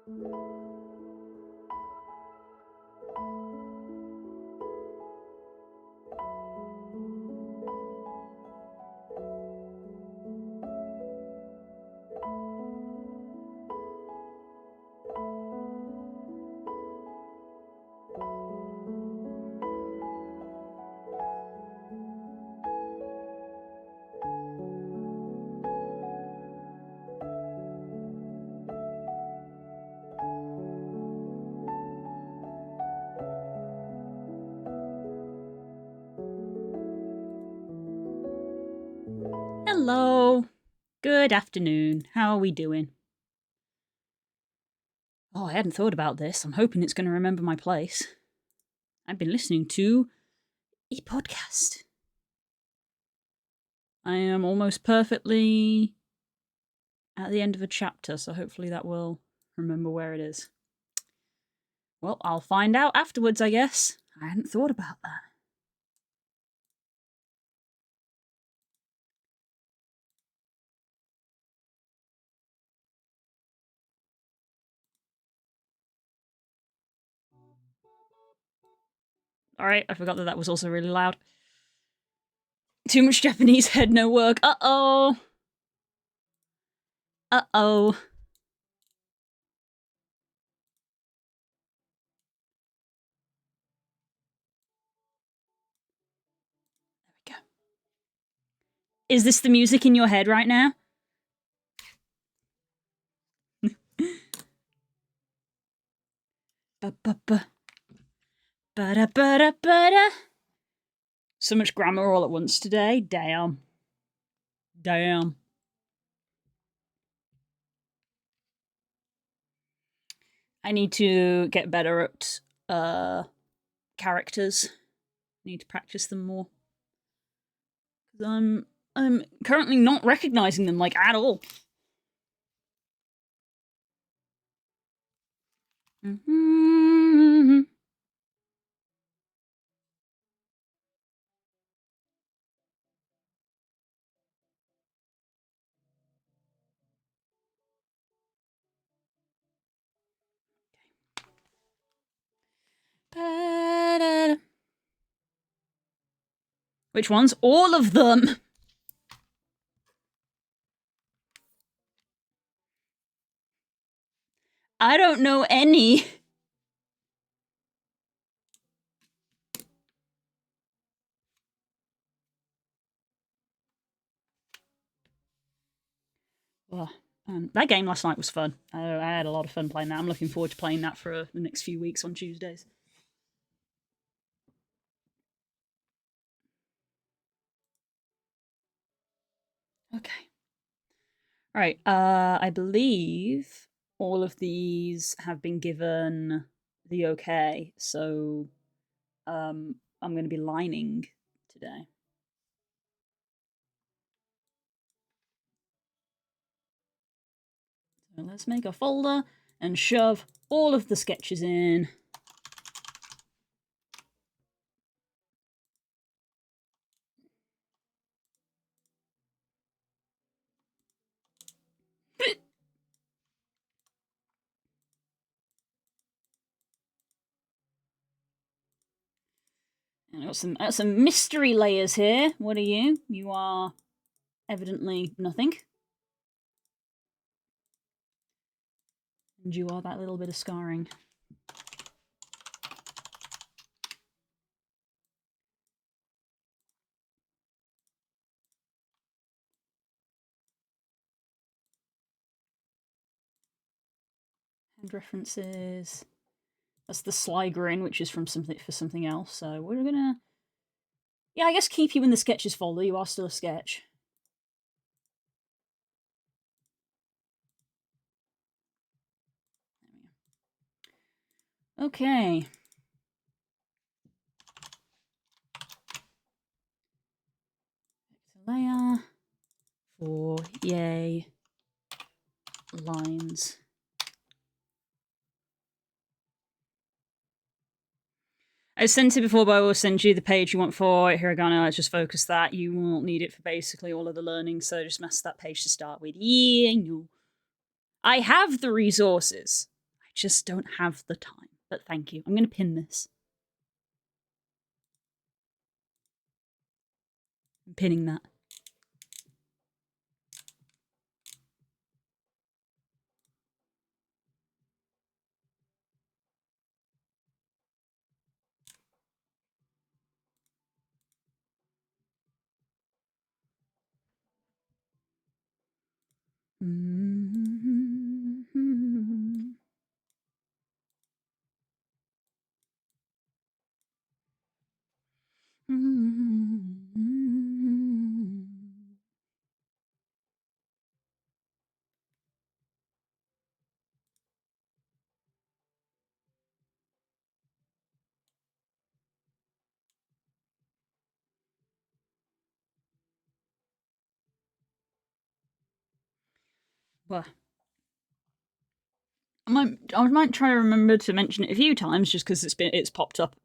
Hello. Good afternoon. How are we doing? Oh, I hadn't thought about this. I'm hoping it's going to remember my place. I've been listening to a podcast. I am almost perfectly at the end of a chapter, so hopefully that will remember where it is. Well, I'll find out afterwards, I guess. I hadn't thought about that. Alright, I forgot that was also really loud. Too much Japanese head, no work. Uh-oh. Uh-oh. There we go. Is this the music in your head right now? Ba-ba-ba. Ba-da-ba-da-ba-da. So much grammar all at once today. Damn. Damn. I need to get better at characters. I need to practice them more. I'm currently not recognizing them like at all. Mm-hmm. Ba-da-da. Which ones? All of them. I don't know any. Oh, that game last night was fun. I had a lot of fun playing that. I'm looking forward to playing that for the next few weeks on Tuesdays. Okay. All right. I believe all of these have been given the okay, so I'm going to be lining today. So let's make a folder and shove all of the sketches in. And I've got some mystery layers here. What are you? You are evidently nothing. And you are that little bit of scarring. And references. That's the sly grin, which is from something else. So we're gonna, yeah, I guess keep you in the sketches folder. You are still a sketch. Okay. Layer for yay lines. I sent it before, but I will send you the page you want for hiragana. Let's just focus that. You won't need it for basically all of the learning, so just mask that page to start with. Yeah, no. I have the resources. just don't have the time. But thank you. I'm going to pin this. I'm pinning that. Well, I might try to remember to mention it a few times just because it's popped up.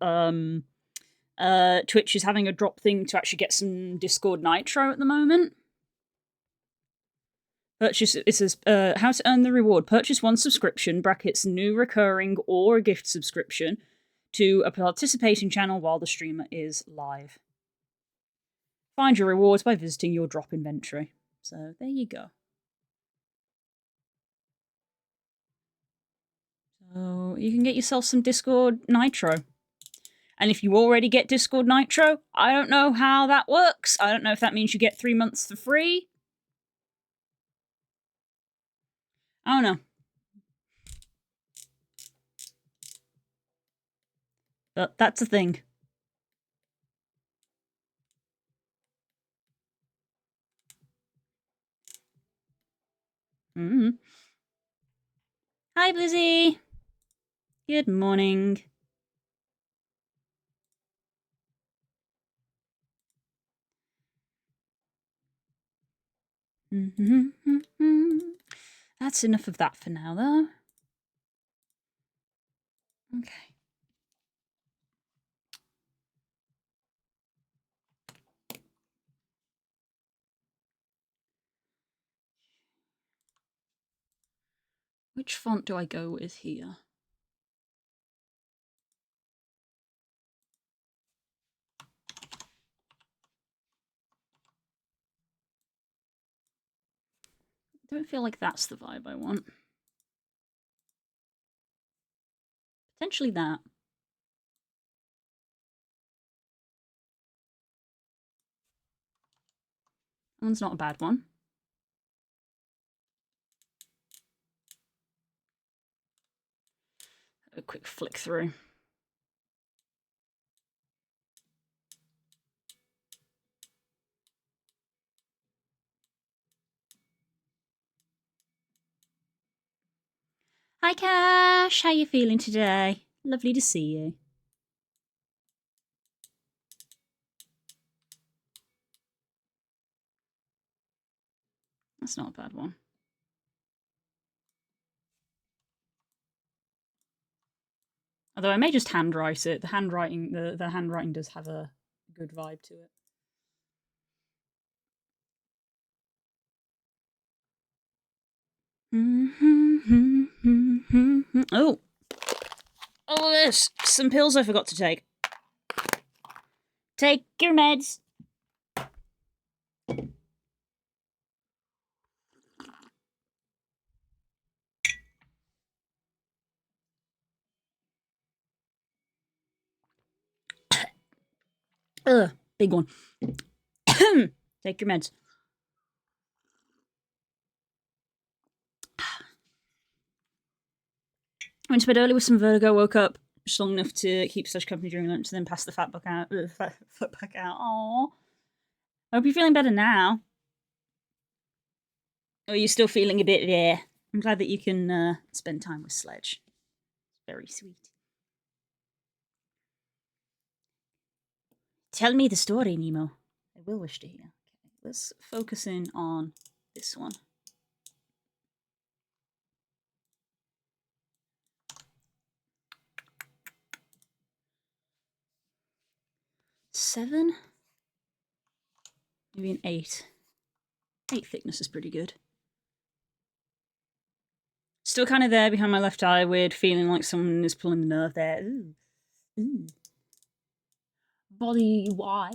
Twitch is having a drop thing to actually get some Discord Nitro at the moment. Purchase, it says, how to earn the reward. Purchase one subscription, brackets new recurring or a gift subscription, to a participating channel while the streamer is live. Find your rewards by visiting your drop inventory. So there you go. So you can get yourself some Discord Nitro. And if you already get Discord Nitro, I don't know how that works. I don't know if that means you get 3 months for free. I don't know. But that's a thing. Hi, Blizzy. Good morning. That's enough of that for now, though. Okay. Which font do I go with here? I don't feel like that's the vibe I want. Potentially that. That one's not a bad one. A quick flick through. Hi, Cash. How you feeling today? Lovely to see you. That's not a bad one. Although I may just handwrite it. The handwriting does have a good vibe to it. Oh! Oh, this! Some pills I forgot to take. Take your meds. Ugh, big one. Take your meds. I went to bed early with some vertigo, woke up just long enough to keep such company during lunch, and then passed the fat back out. Foot back out. Aww. I hope you're feeling better now. Or are you still feeling a bit there? I'm glad that you can spend time with Sledge. Very sweet. Tell me the story, Nemo. I will wish to hear. Okay, let's focus in on this one. Seven? Maybe an 8. 8 thickness is pretty good. still kind of there behind my left eye, weird feeling like someone is pulling the nerve there. Ooh. Ooh. Body, why?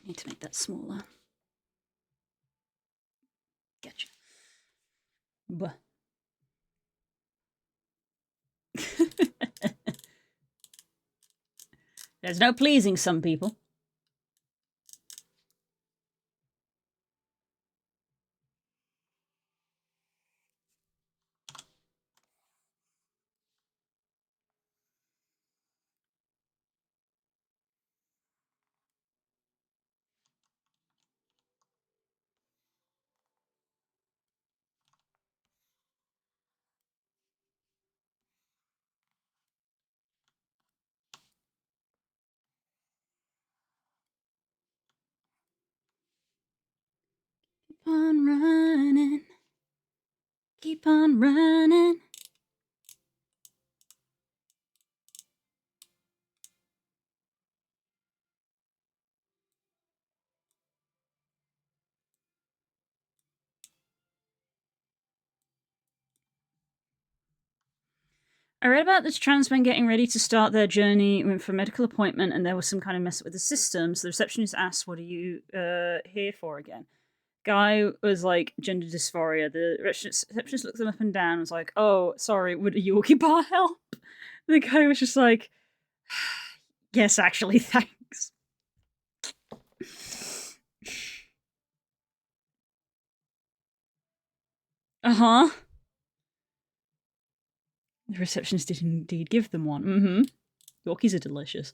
I need to make that smaller. Gotcha. Buh. There's no pleasing some people. Keep on running. Keep on running. I read about this trans men getting ready to start their journey, went for a medical appointment, and there was some kind of mess up with the system. So the receptionist asked, "What are you here for again?" Guy was like, "Gender dysphoria." The receptionist looked them up and down and was like, "Oh, sorry, would a Yorkie bar help?" The guy was just like, "Yes, actually, thanks." Uh-huh. The receptionist did indeed give them one. Mm-hmm. Yorkies are delicious.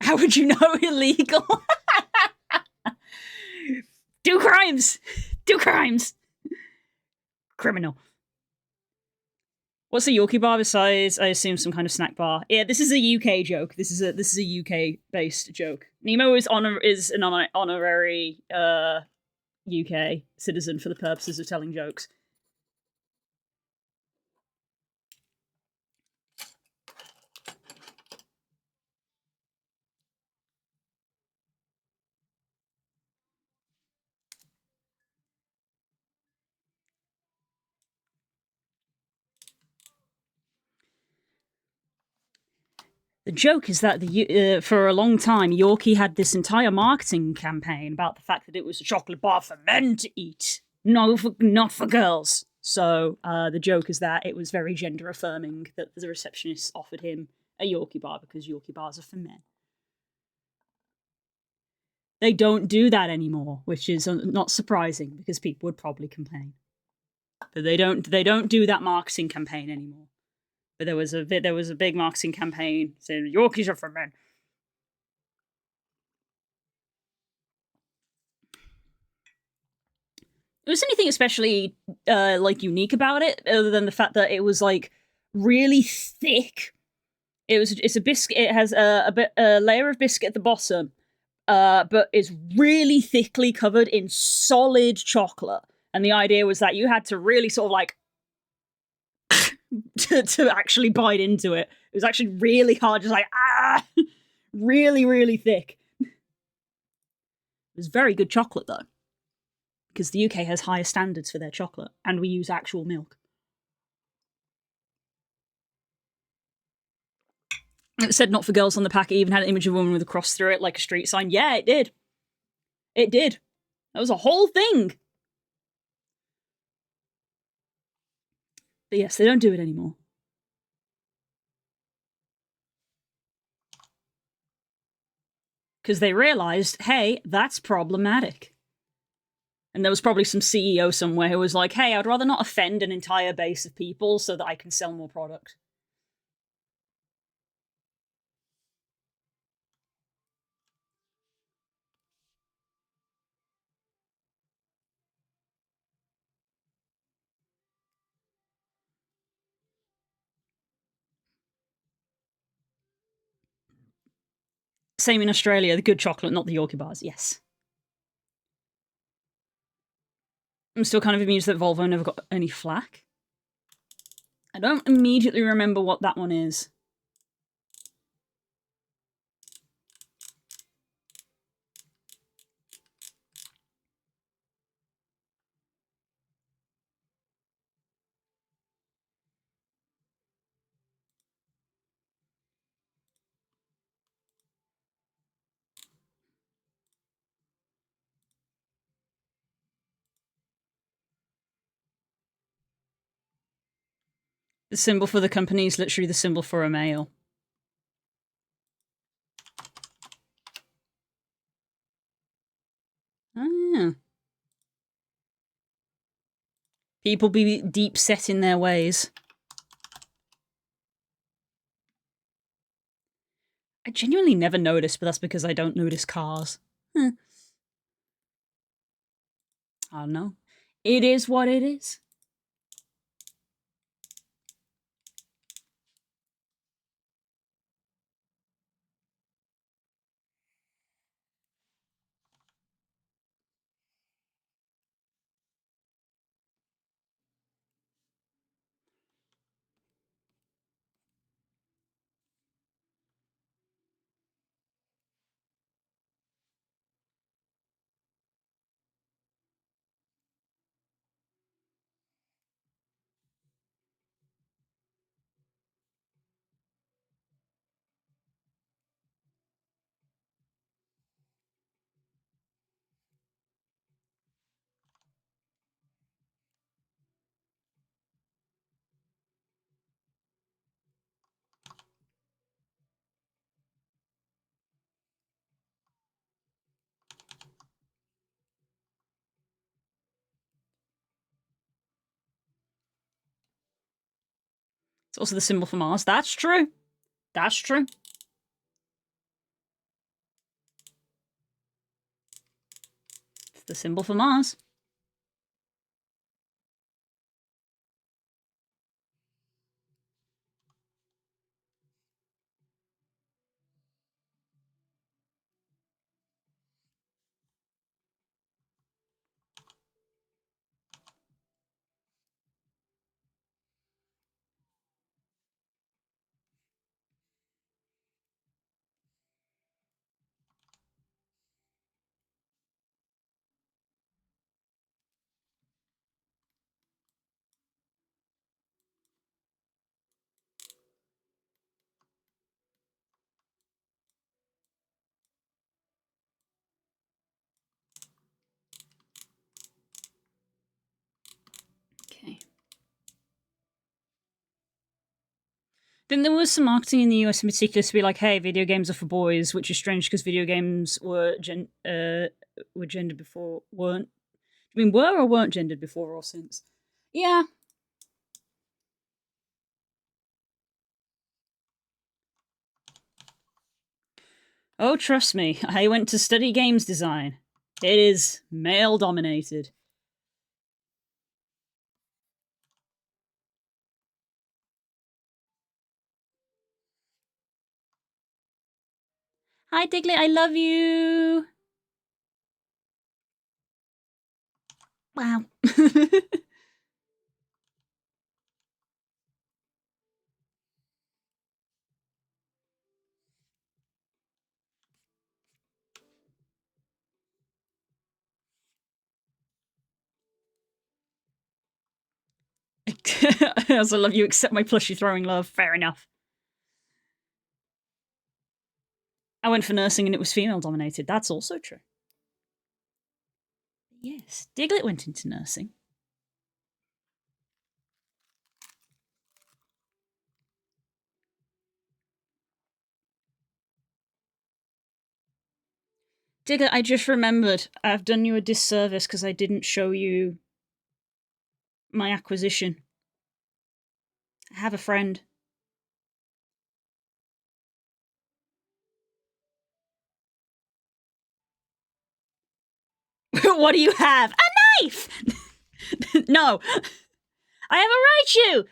How would you know illegal? Do crimes! Do crimes! Criminal. What's a Yorkie bar besides, I assume, some kind of snack bar? Yeah, this is a UK joke. This is a UK based joke. Nemo is an honorary UK citizen for the purposes of telling jokes. The joke is that for a long time, Yorkie had this entire marketing campaign about the fact that it was a chocolate bar for men to eat, not for girls. So the joke is that it was very gender affirming that the receptionist offered him a Yorkie bar because Yorkie bars are for men. They don't do that anymore, which is not surprising because people would probably complain. But they don't do that marketing campaign anymore. But there was a big marketing campaign saying Yorkies are for men. Was anything especially like unique about it, other than the fact that it was like really thick? It's a biscuit. It has a layer of biscuit at the bottom, but is really thickly covered in solid chocolate. And the idea was that you had to really sort of like to actually bite into it. It was actually really hard, just like really, really thick. It was very good chocolate though, because the UK has higher standards for their chocolate, and we use actual milk. It said "not for girls" on the pack. It even had an image of a woman with a cross through it, like a street sign. Yeah, it did. It did. That was a whole thing. But yes, they don't do it anymore. Because they realized, hey, that's problematic. And there was probably some CEO somewhere who was like, hey, I'd rather not offend an entire base of people so that I can sell more product. Same in Australia, the good chocolate, not the Yorkie bars, yes. I'm still kind of amused that Volvo never got any flack. I don't immediately remember what that one is. The symbol for the company is literally the symbol for a male. Oh, yeah. People be deep set in their ways. I genuinely never noticed, but that's because I don't notice cars. I don't know. It is what it is. It's also the symbol for Mars. That's true. That's true. It's the symbol for Mars. Then there was some marketing in the US in particular to be like, "Hey, video games are for boys," which is strange because video games were gendered before, weren't? I mean, were or weren't gendered before or since? Yeah. Oh, trust me, I went to study games design. It is male dominated. Hi, Diglett, I love you. Wow. I also love you, accept my plushie throwing love. Fair enough. I went for nursing and it was female dominated. That's also true. Yes, Diglett went into nursing. Diglett, I just remembered. I've done you a disservice because I didn't show you my acquisition. I have a friend. What do you have? A knife! No. I have a Raichu!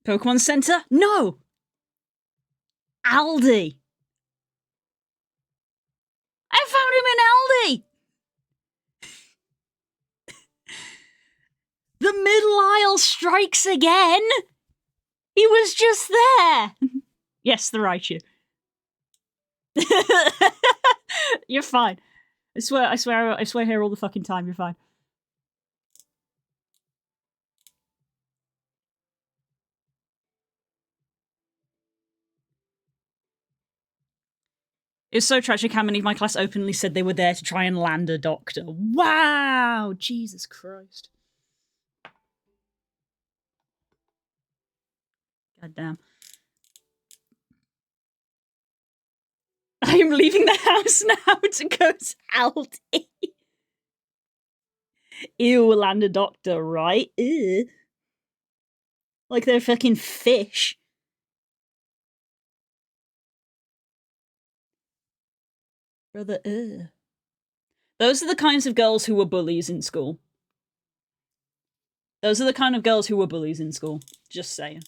Pokemon Center? No! Aldi! I found him in Aldi! The middle aisle strikes again! He was just there! Yes, the Raichu. You're fine. I swear here all the fucking time, you're fine. It was so tragic how many of my class openly said they were there to try and land a doctor. Wow! Jesus Christ. Goddamn. I am leaving the house now to go to Aldi. Ew, land a doctor, right? Ew. Like they're fucking fish. Brother, ugh. Those are the kinds of girls who were bullies in school. Those are the kind of girls who were bullies in school. Just saying.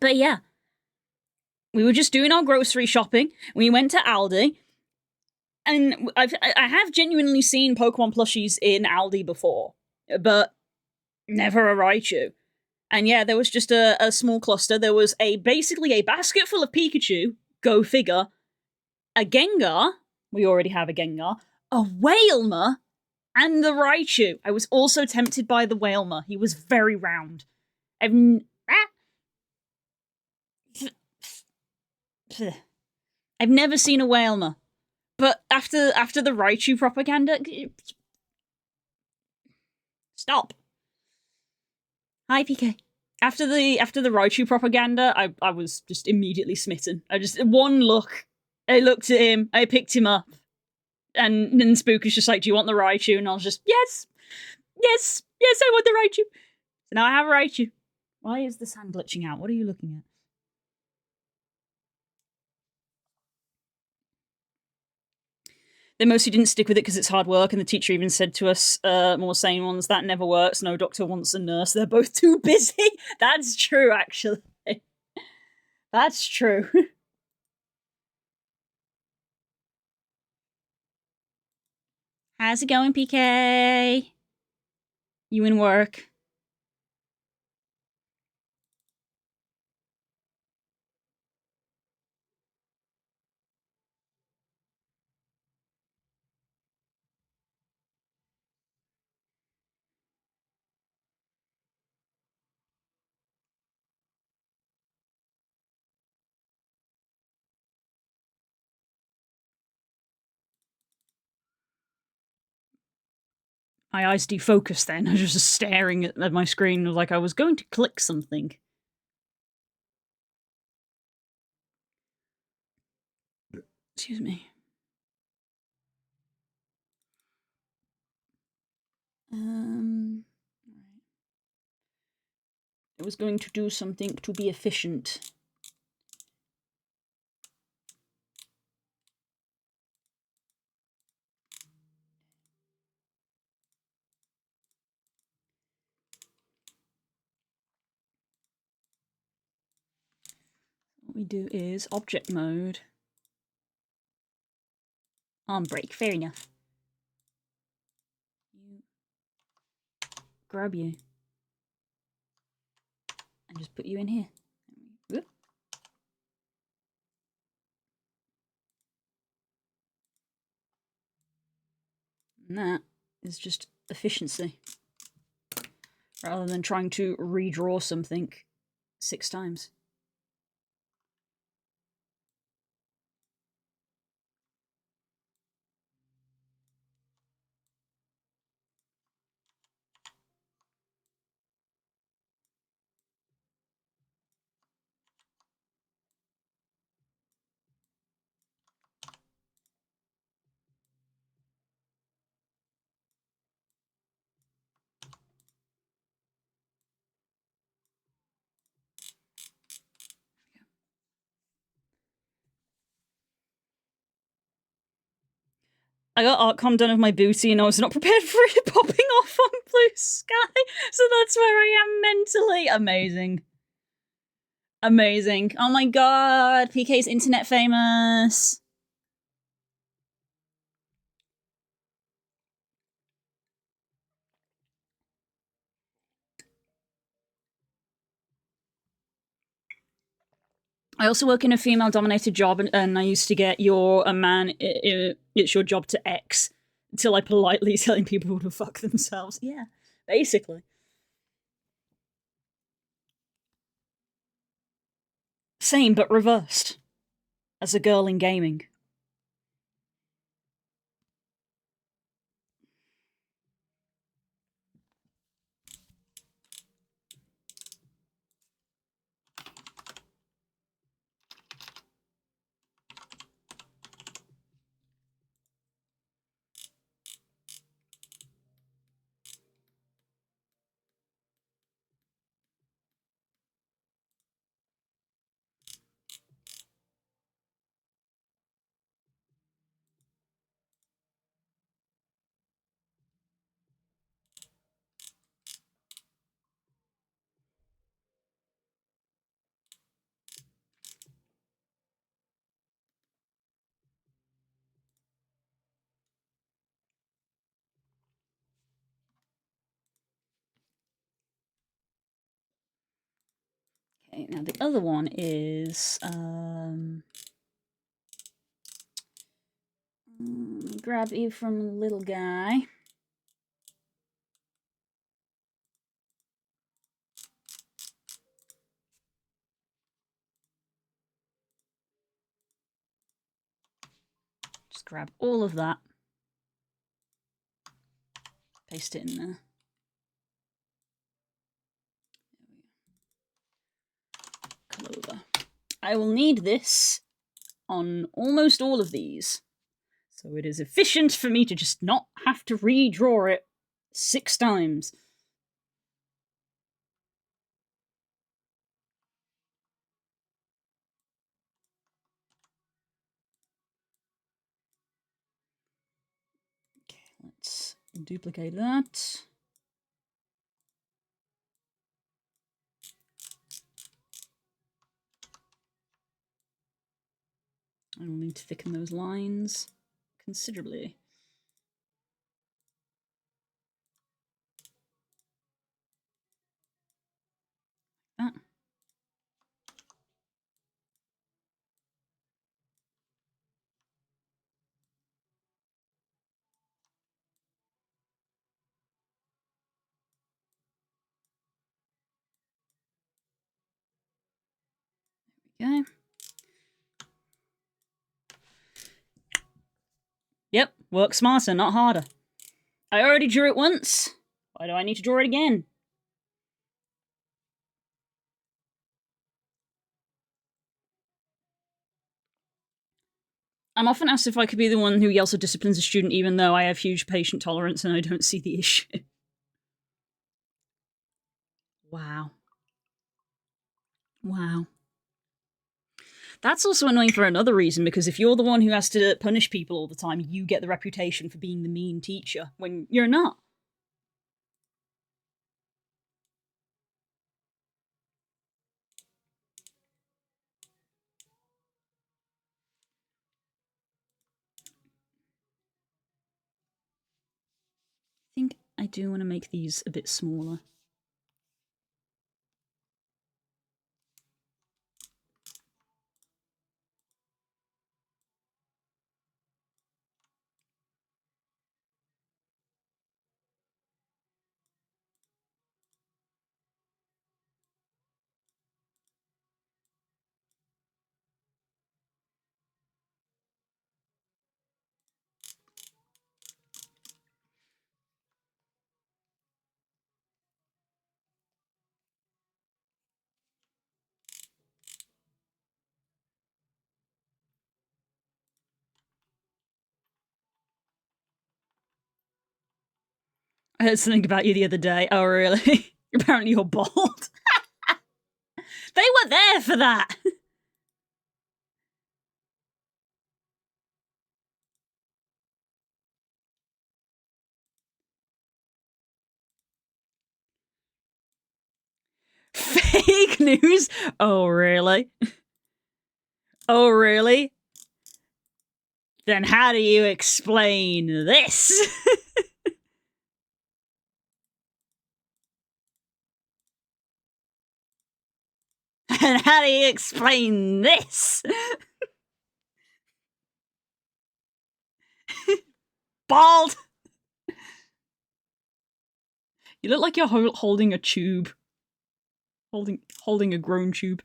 But yeah. We were just doing our grocery shopping. We went to Aldi. And I have genuinely seen Pokemon plushies in Aldi before. But never a Raichu. And yeah, there was just a small cluster. There was basically a basket full of Pikachu, go figure, a Gengar, we already have a Gengar, a Wailmer, and the Raichu. I was also tempted by the Wailmer. He was very round. I've never seen a Wailmer. But after the Raichu propaganda... Stop. Hi, PK. After the Raichu propaganda, I was just immediately smitten. I just, one look, I looked at him, I picked him up, and then Spook is just like, "Do you want the Raichu?" And I was just, yes, I want the Raichu. So now I have a Raichu. Why is the sand glitching out? What are you looking at? They mostly didn't stick with it because it's hard work, and the teacher even said to us, more sane ones, that never works. No doctor wants a nurse. They're both too busy. That's true, actually. That's true. How's it going, PK? You in work? My eyes defocused then. I was just staring at my screen like I was going to click something. Excuse me. I was going to do something to be efficient. What we do is object mode. Arm break, fair enough. Grab you. And just put you in here. Whoop. And that is just efficiency. Rather than trying to redraw something 6 times. I got Artcom done of my booty and I was not prepared for it popping off on blue sky. So that's where I am mentally. Amazing. Amazing. Oh my god, PK's internet famous. I also work in a female-dominated job, and I used to get "you're a man, it's your job to X," until I politely telling people to fuck themselves. Yeah, basically. Same, but reversed. As a girl in gaming. Okay, now the other one is grab you from the little guy. Just grab all of that. Paste it in there. Come over. I will need this on almost all of these. So it is efficient for me to just not have to redraw it 6 times. Okay, let's duplicate that. I will need to thicken those lines considerably. That. Okay. Yep, work smarter, not harder. I already drew it once. Why do I need to draw it again? I'm often asked if I could be the one who yells or disciplines a student, even though I have huge patient tolerance and I don't see the issue. Wow. Wow. That's also annoying for another reason, because if you're the one who has to punish people all the time, you get the reputation for being the mean teacher when you're not. I think I do want to make these a bit smaller. I heard something about you the other day. Oh, really? Apparently you're bald. They were there for that. Fake news? Oh, really? Oh, really? Then how do you explain this? And how do you explain this? Bald! You look like you're holding a tube. Holding a grown tube.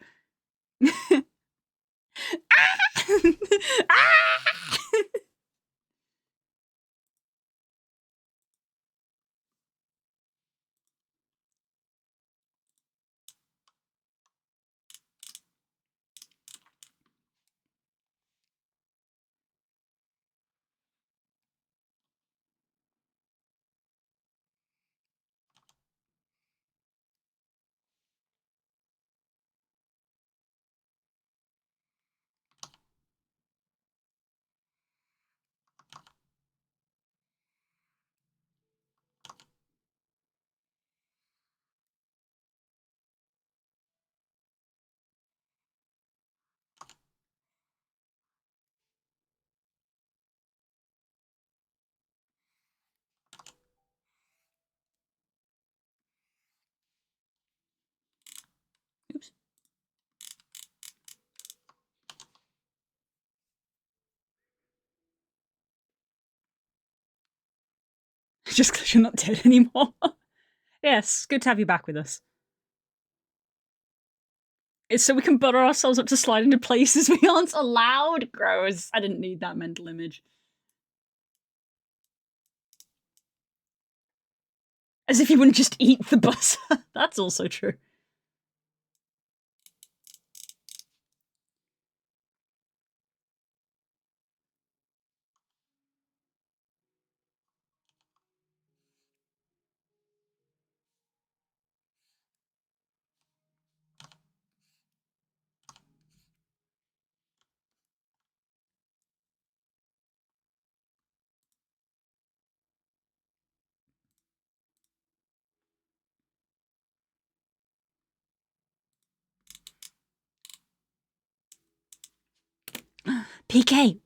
Oops. Just because you're not dead anymore. Yes, good to have you back with us. It's so we can butter ourselves up to slide into places we aren't allowed. Gross. I didn't need that mental image. As if you wouldn't just eat the butter. That's also true. PK.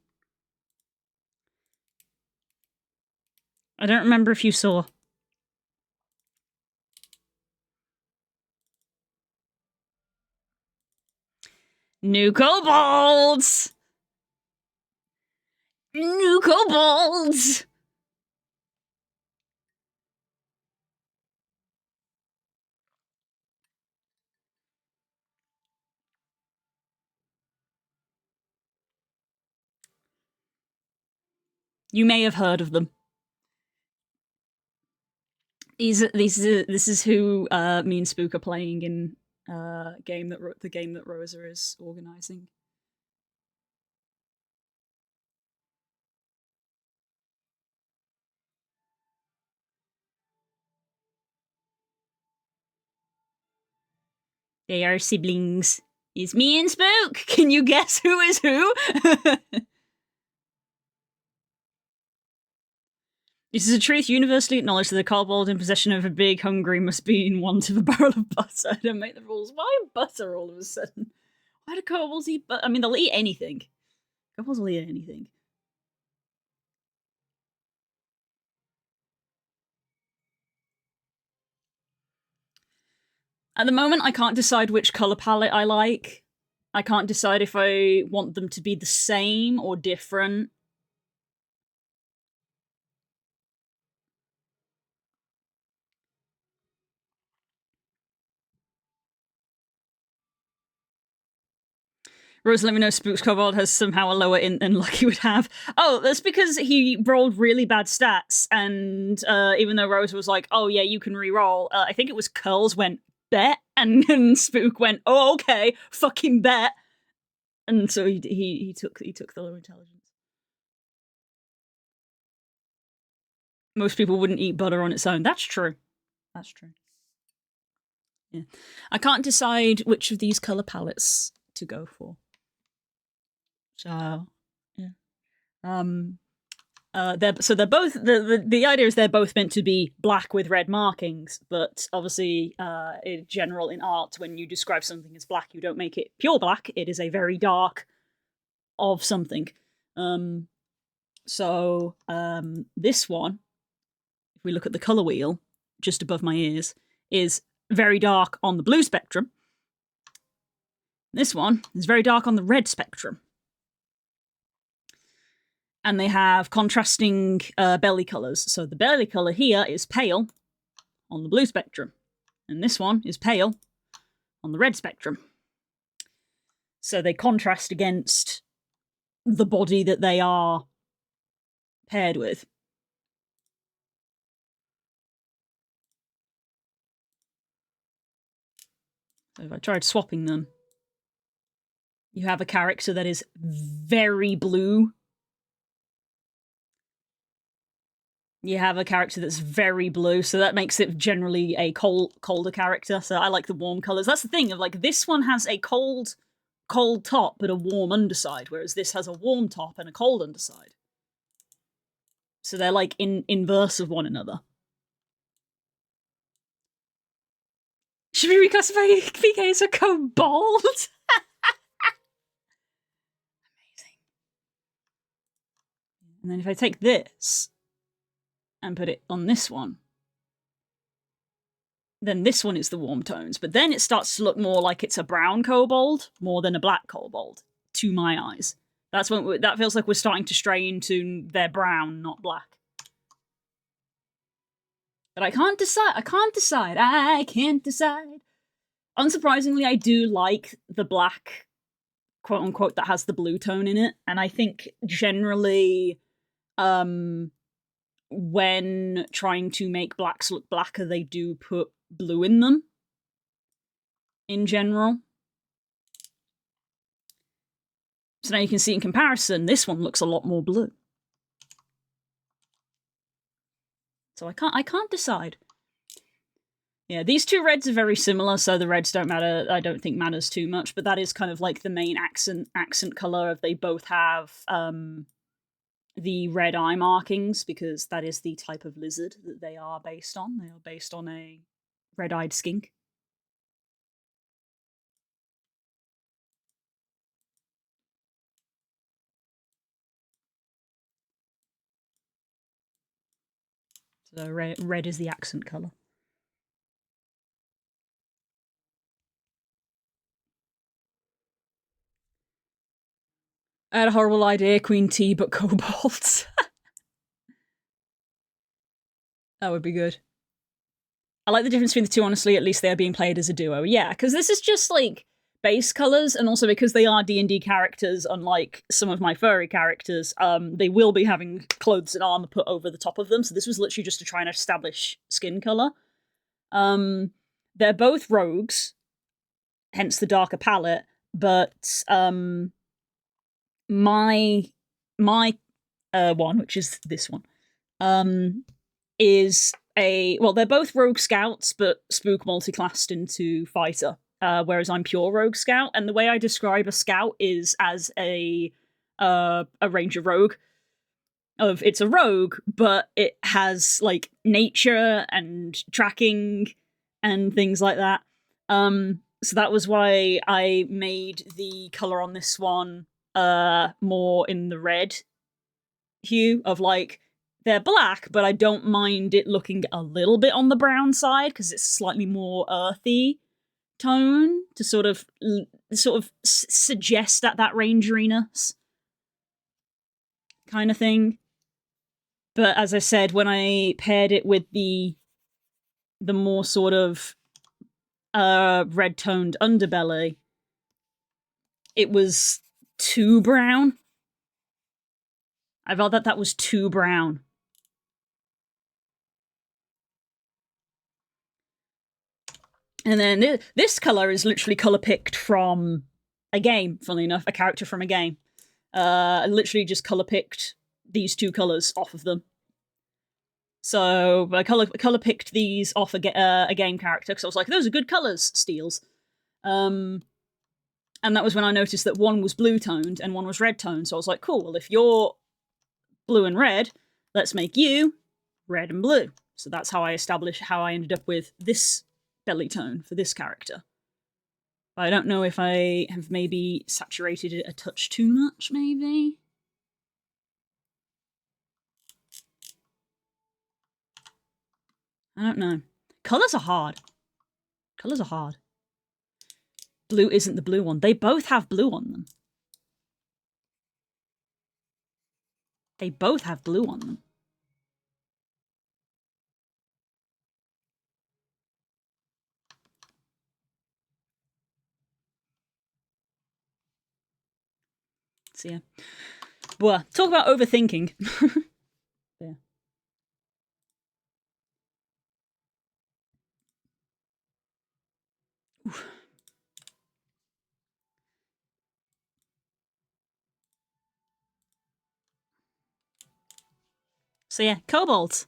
I don't remember if you saw. New kobolds! New kobolds! You may have heard of them. This is who me and Spook are playing in the game that Rosa is organizing. They are siblings. It's me and Spook. Can you guess who is who? It is a truth universally acknowledged that a kobold in possession of a big hungry must be in want of a barrel of butter. I don't make the rules. Why butter all of a sudden? Why do kobolds eat butter? I mean, they'll eat anything. Kobolds will eat anything. At the moment, I can't decide which color palette I like. I can't decide if I want them to be the same or different. Rose, let me know Spook's Kobold has somehow a lower int than Lucky would have. Oh, that's because he rolled really bad stats, and even though Rose was like, oh yeah, you can re-roll, I think it was Curls went, bet, and Spook went, oh okay, fucking bet. And so he took the low intelligence. Most people wouldn't eat butter on its own. That's true. That's true. Yeah. I can't decide which of these color palettes to go for. So, yeah. They're both the idea is they're both meant to be black with red markings, but obviously, in general in art, when you describe something as black, you don't make it pure black. It is a very dark of something. This one, if we look at the color wheel just above my ears, is very dark on the blue spectrum. This one is very dark on the red spectrum. And they have contrasting belly colors. So the belly color here is pale on the blue spectrum, and this one is pale on the red spectrum. So they contrast against the body that they are paired with. So if I tried swapping them, you have a character that is very blue. You have a character that's very blue, so that makes it generally a colder character. So I like the warm colors. That's the thing of like this one has a cold top but a warm underside, whereas this has a warm top and a cold underside. So they're like in inverse of one another. Should we reclassify PK as a kobold? Amazing. And then if I take this and put it on this one, then this one is the warm tones. But then it starts to look more like it's a brown kobold more than a black kobold, to my eyes. That's when that feels like we're starting to stray into they're brown, not black. But I can't decide. I can't decide. Unsurprisingly, I do like the black, quote unquote, that has the blue tone in it. And I think generally, when trying to make blacks look blacker, they do put blue in them. In general. So now you can see in comparison, this one looks a lot more blue. So I can't decide. Yeah, these two reds are very similar, so the reds don't matter. I don't think matters too much, but that is kind of like the main accent color of they both have the red eye markings, because that is the type of lizard that they are based on. They are based on a red-eyed skink. So red is the accent color. I had a horrible idea, Queen T, but kobolds. That would be good. I like the difference between the two, honestly. At least they're being played as a duo. Yeah, because this is just like base colors, and also because they are D&D characters, unlike some of my furry characters, they will be having clothes and armor put over the top of them. So this was literally just to try and establish skin color. They're both rogues, hence the darker palette, but my one, which is this one, is they're both rogue scouts, but spook multiclassed into fighter. Whereas I'm pure rogue scout, and the way I describe a scout is as a ranger rogue. It's a rogue, but it has like nature and tracking and things like that. So that was why I made the color on this one more in the red hue of like they're black, but I don't mind it looking a little bit on the brown side because it's slightly more earthy tone to sort of suggest that rangeriness kind of thing. But as I said, when I paired it with the more sort of red toned underbelly, it was too brown. I felt that was too brown. And then this color is literally color picked from a game, funnily enough, a character from a game. I literally just color picked these two colors off of them. So I color picked these off a game character because I was like, those are good colors, Steels. And that was when I noticed that one was blue toned and one was red toned. So I was like, cool, well, if you're blue and red, let's make you red and blue. So that's how I established how I ended up with this belly tone for this character. But I don't know if I have maybe saturated it a touch too much, maybe? I don't know. Colours are hard. Colours are hard. Blue isn't the blue one. They both have blue on them. They both have blue on them. So yeah. Well, talk about overthinking. Yeah. Oof. So yeah, Kobold.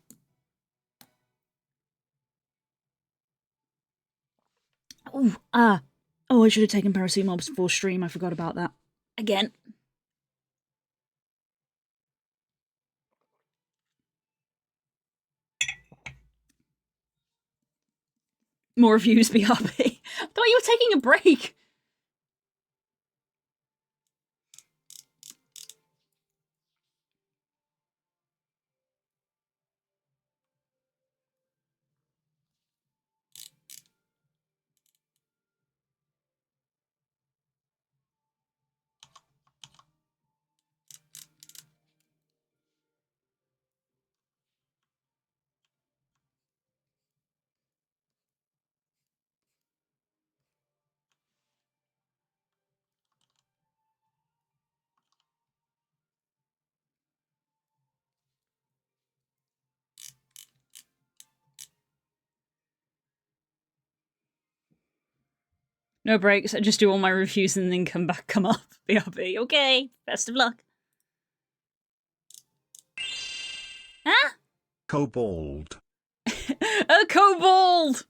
Oh, I should have taken paracetamol before stream. I forgot about that. Again. More reviews, BRB. I thought you were taking a break. No breaks. I just do all my reviews and then come up. BRB. Okay. Best of luck. Huh? Kobold. A kobold!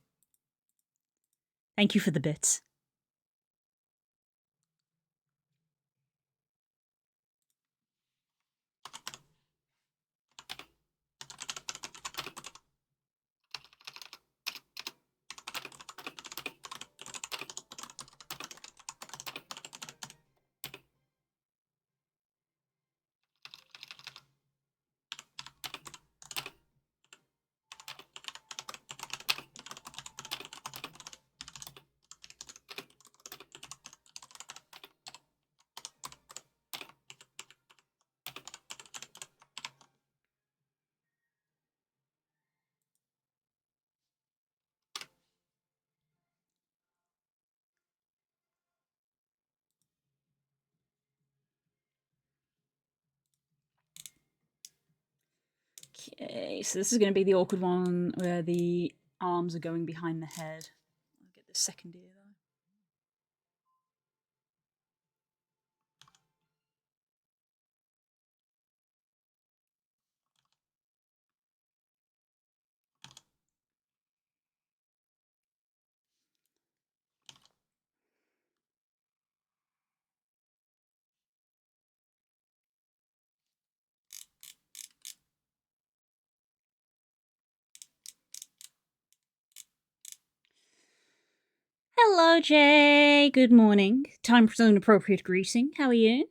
Thank you for the bits. Okay, so this is going to be the awkward one where the arms are going behind the head. I'll get the second ear though. Hello, Jay. Good morning. Time for an appropriate greeting. How are you?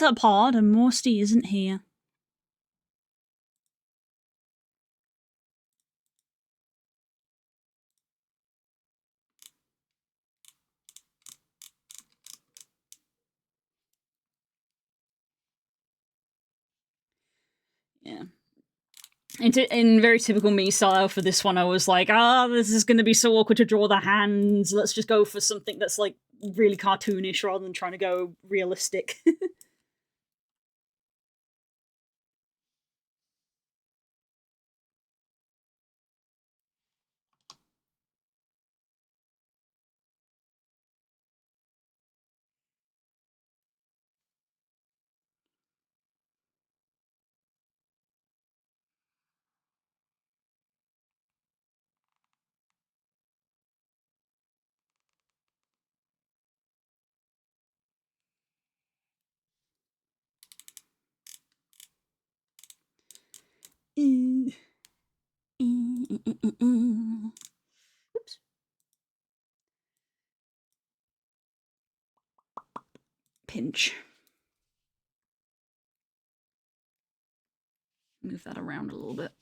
A pod and Morsty isn't here. Yeah. In very typical me style for this one, I was like, this is going to be so awkward to draw the hands. Let's just go for something that's like really cartoonish rather than trying to go realistic. Oops. Pinch. Move that around a little bit.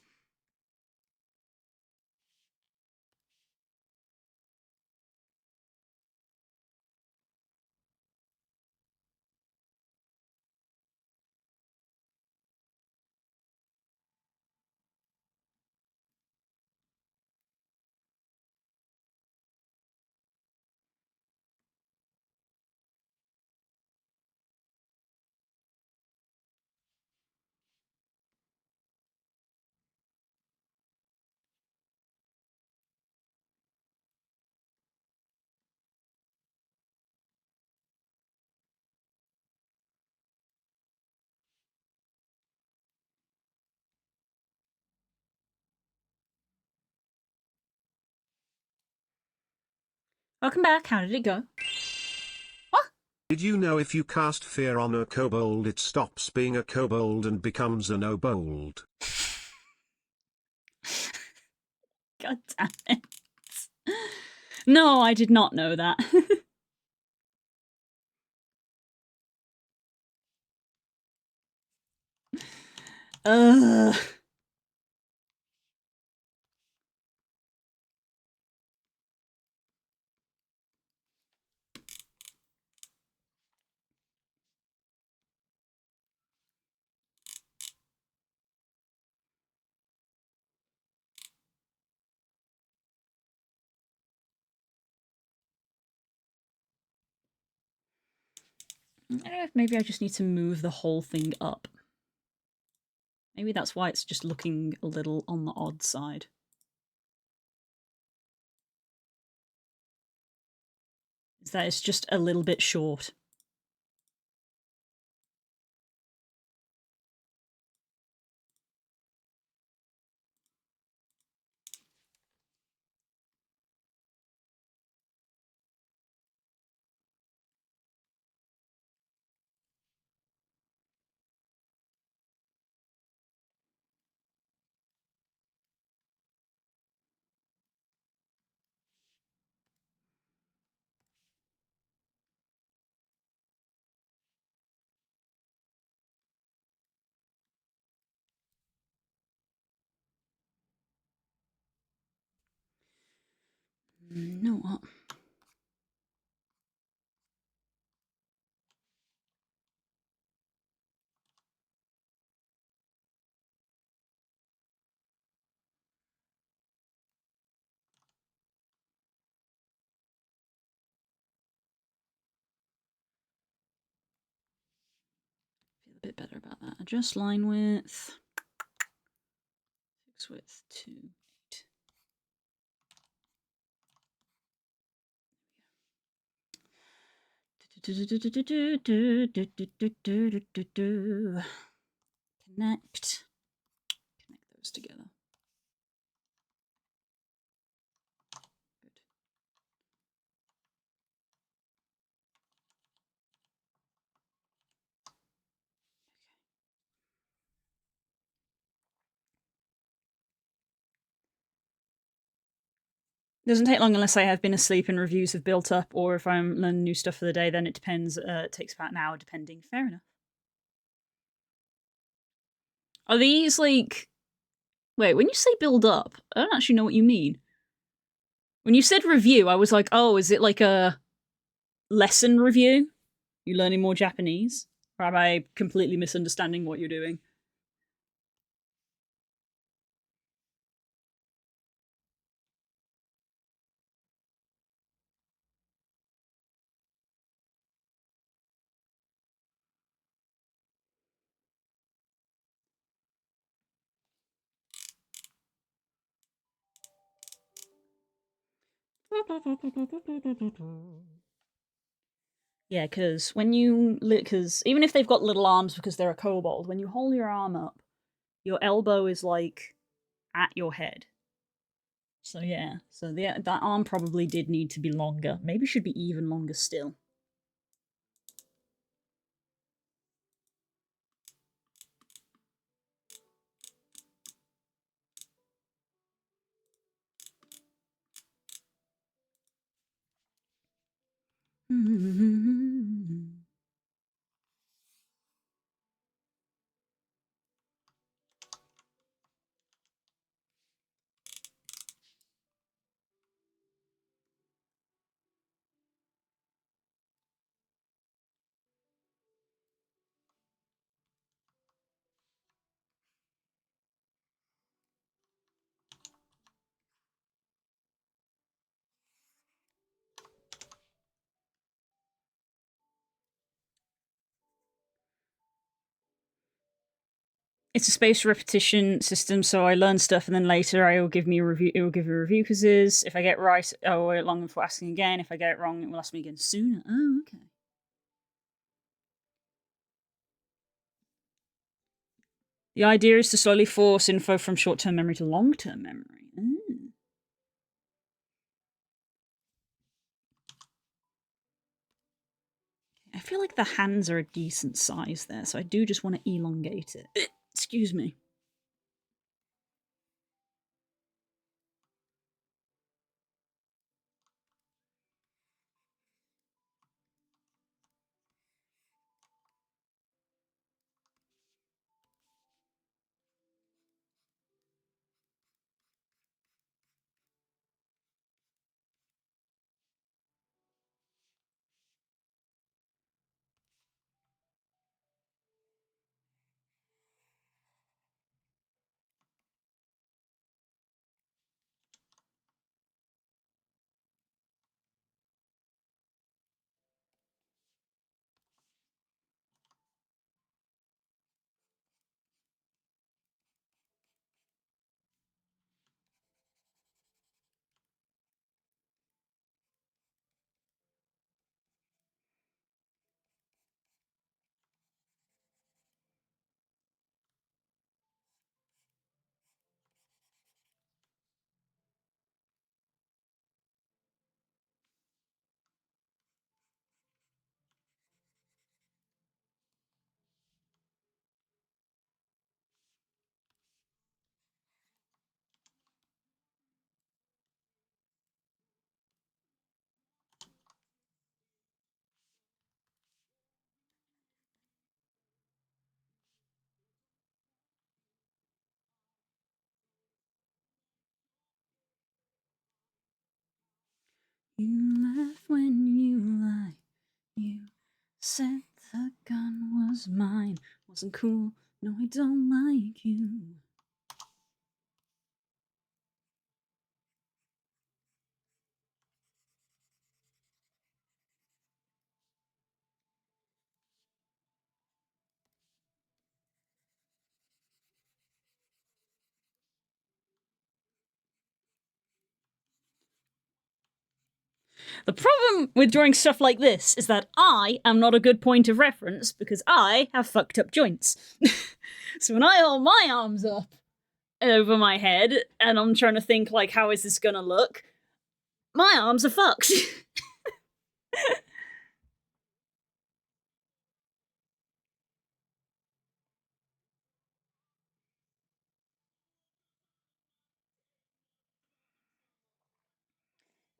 Welcome back. How did it go? What? Did you know if you cast fear on a kobold it stops being a kobold and becomes an obold? God damn it. No, I did not know that. Ugh. I don't know if maybe I just need to move the whole thing up. Maybe that's why it's just looking a little on the odd side. Is that it's just a little bit short. You know what? Feel a bit better about that. Adjust line width. Fix width to 8. Connect. Connect those together. Good. Doesn't take long unless I have been asleep and reviews have built up, or if I'm learning new stuff for the day, then it depends. It takes about an hour, depending. Fair enough. Are these like. Wait, when you say build up, I don't actually know what you mean. When you said review, I was like, oh, is it like a lesson review? You learning more Japanese? Or am I completely misunderstanding what you're doing? Yeah, because when you because even if they've got little arms because they're a kobold, when you hold your arm up, your elbow is like at your head. So yeah, so that arm probably did need to be longer. Maybe should be even longer still. It's a spaced repetition system, so I learn stuff and then later it will give me a review. It will give me a review quizzes. If I get it right, I'll wait long before asking again. If I get it wrong, it will ask me again sooner. Oh, okay. The idea is to slowly force info from short-term memory to long-term memory. Ooh. I feel like the hands are a decent size there, so I do just want to elongate it. Excuse me. You laugh when you lie. You said the gun was mine. Wasn't cool. No, I don't like you. The problem with drawing stuff like this is that I am not a good point of reference because I have fucked up joints. So when I hold my arms up over my head and I'm trying to think, like, how is this gonna look? My arms are fucked.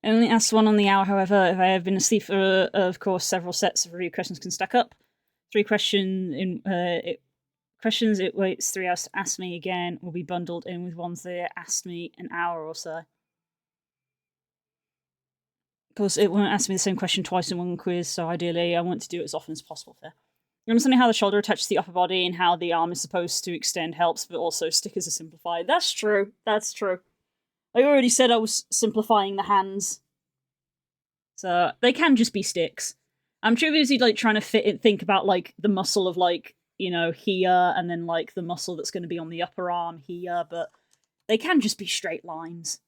I only asked one on the hour, however. If I have been asleep for, of course, several sets of review questions can stack up. 3 questions it waits 3 hours to ask me again will be bundled in with ones they asked me an hour or so. Of course, it won't ask me the same question twice in one quiz, so ideally I want to do it as often as possible there. Understanding how the shoulder attaches to the upper body and how the arm is supposed to extend helps, but also stickers are simplified. That's true. That's true. I already said I was simplifying the hands. So they can just be sticks. I'm too busy like trying to think about like the muscle of like, you know, here and then like the muscle that's going to be on the upper arm here, but they can just be straight lines.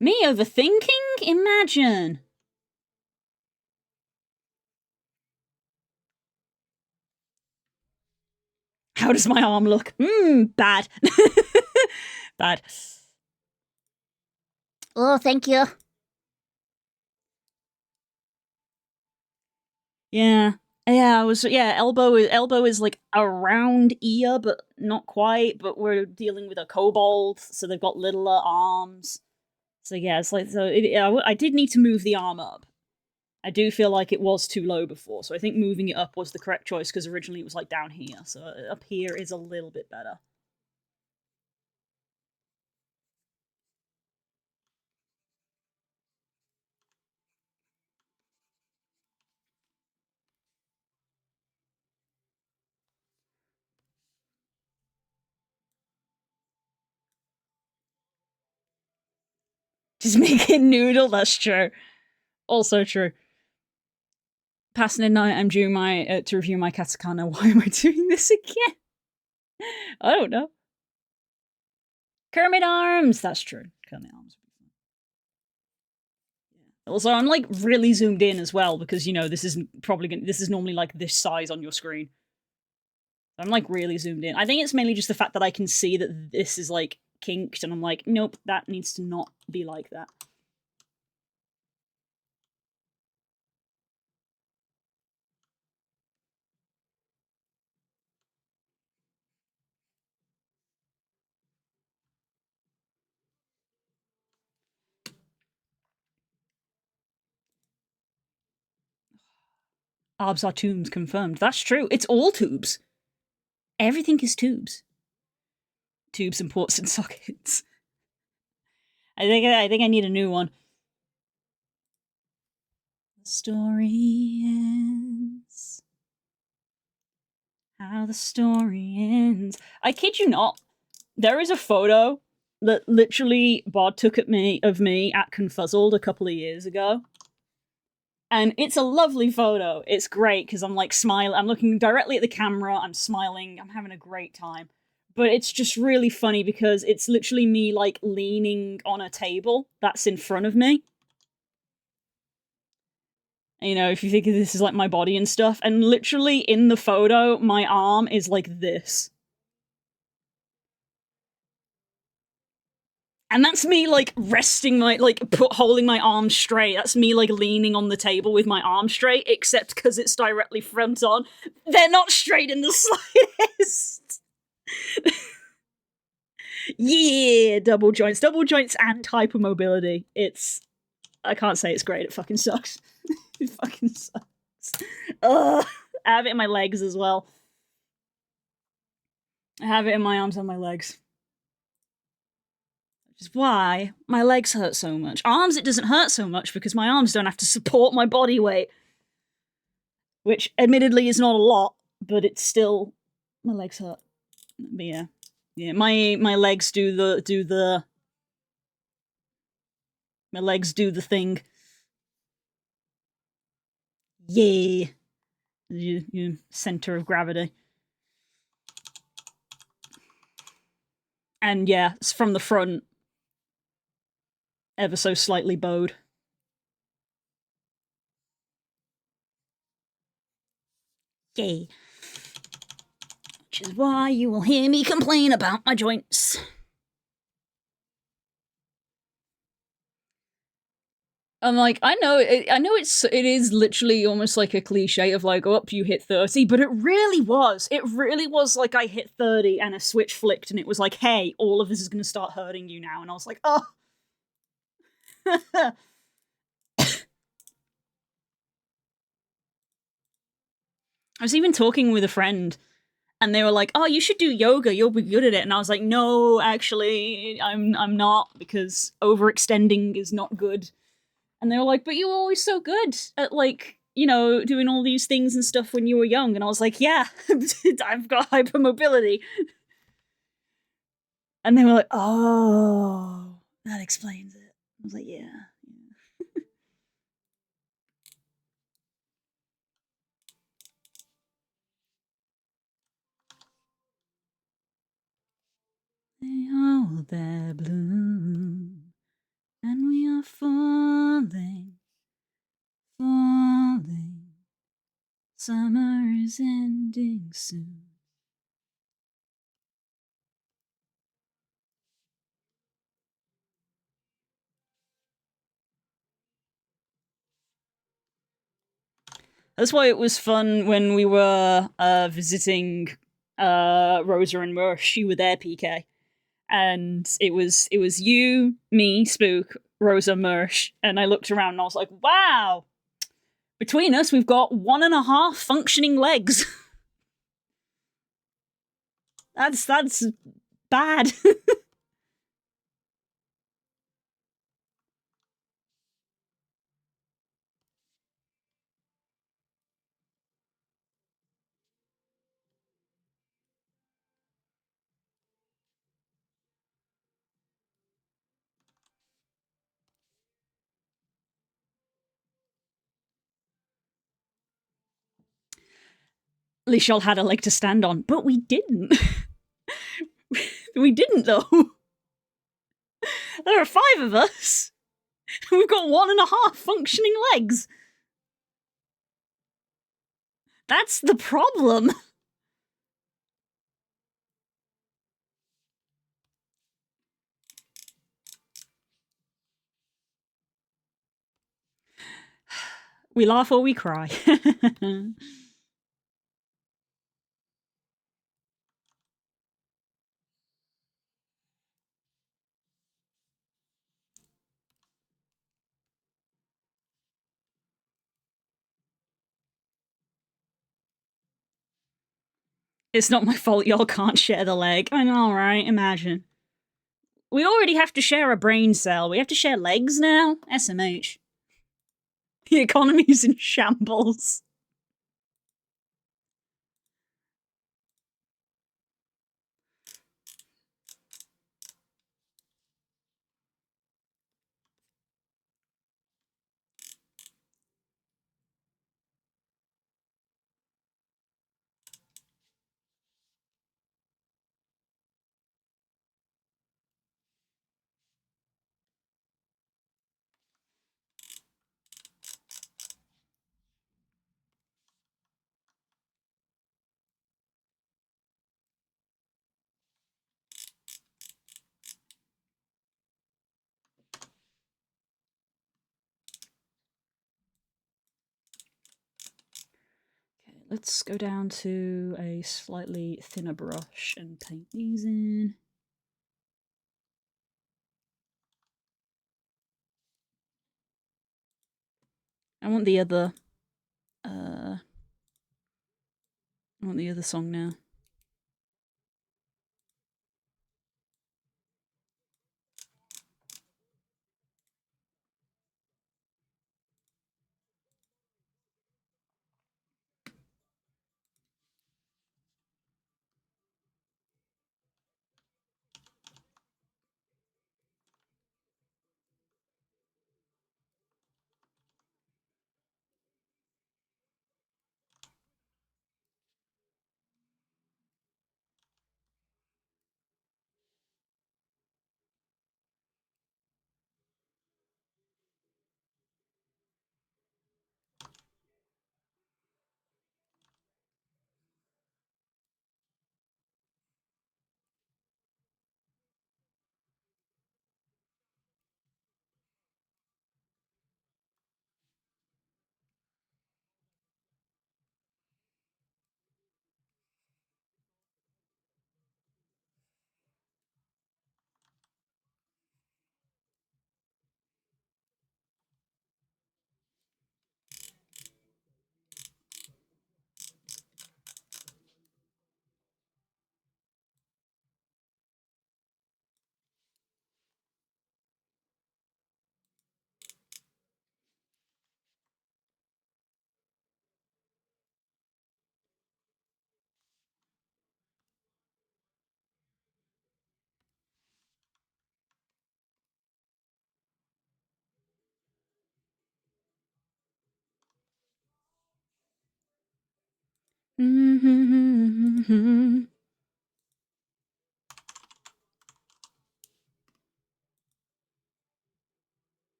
Me overthinking? Imagine. How does my arm look? Bad. Bad. Oh, thank you. Yeah. Yeah, elbow is like around ear, but not quite, but we're dealing with a kobold, so they've got littler arms. So yeah, it's like I did need to move the arm up. I do feel like it was too low before, so I think moving it up was the correct choice because originally it was like down here, so up here is a little bit better. Just make it noodle, that's true. Also true. Past midnight, I'm due to review my katakana. Why am I doing this again? I don't know. Kermit arms! That's true. Kermit arms. Also, I'm like really zoomed in as well because you know this is normally like this size on your screen. I'm like really zoomed in. I think it's mainly just the fact that I can see that this is like kinked, and I'm like, nope, that needs to not be like that. Arbs are tubes confirmed. That's true. It's all tubes. Everything is tubes. Tubes and ports and sockets. I think I need a new one. The story ends. How the story ends. I kid you not. There is a photo that literally Bod took of me at Confuzzled a couple of years ago. And it's a lovely photo. It's great because I'm like smiling. I'm looking directly at the camera. I'm smiling. I'm having a great time. But it's just really funny because it's literally me like leaning on a table that's in front of me. You know, if you think of this as like my body and stuff. And literally in the photo, my arm is like this. And that's me like resting my holding my arm straight. That's me like leaning on the table with my arm straight, except because it's directly front on. They're not straight in the slightest. Yeah, double joints and hypermobility. I can't say it's great. It fucking sucks. It fucking sucks. Ugh. I have it in my legs as well. I have it in my arms and my legs. Which is why my legs hurt so much. Arms, it doesn't hurt so much because my arms don't have to support my body weight. Which admittedly is not a lot, but it's still my legs hurt. But yeah. Yeah, my legs do the my legs do the thing. Yeah. You center of gravity. And yeah, it's from the front, ever so slightly bowed. Yay. Which is why you will hear me complain about my joints. I'm like, I know it is literally almost like a cliche of like, oh, you hit 30, but it really was. It really was like I hit 30 and a switch flicked and it was like, hey, all of this is gonna start hurting you now. And I was like, oh. I was even talking with a friend and they were like, "Oh, you should do yoga. You'll be good at it." And I was like, "No, actually, I'm not because overextending is not good." And they were like, "But you were always so good at like, doing all these things and stuff when you were young." And I was like, "Yeah, I've got hypermobility." And they were like, "Oh, that explains it." I was like, "Yeah." They hold their bloom, and we are falling, falling. Summer is ending soon. That's why it was fun when we were visiting Rosa and Mersh. You were there, PK, and it was you, me, Spook, Rosa, Mersh, and I looked around and I was like, wow. Between us, we've got 1.5 functioning legs. That's bad. At least y'all had a leg to stand on, but we didn't. We didn't though. There are 5 of us. We've got 1.5 functioning legs. That's the problem. We laugh or we cry. It's not my fault y'all can't share the leg. I know, right? Imagine. We already have to share a brain cell. We have to share legs now? SMH. The economy's in shambles. Okay, let's go down to a slightly thinner brush and paint these in. I want the other I want the other song now.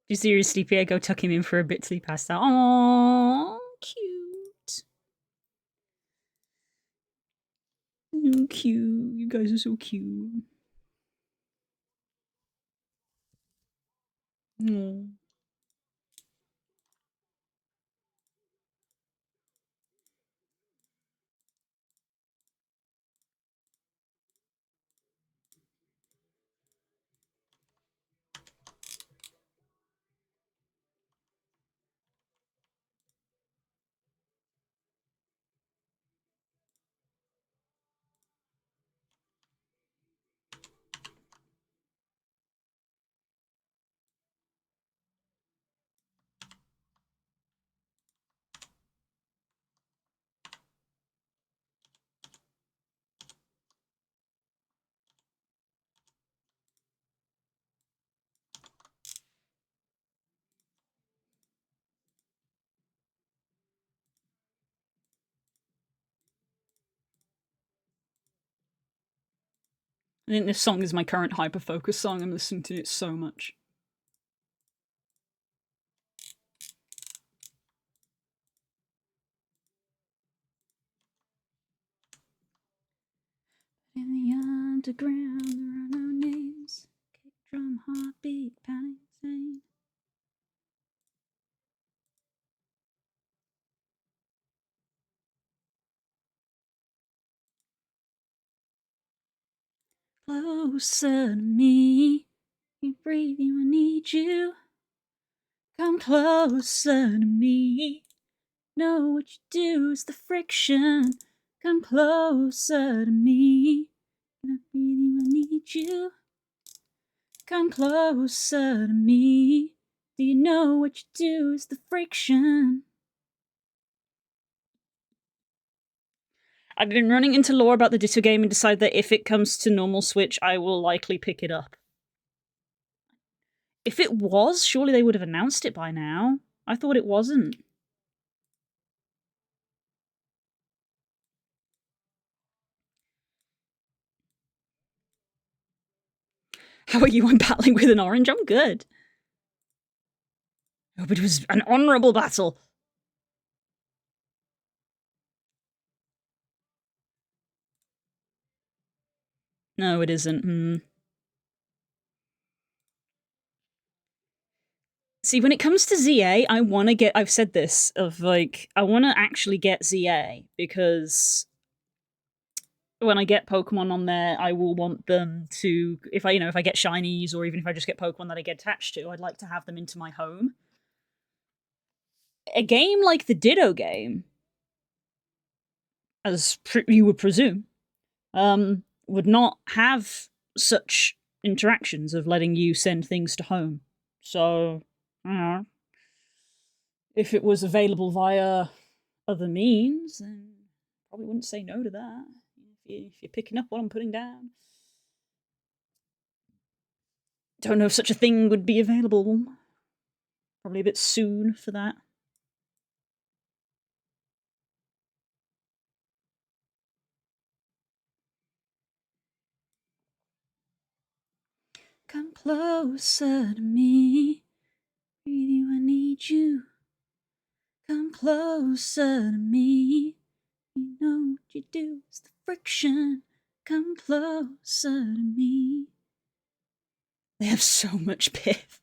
You seriously, Pierre, go tuck him in for a bit till he passed out. Aww, cute. Oh, cute. You guys are so cute. Aww. I think this song is my current hyper-focus song. I'm listening to it so much. In the underground, there are no names. Kick drum, heartbeat, panic, insane. Closer to me. You breathing, I need you. Come closer to me. Know what you do is the friction. Come closer to me. I breathing, I need you. Come closer to me. Do you know what you do is the friction? I've been running into lore about the Ditto game and decided that if it comes to normal Switch, I will likely pick it up. If it was, surely they would have announced it by now. I thought it wasn't. How are you on battling with an orange? I'm good. I hope it was an honourable battle. No, it isn't. See, when it comes to ZA, I want to get. I've said this of like I want to actually get ZA because when I get Pokemon on there, I will want them to. If I get shinies or even if I just get Pokemon that I get attached to, I'd like to have them into my home. A game like the Ditto game, as you would presume, would not have such interactions of letting you send things to home. So, I don't know. If it was available via other means, then probably wouldn't say no to that. If you're picking up what I'm putting down. Don't know if such a thing would be available. Probably a bit soon for that. Come closer to me. Breathe you, I need you. Come closer to me. You know what you do is the friction. Come closer to me. They have so much pith.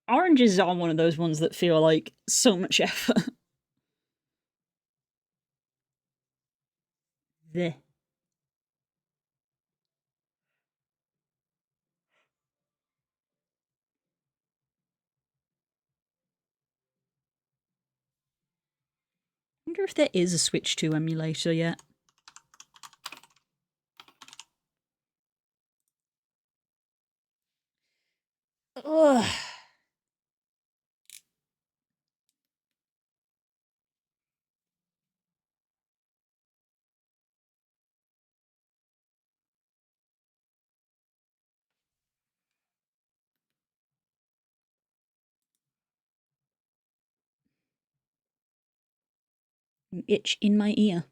Oranges are one of those ones that feel like so much effort. There. I wonder if there is a Switch 2 emulator yet. Ugh. An itch in my ear.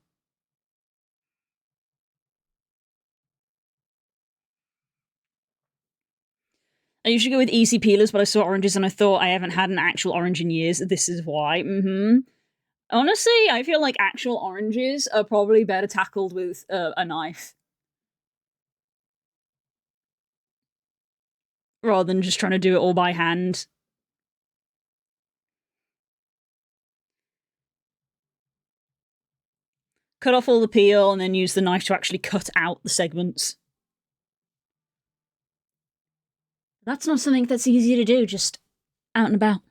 I usually go with easy peelers, but I saw oranges and I thought I haven't had an actual orange in years. This is why. Honestly, I feel like actual oranges are probably better tackled with a knife. Rather than just trying to do it all by hand. Cut off all the peel and then use the knife to actually cut out the segments. That's not something that's easy to do, just out and about.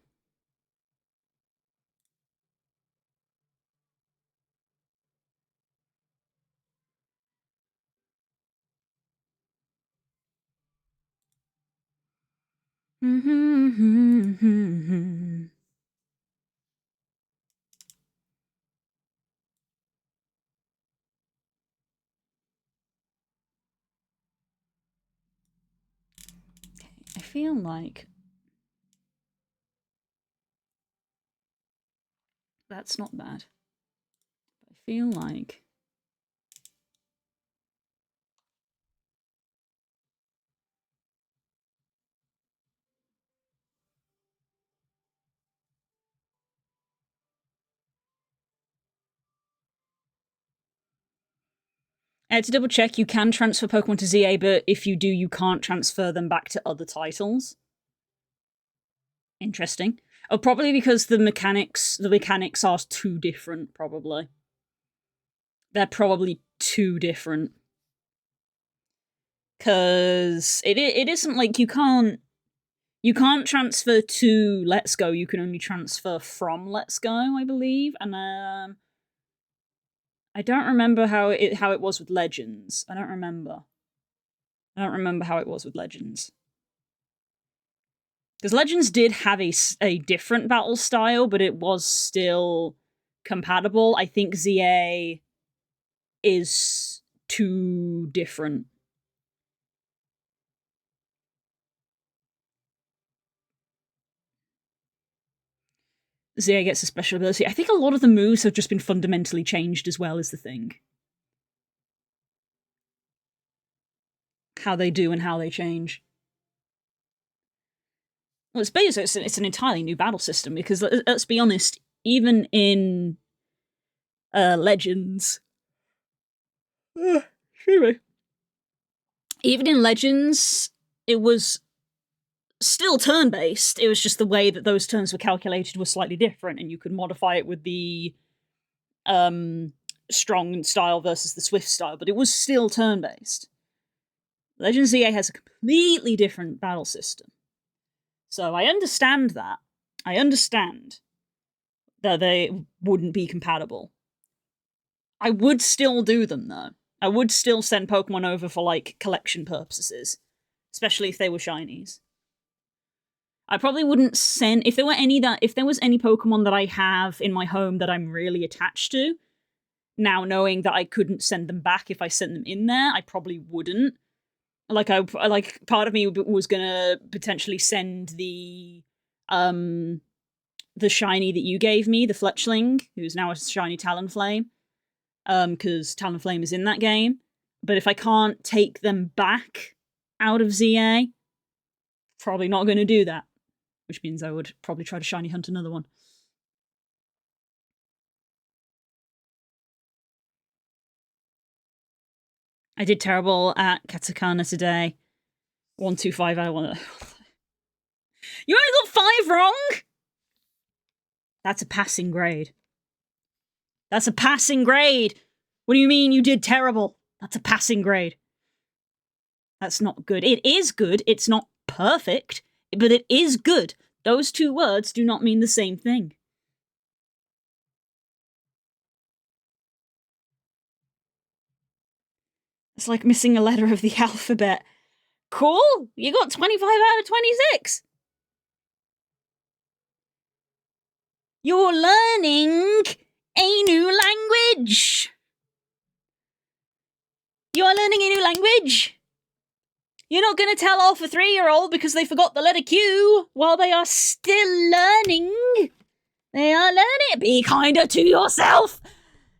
I feel like that's not bad. I feel like to double check, you can transfer Pokemon to ZA, but if you do, you can't transfer them back to other titles. Interesting. Oh, probably because the mechanics are too different, probably. They're probably too different. Cause it isn't like you can't transfer to Let's Go, you can only transfer from Let's Go, I believe. And I don't remember how it was with Legends. I don't remember how it was with Legends. Because Legends did have a different battle style, but it was still compatible. I think ZA is too different. ZA gets a special ability. I think a lot of the moves have just been fundamentally changed as well, is the thing. How they do and how they change. Well, it's basically it's an entirely new battle system because let's be honest, even in Legends, even in Legends, it was still turn-based. It was just the way that those turns were calculated was slightly different, and you could modify it with the strong style versus the swift style, but it was still turn-based. Legends ZA has a completely different battle system. So I understand that. I understand that they wouldn't be compatible. I would still do them, though. I would still send Pokemon over for, like, collection purposes. Especially if they were shinies. I probably wouldn't send... If there was any Pokemon that I have in my home that I'm really attached to, now knowing that I couldn't send them back if I sent them in there, I probably wouldn't. Like, part of me was gonna potentially send the shiny that you gave me, the Fletchling, who's now a shiny Talonflame, because Talonflame is in that game. But if I can't take them back out of ZA, probably not going to do that. Which means I would probably try to shiny hunt another one. I did terrible at Katakana today. 125 out of 1. You only got 5 wrong? That's a passing grade. That's a passing grade! What do you mean you did terrible? That's a passing grade. That's not good. It is good. It's not perfect, but it is good. Those two words do not mean the same thing. It's like missing a letter of the alphabet. Cool, you got 25 out of 26. You're learning a new language. You're learning a new language. You're not going to tell off a 3-year-old because they forgot the letter Q while they are still learning. They are learning. Be kinder to yourself.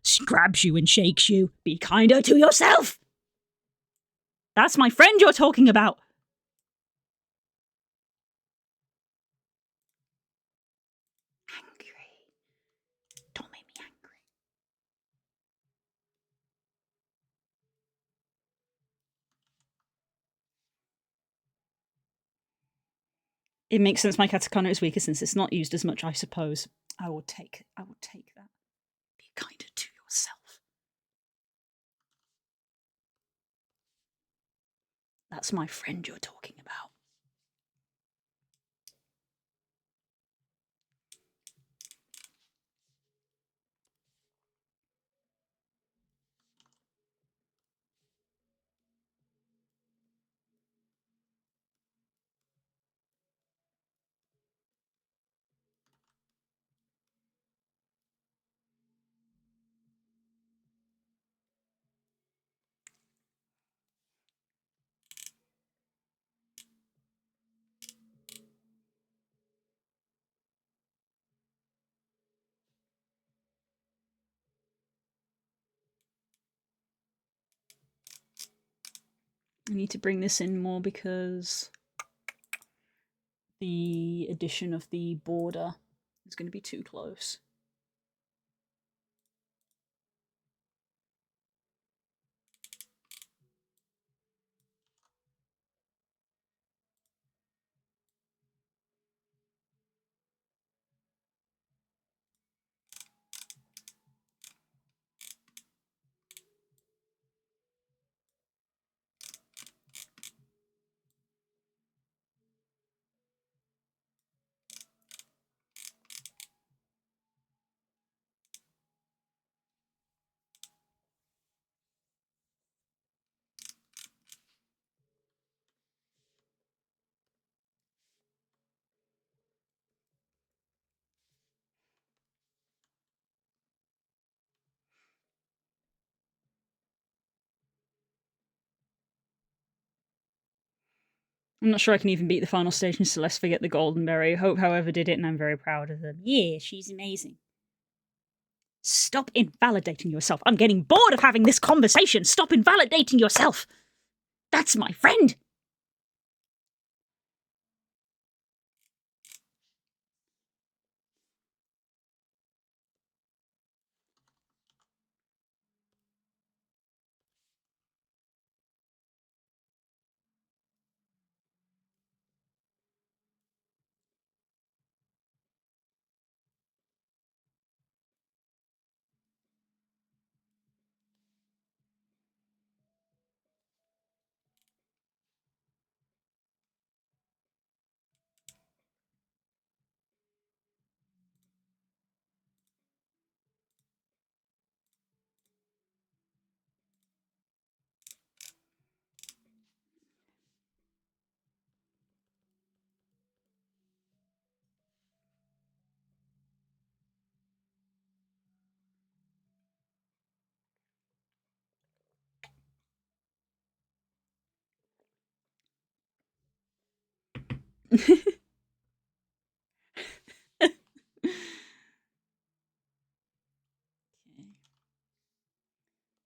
She grabs you and shakes you. Be kinder to yourself. That's my friend you're talking about. Angry. Don't make me angry. It makes sense my katakana is weaker since it's not used as much, I suppose. I will take that. Be kinder to yourself. That's my friend you're talking about. I need to bring this in more because the addition of the border is going to be too close. I'm not sure I can even beat the final stage in Celeste Forget the Golden Berry. Hope, however, did it, and I'm very proud of them. Yeah, she's amazing. Stop invalidating yourself. I'm getting bored of having this conversation. Stop invalidating yourself. That's my friend.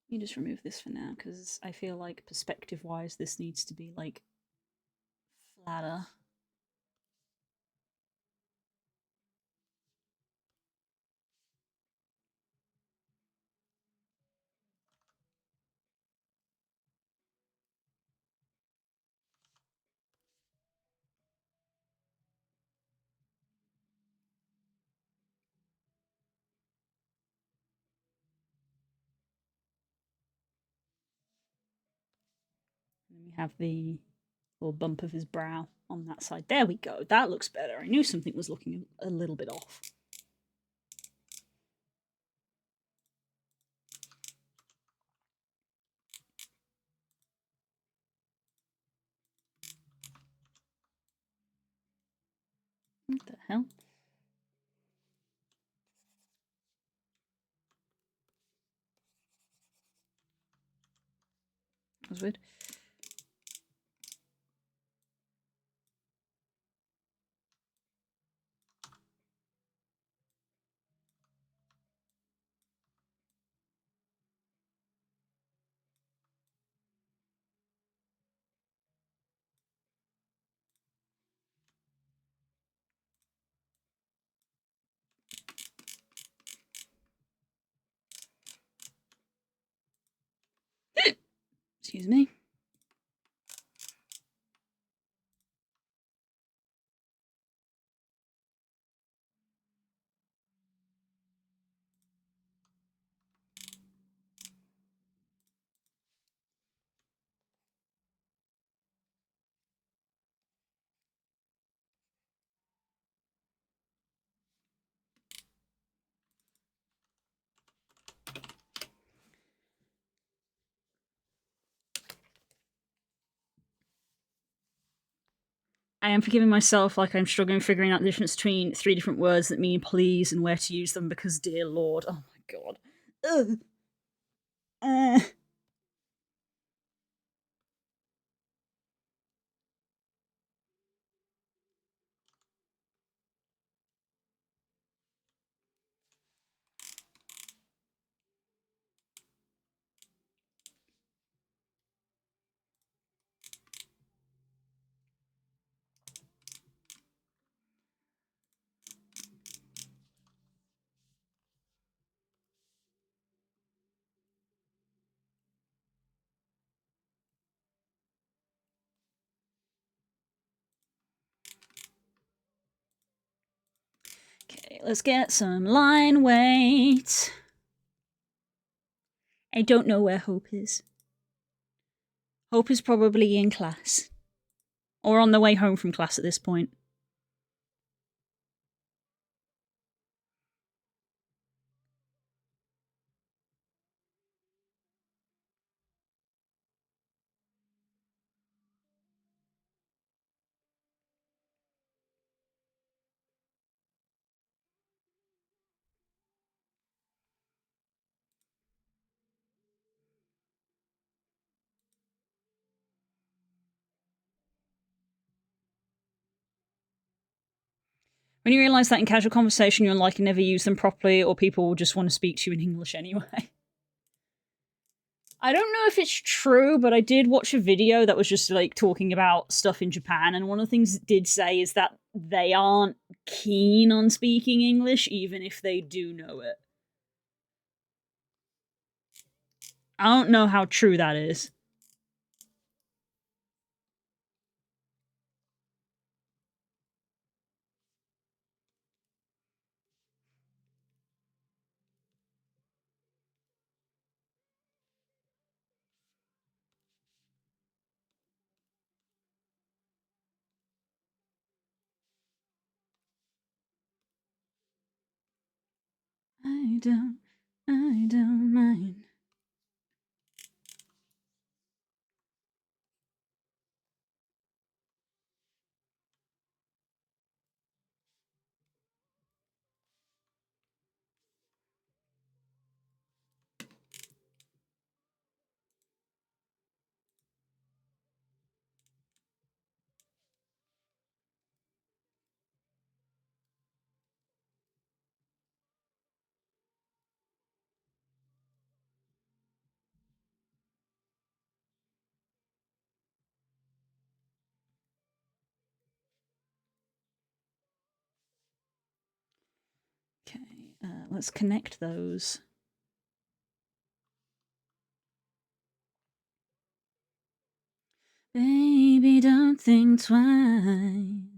You just remove this for now because I feel like perspective wise, this needs to be like flatter. We have the little bump of his brow on that side. There we go. That looks better. I knew something was looking a little bit off. What the hell? That was weird. Excuse me. I am forgiving myself, like I'm struggling figuring out the difference between 3 different words that mean please and where to use them because, dear lord, oh my god. Ugh. Okay, let's get some line weight. I don't know where Hope is. Hope is probably in class. Or on the way home from class at this point. When you realise that in casual conversation you're unlikely to never use them properly, or people will just want to speak to you in English anyway. I don't know if it's true, but I did watch a video that was just like talking about stuff in Japan, and one of the things it did say is that they aren't keen on speaking English, even if they do know it. I don't know how true that is. I don't mind. Okay, let's connect those. Baby, don't think twice.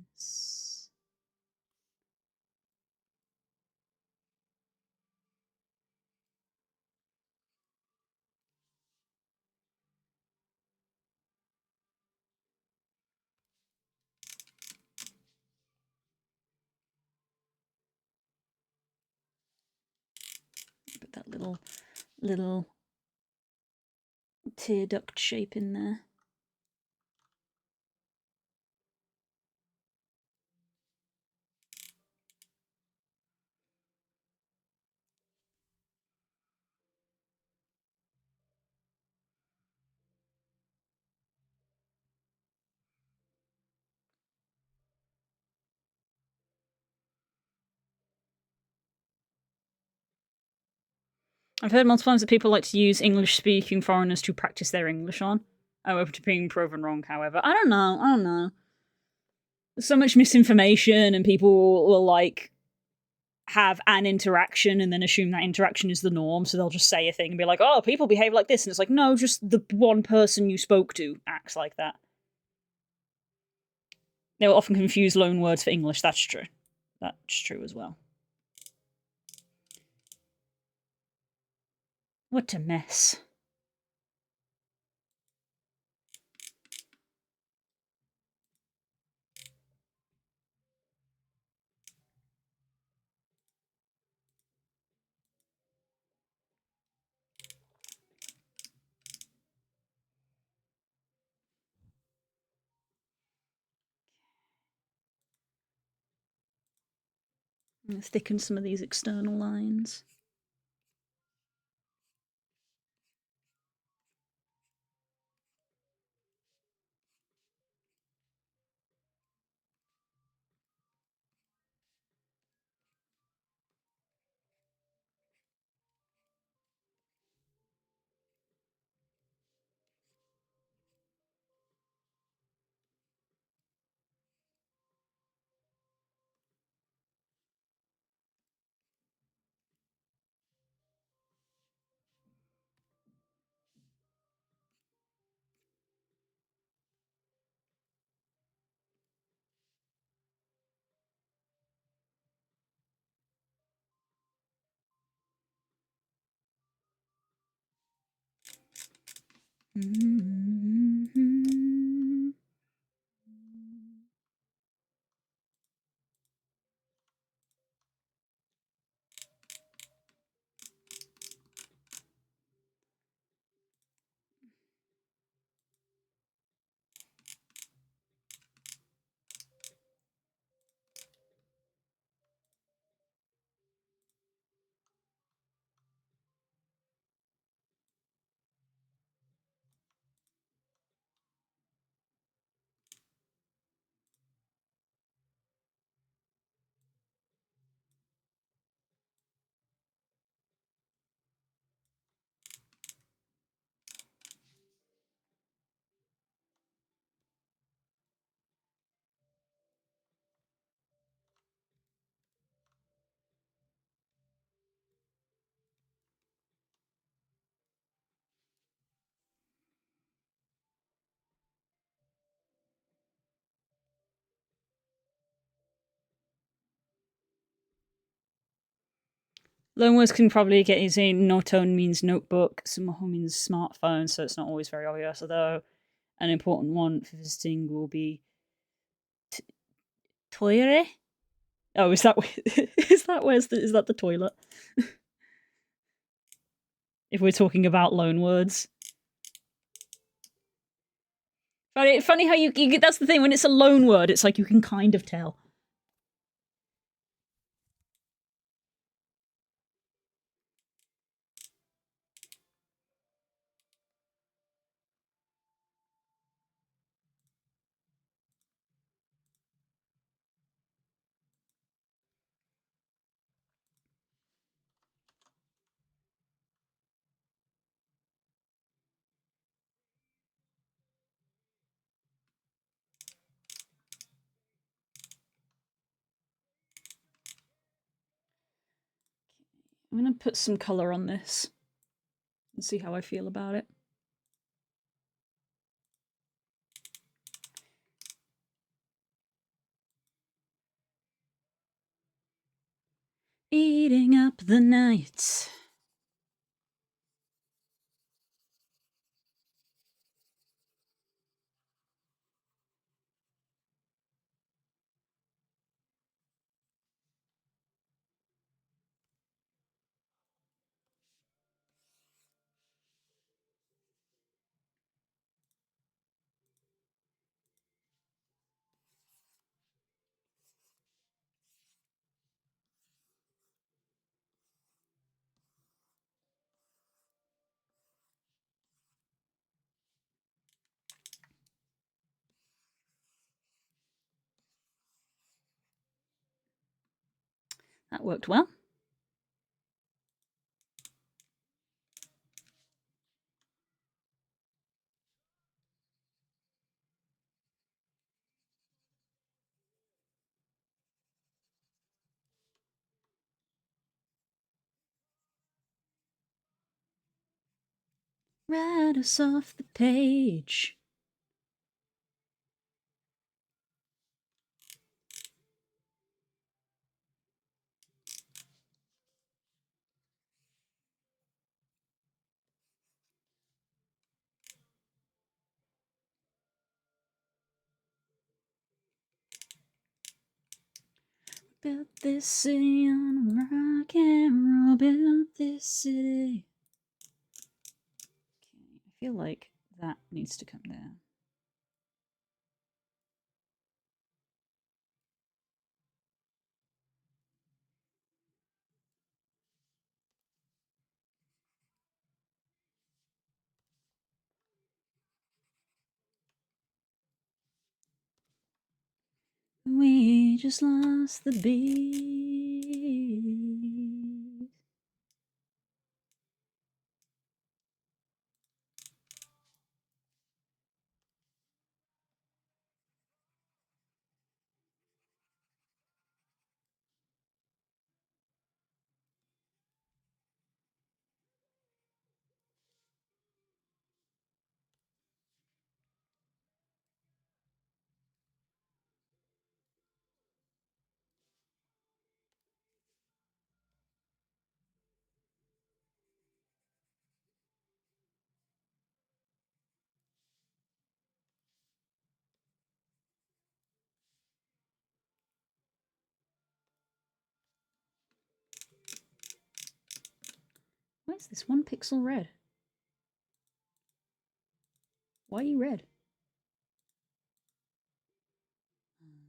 that little tear duct shape in there. I've heard multiple times that people like to use English-speaking foreigners to practice their English on. Oh, open to being proven wrong, however. I don't know. I don't know. There's so much misinformation, and people will like have an interaction and then assume that interaction is the norm. So they'll just say a thing and be like, "Oh, people behave like this," and it's like, no, just the one person you spoke to acts like that. They will often confuse loan words for English. That's true. That's true as well. What a mess. Let's thicken some of these external lines. Mm-hmm. Loanwords can probably get you saying notone means notebook, sumaho means smartphone, so it's not always very obvious, although an important one for visiting will be toire. Oh, is that is that the toilet? If we're talking about loan words. Funny how you that's the thing, when it's a loan word, it's like you can kind of tell. I'm gonna put some color on this and see how I feel about it. Eating up the night. That worked well. Write us off the page. Built this city on rock and roll. Built this city. Okay, I feel like that needs to come down. We just lost the beat. Why is this one pixel red? Why are you red? There we go.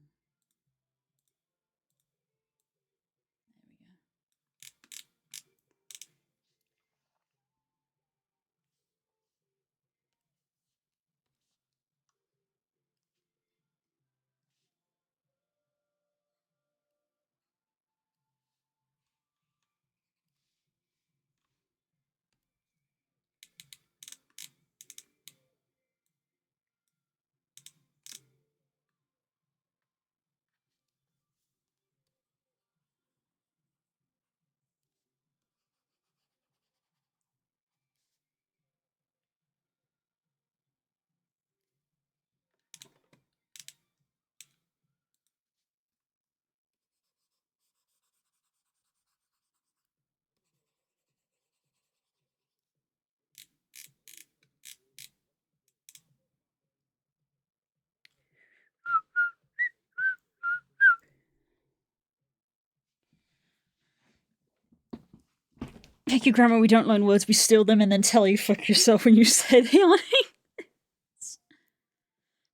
Thank you, Grandma. We don't loan words, we steal them and then tell you fuck yourself when you say they aren't.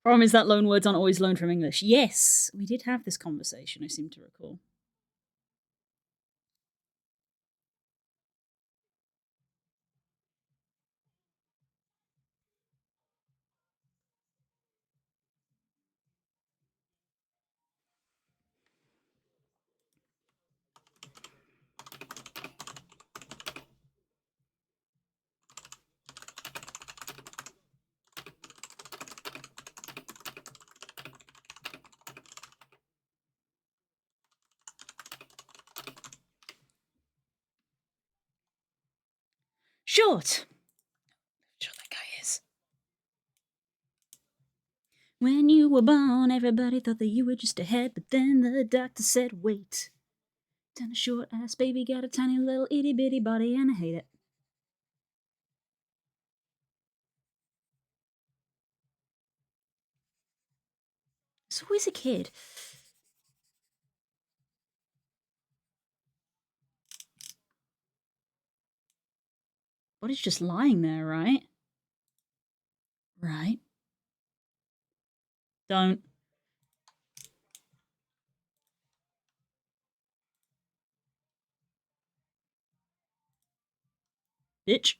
Problem is that loan words aren't always loaned from English. Yes, we did have this conversation, I seem to recall. Short. Sure that guy is. When you were born, everybody thought that you were just a head, but then the doctor said, wait. Tiny short ass baby got a tiny little itty bitty body and I hate it. So who's a kid? Body's just lying there, right? Right. Don't. Bitch.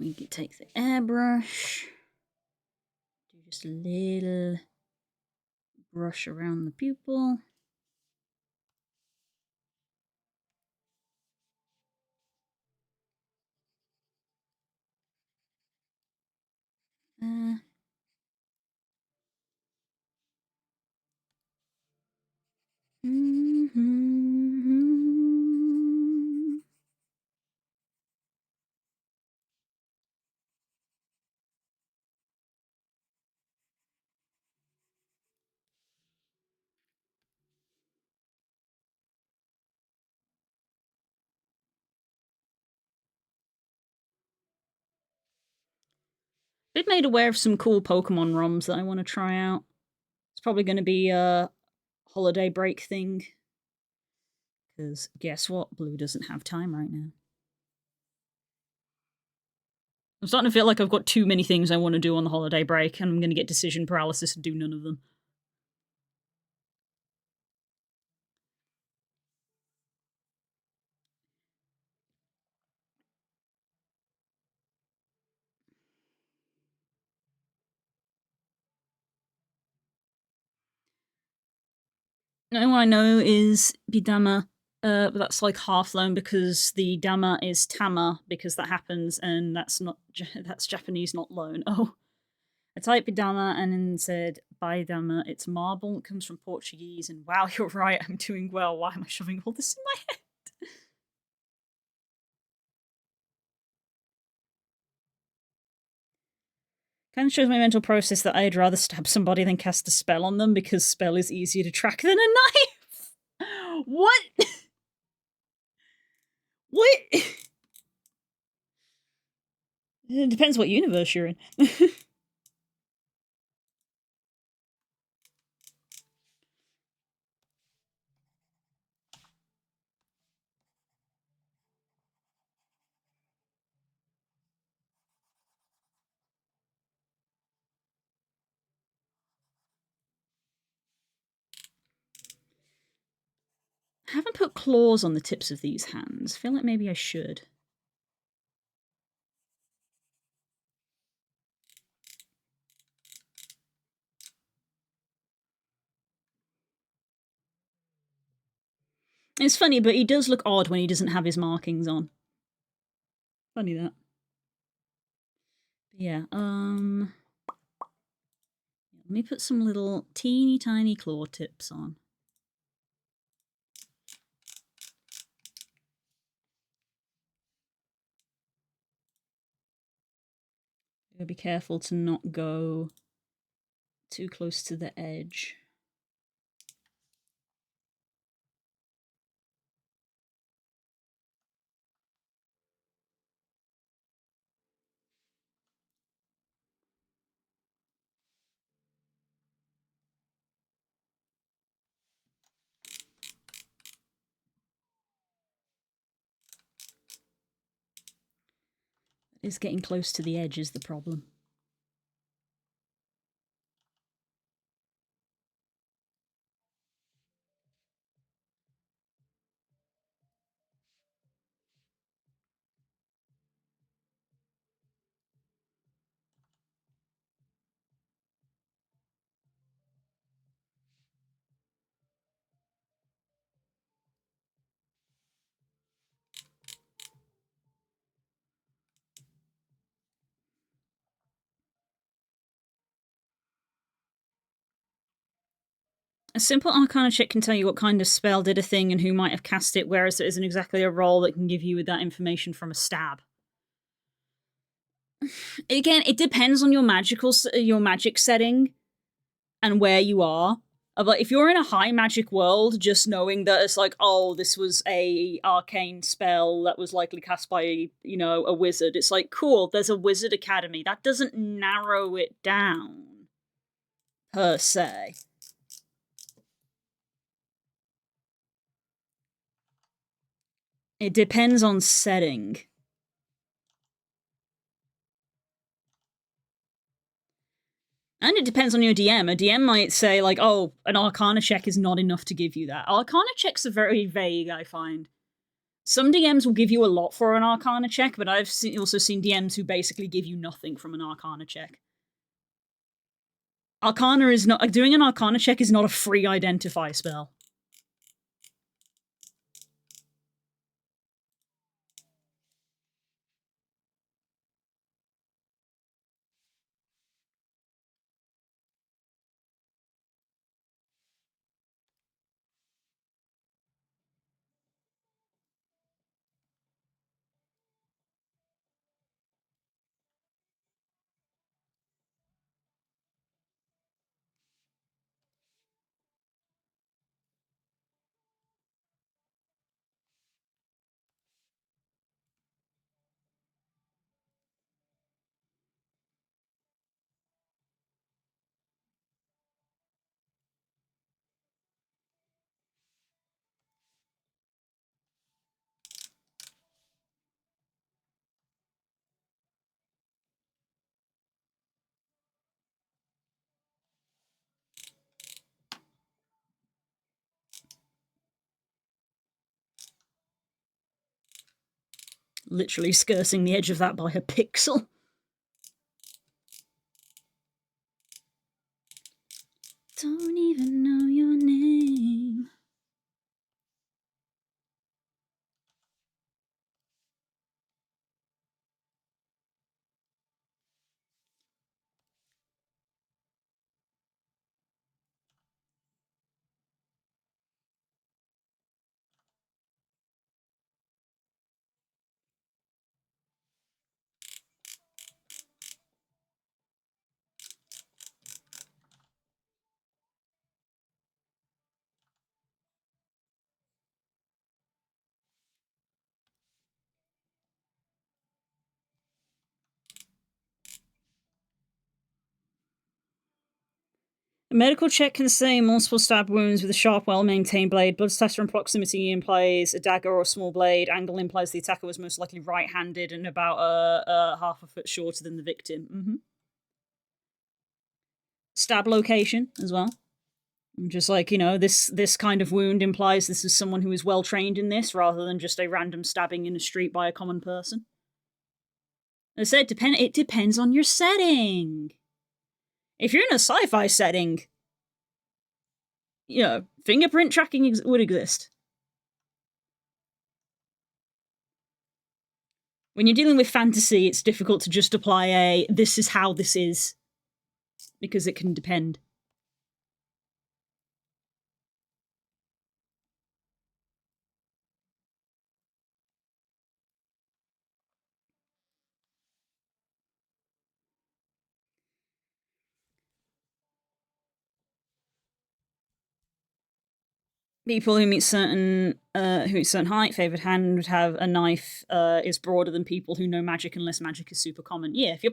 me take the airbrush. Do just a little brush around the pupil. Uh, mm-hmm. Been made aware of some cool Pokemon ROMs that I want to try out. It's probably going to be a holiday break thing. Because guess what? Blue doesn't have time right now. I'm starting to feel like I've got too many things I want to do on the holiday break, and I'm going to get decision paralysis and do none of them. The only one I know is Bidama, but that's like half loan because the Dama is Tama because that happens, and that's not that's Japanese, not loan. Oh, I typed Bidama and then said Baidama. It's marble. It comes from Portuguese, and wow, you're right. I'm doing well. Why am I shoving all this in my head? Kind of shows my mental process that I'd rather stab somebody than cast a spell on them because spell is easier to track than a knife. What? What? It depends what universe you're in. I haven't put claws on the tips of these hands. I feel like maybe I should. It's funny, but he does look odd when he doesn't have his markings on. Funny that. But yeah, let me put some little teeny tiny claw tips on. Gotta be careful to not go too close to the edge. It's getting close to the edge is the problem. A simple Arcana check can tell you what kind of spell did a thing and who might have cast it, whereas there isn't exactly a roll that can give you that information from a stab. Again, it depends on your magic setting and where you are. But if you're in a high magic world, just knowing that it's like, oh, this was a arcane spell that was likely cast by, a wizard, it's like, cool, there's a wizard academy. That doesn't narrow it down, per se. It depends on setting. And it depends on your DM. A DM might say, like, oh, an Arcana check is not enough to give you that. Arcana checks are very vague, I find. Some DMs will give you a lot for an Arcana check, but I've also seen DMs who basically give you nothing from an Arcana check. Arcana is not doing an Arcana check is not a free identify spell. Literally skirting the edge of that by a pixel. Don't even know your name. A medical check can say multiple stab wounds with a sharp, well-maintained blade. Blood splatter and proximity implies a dagger or a small blade. Angle implies the attacker was most likely right-handed and about half a foot shorter than the victim. Stab location as well. Just like, this kind of wound implies this is someone who is well trained in this rather than just a random stabbing in a street by a common person. As I said, it depends on your setting. If you're in a sci-fi setting, fingerprint tracking would exist. When you're dealing with fantasy, it's difficult to just apply this is how this is, because it can depend. People who meet certain height, favored hand would have a knife is broader than people who know magic unless magic is super common. Yeah, if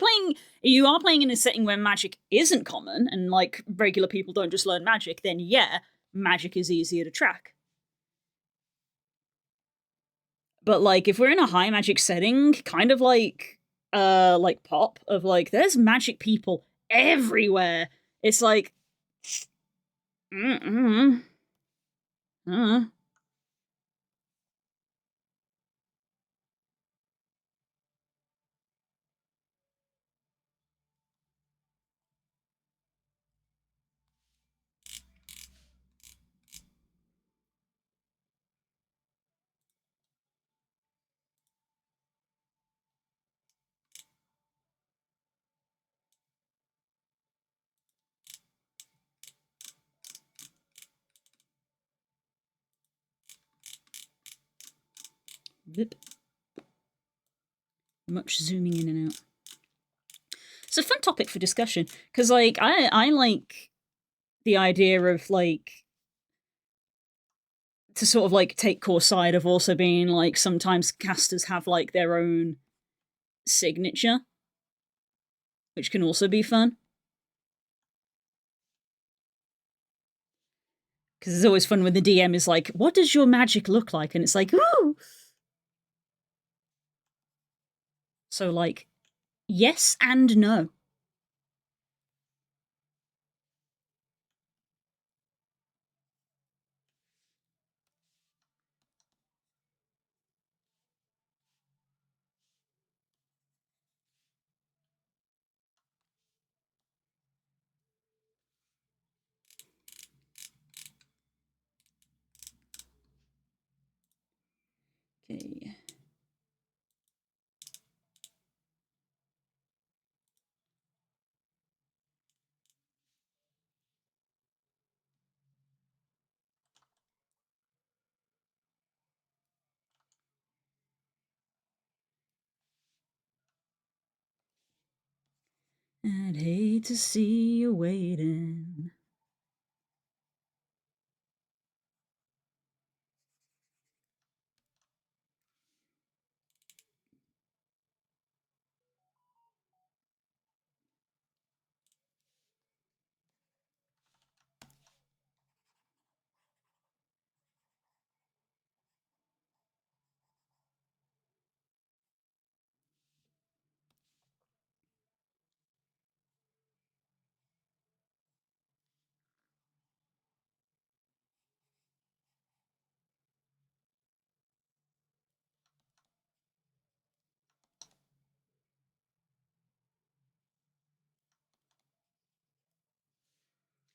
you are playing in a setting where magic isn't common and like regular people don't just learn magic, then yeah, magic is easier to track. But like if we're in a high magic setting, kind of like pop of like there's magic people everywhere. It's like mm-mm. Vip. Much zooming in and out. It's a fun topic for discussion because like I like the idea of like to sort of like take core side of also being like sometimes casters have like their own signature, which can also be fun. Because it's always fun when the DM is like, "What does your magic look like?" And it's like, "Ooh." So like, yes and no. I'd hate to see you waiting.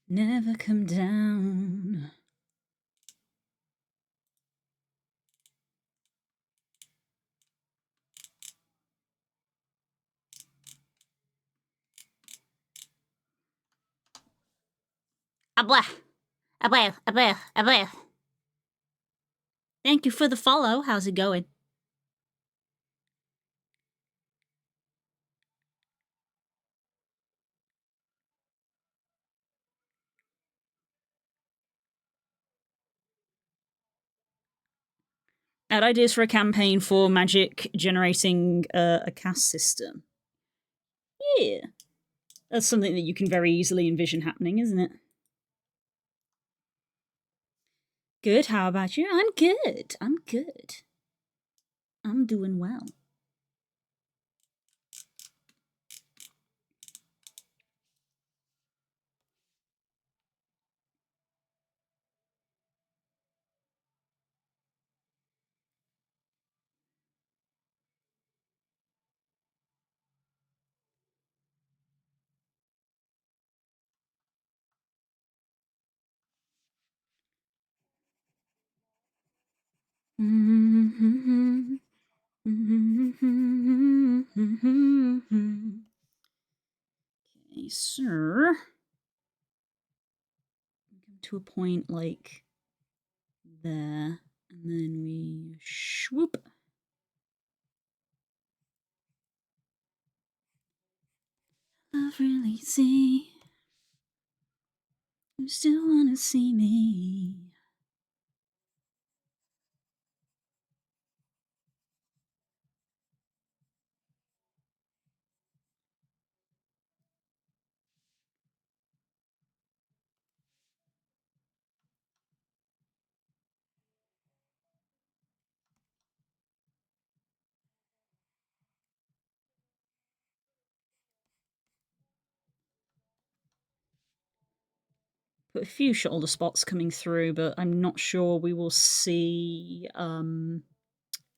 Never come down. Abla. Abla. Abla. Abla. Thank you for the follow. How's it going? Add ideas for a campaign for magic generating a cast system. Yeah. That's something that you can very easily envision happening, isn't it? Good. How about you? I'm good. I'm good. I'm doing well. Okay, sir. Come to a point like there, and then we swoop. Love really see. You still wanna see me. Put a few shoulder spots coming through, but I'm not sure we will see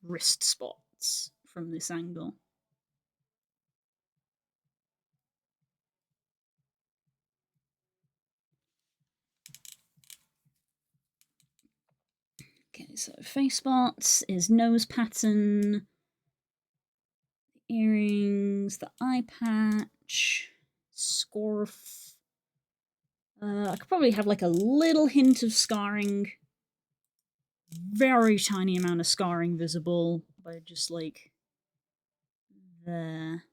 wrist spots from this angle. Okay, so face spots is nose pattern, earrings, the eye patch, scarf. I could probably have like a little hint of scarring. Very tiny amount of scarring visible, by just like there.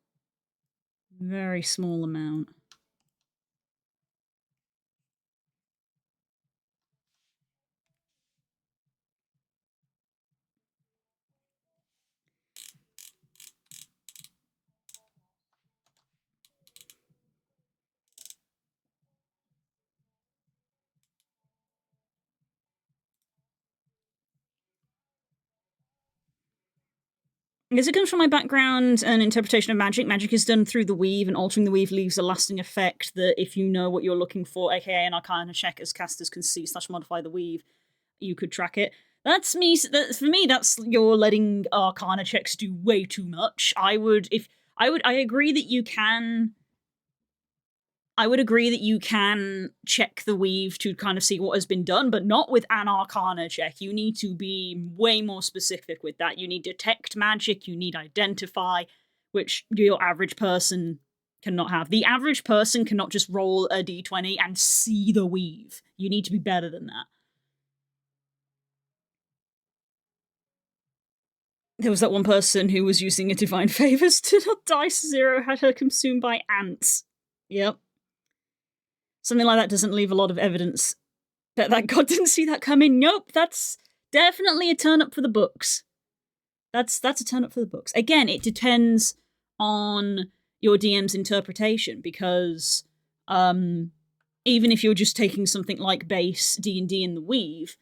Very small amount. As it comes from my background and interpretation of magic, magic is done through the weave, and altering the weave leaves a lasting effect that if you know what you're looking for, aka an arcana check as casters can see / modify the weave, you could track it. That's me. For me, that's you're letting arcana checks do way too much. I agree that you can. I would agree that you can check the weave to kind of see what has been done, but not with an arcana check. You need to be way more specific with that. You need detect magic, you need identify, which your average person cannot have. The average person cannot just roll a d20 and see the weave. You need to be better than that. There was that one person who was using a divine favors to not dice 0, had her consumed by ants. Yep. Something like that doesn't leave a lot of evidence that God didn't see that coming. Nope, that's definitely a turn up for the books. That's a turn up for the books. Again, it depends on your DM's interpretation, because even if you're just taking something like base D&D in the weave,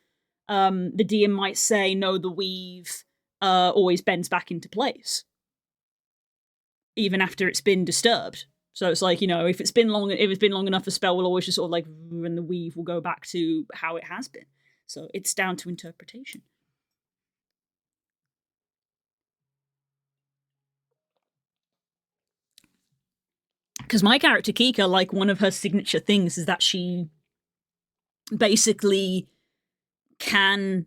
the DM might say, no, the weave always bends back into place, even after it's been disturbed. So it's like, if it's been long enough, a spell will always just sort of like, and the weave will go back to how it has been. So it's down to interpretation. Because my character Kika, like, one of her signature things is that she basically can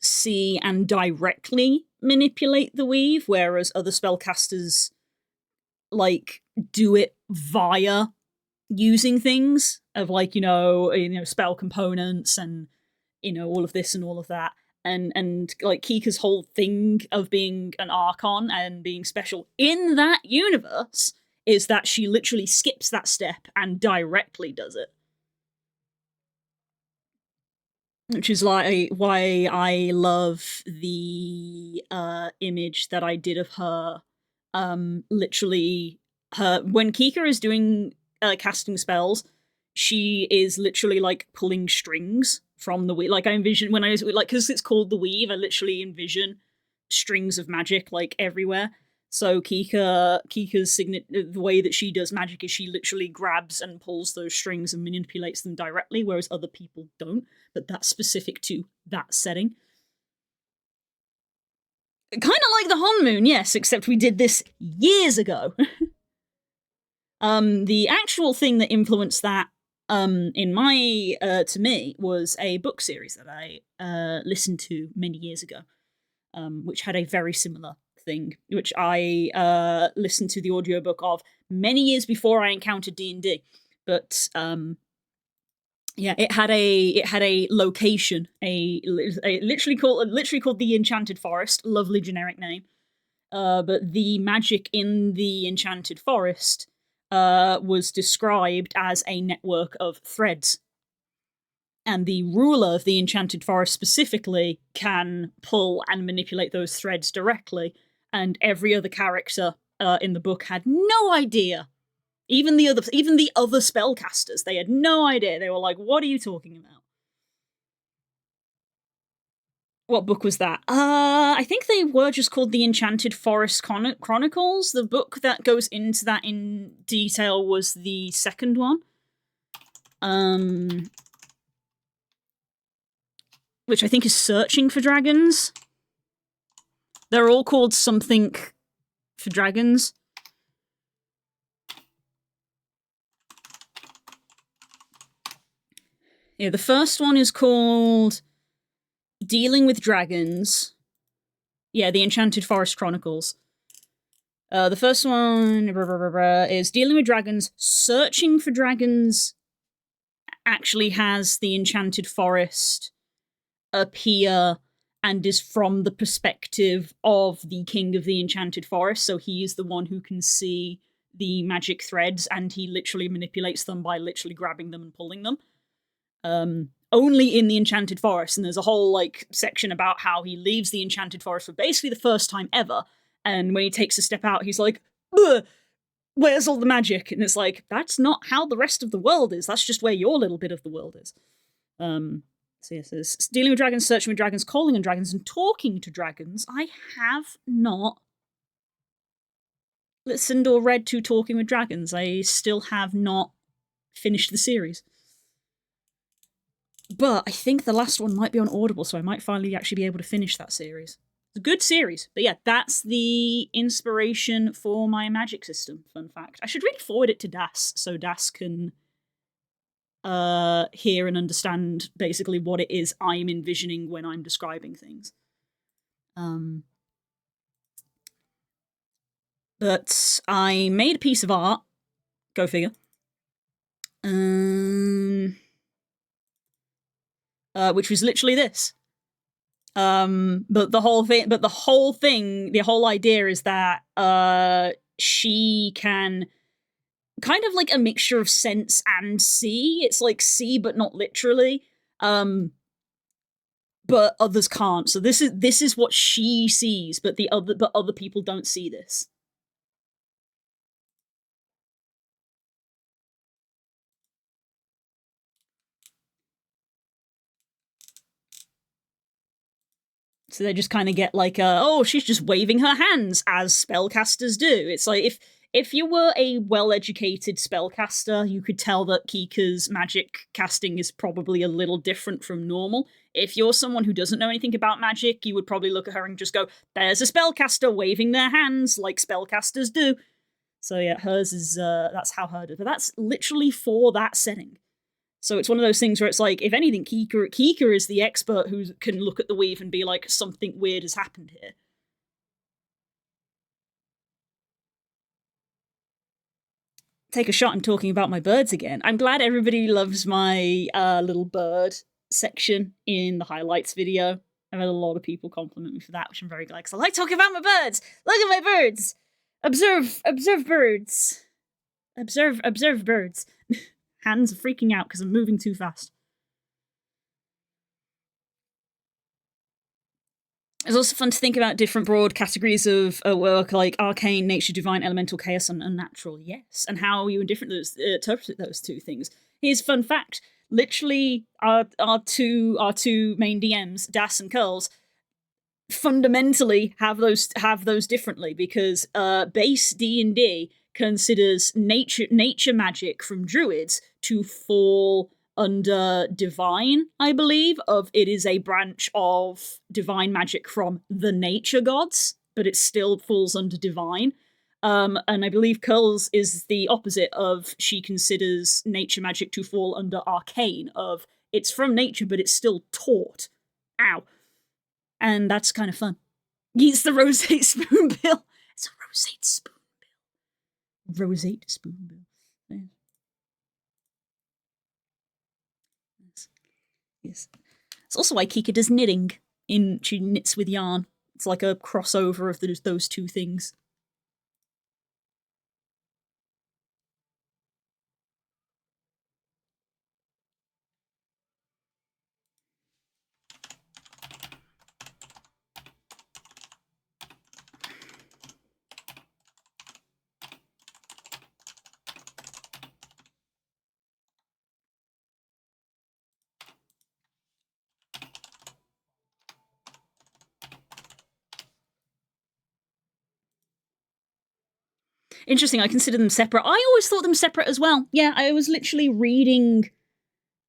see and directly manipulate the weave, whereas other spellcasters like do it via using things of like spell components and all of this and all of that. And like Kika's whole thing of being an Archon and being special in that universe is that she literally skips that step and directly does it. Which is like why I love the image that I did of her. Literally, her when Kika is doing casting spells, she is literally like pulling strings from the weave. Like I envision when I was like, because it's called the weave, I literally envision strings of magic like everywhere. So Kika's the way that she does magic is she literally grabs and pulls those strings and manipulates them directly, whereas other people don't. But that's specific to that setting. Kind of like the Hon Moon, yes, except we did this years ago. The actual thing that influenced that, in my to me, was a book series that I listened to many years ago, which had a very similar thing, which I listened to the audiobook of many years before I encountered D&D. But yeah, it had a location, literally called the Enchanted Forest. Lovely generic name. But the magic in the Enchanted Forest was described as a network of threads. And the ruler of the Enchanted Forest specifically can pull and manipulate those threads directly, and every other character in the book had no idea. Even the other spellcasters, they had no idea. They were like, "What are you talking about?" What book was that? I think they were just called the Enchanted Forest Chronicles. The book that goes into that in detail was the second one. Which I think is Searching for Dragons. They're all called something for dragons. Yeah, the first one is called Dealing with Dragons. Yeah, the Enchanted Forest Chronicles. The first one is Dealing with Dragons. Searching for Dragons actually has the Enchanted Forest appear and is from the perspective of the King of the Enchanted Forest, so he is the one who can see the magic threads, and he literally manipulates them by literally grabbing them and pulling them. Only in the Enchanted Forest, and there's a whole like section about how he leaves the Enchanted Forest for basically the first time ever, and when he takes a step out, he's like, where's all the magic? And it's like, that's not how the rest of the world is, that's just where your little bit of the world is. So yes, there's Dealing with Dragons, Searching with Dragons, Calling on Dragons, and Talking to Dragons. I have not listened or read to Talking with Dragons. I still have not finished the series. But I think the last one might be on Audible, so I might finally actually be able to finish that series. It's a good series. But yeah, that's the inspiration for my magic system, fun fact. I should really forward it to Das, so Das can hear and understand basically what it is I'm envisioning when I'm describing things. But I made a piece of art. Go figure. Which was literally this. But the whole idea is that she can kind of like a mixture of sense and see. It's like see, but not literally. But others can't. So this is what she sees, but other people don't see this. So they just kind of get like, oh, she's just waving her hands, as spellcasters do. It's like if you were a well-educated spellcaster, you could tell that Kika's magic casting is probably a little different from normal. If you're someone who doesn't know anything about magic, you would probably look at her and just go, there's a spellcaster waving their hands like spellcasters do. So yeah, hers is, that's how her does. But that's literally for that setting. So it's one of those things where it's like, if anything, Kika is the expert who can look at the weave and be like, something weird has happened here. Take a shot in talking about my birds again. I'm glad everybody loves my little bird section in the highlights video. I've had a lot of people compliment me for that, which I'm very glad, because I like talking about my birds. Look at my birds. Observe birds. Observe birds. Hands are freaking out because I'm moving too fast. It's also fun to think about different broad categories of work, like arcane, nature, divine, elemental, chaos, and unnatural. Yes, and how you interpret those two things. Here's a fun fact: literally, our two main DMs, Das and Curls, fundamentally have those differently, because base D&D considers nature magic from druids to fall under divine, I believe. It is a branch of divine magic from the nature gods, but it still falls under divine. And I believe Curls is the opposite of, she considers nature magic to fall under arcane, of it's from nature, but it's still taught. Ow. And that's kind of fun. Eats the roseate spoonbill. It's a roseate spoonbill. Roseate spoonbill. Yeah. Yes. It's also why Kika does knitting. She knits with yarn. It's like a crossover of those two things. Interesting, I consider them separate. I always thought them separate as well. Yeah, I was literally reading,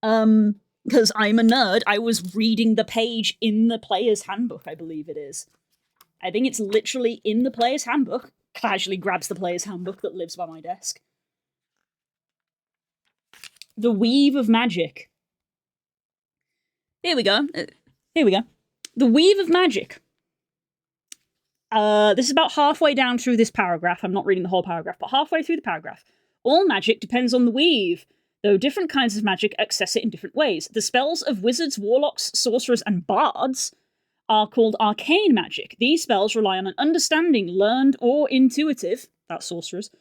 because I'm a nerd, I was reading the page in the player's handbook, I believe it is. I think it's literally in the player's handbook. Casually grabs the player's handbook that lives by my desk. The Weave of Magic. Here we go. The Weave of Magic. This is about halfway down through this paragraph. I'm not reading the whole paragraph, but halfway through the paragraph. All magic depends on the weave, though different kinds of magic access it in different ways. The spells of wizards, warlocks, sorcerers, and bards are called arcane magic. These spells rely on an understanding, learned or intuitive, that's sorcerers,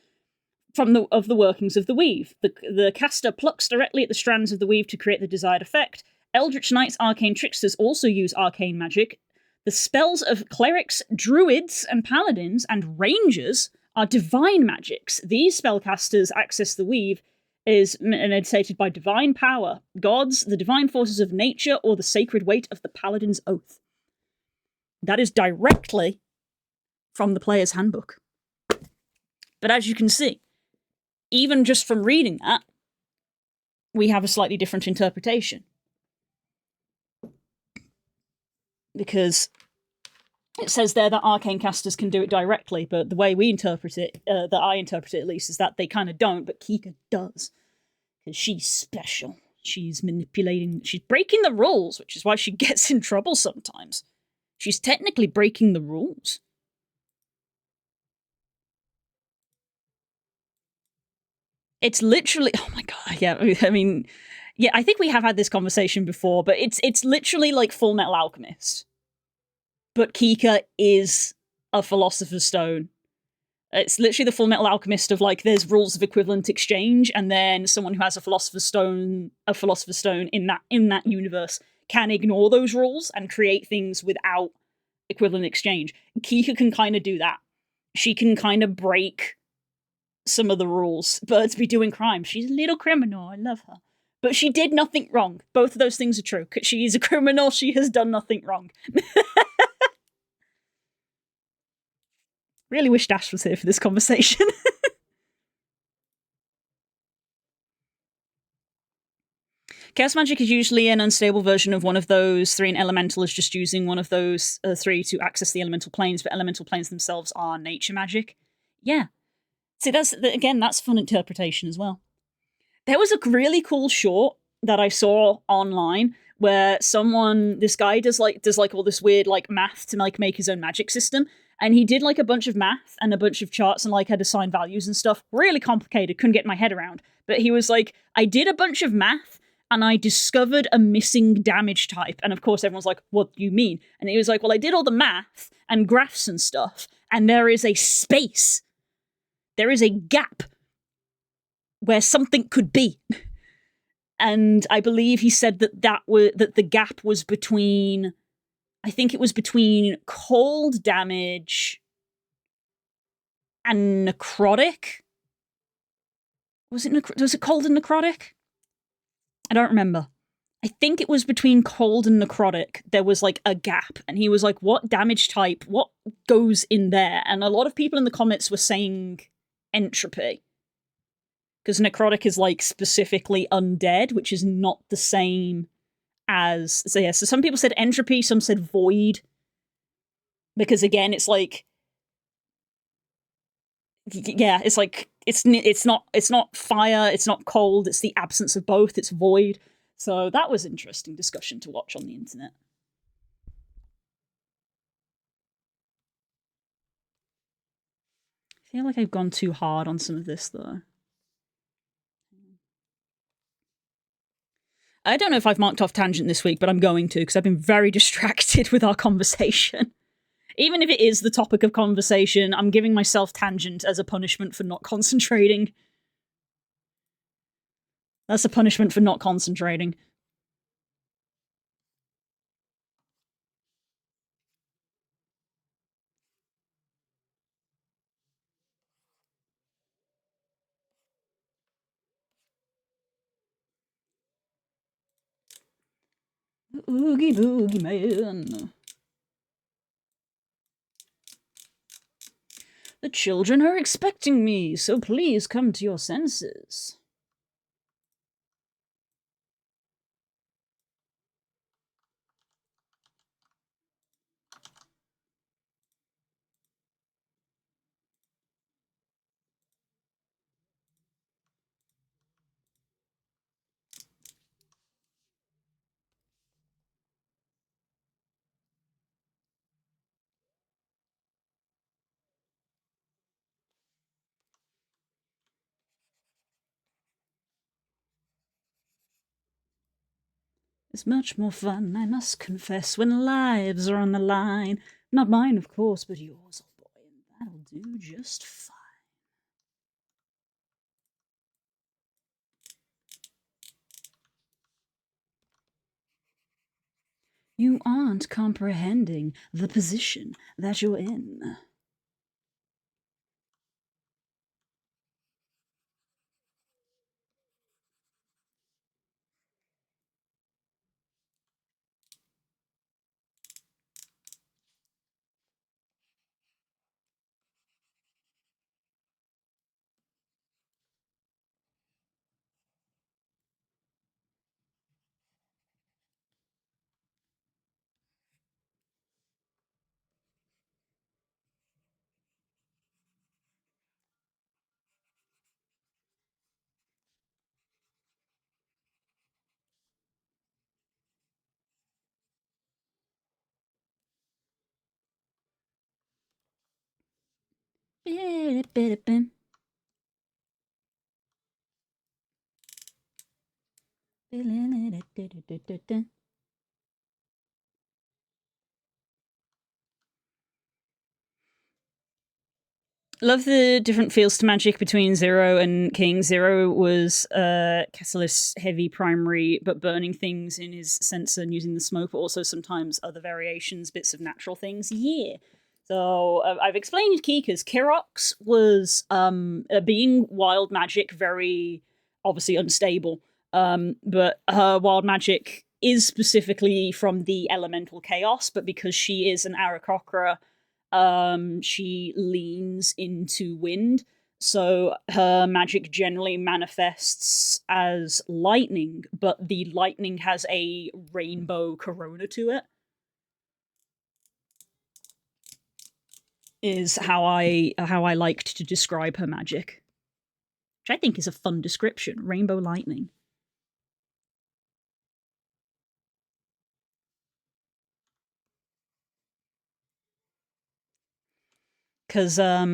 of the workings of the weave. The caster plucks directly at the strands of the weave to create the desired effect. Eldritch knights, arcane tricksters also use arcane magic. The spells of clerics, druids, and paladins, and rangers are divine magics. These spellcasters access the weave is meditated by divine power, gods, the divine forces of nature, or the sacred weight of the paladin's oath. That is directly from the player's handbook. But as you can see, even just from reading that, we have a slightly different interpretation. Because it says there that arcane casters can do it directly, but the way we interpret it, that I interpret it at least, is that they kind of don't, but Kika does. Because she's special. She's manipulating, she's breaking the rules, which is why she gets in trouble sometimes. She's technically breaking the rules. It's literally, oh my god, yeah, I mean, yeah, I think we have had this conversation before, but it's literally like Full Metal Alchemist. But Kika is a Philosopher's Stone. It's literally the Full Metal Alchemist of like there's rules of equivalent exchange, and then someone who has a philosopher's stone in that universe can ignore those rules and create things without equivalent exchange. Kika can kind of do that. She can kind of break some of the rules, but to be doing crime, she's a little criminal. I love her. But she did nothing wrong. Both of those things are true. She is a criminal. She has done nothing wrong. Really wish Dash was here for this conversation. Chaos magic is usually an unstable version of one of those three, and elemental is just using one of those three to access the elemental planes, but elemental planes themselves are nature magic. Yeah. See, that's fun interpretation as well. There was a really cool short that I saw online where this guy does all this weird like math to like make his own magic system, and he did like a bunch of math and a bunch of charts and like had assigned values and stuff. Really complicated, couldn't get my head around. But he was like, I did a bunch of math and I discovered a missing damage type. And of course, everyone's like, what do you mean? And he was like, well, I did all the math and graphs and stuff, and there is a space. There is a gap where something could be. And I believe he said that the gap was between, I think it was between cold damage and necrotic. Was it cold and necrotic? I don't remember. I think it was between cold and necrotic. There was like a gap, and he was like, "What damage type? What goes in there?" And a lot of people in the comments were saying entropy, because necrotic is like specifically undead, which is not the same as So some people said entropy, some said void, because again, it's like it's like it's not fire, it's not cold, it's the absence of both, it's void. So that was interesting discussion to watch on the internet. I feel like I've gone too hard on some of this though. I don't know if I've marked off tangent this week, but I'm going to, because I've been very distracted with our conversation. Even if it is the topic of conversation, I'm giving myself tangent as a punishment for not concentrating. That's a punishment for not concentrating. Oogie boogie man. The children are expecting me, so please come to your senses. It's much more fun, I must confess, when lives are on the line. Not mine, of course, but yours, old boy, and that'll do just fine. You aren't comprehending the position that you're in. Love the different feels to magic between Zero and King. Zero was Catalyst heavy primary, but burning things in his sensor and using the smoke, but also sometimes other variations, bits of natural things. Yeah. So I've explained Kika's. Kirox was being wild magic, very obviously unstable, but her wild magic is specifically from the elemental chaos, but because she is an Aarakocra, she leans into wind. So her magic generally manifests as lightning, but the lightning has a rainbow corona to it. Is how I liked to describe her magic, which I think is a fun description. Rainbow lightning. Because I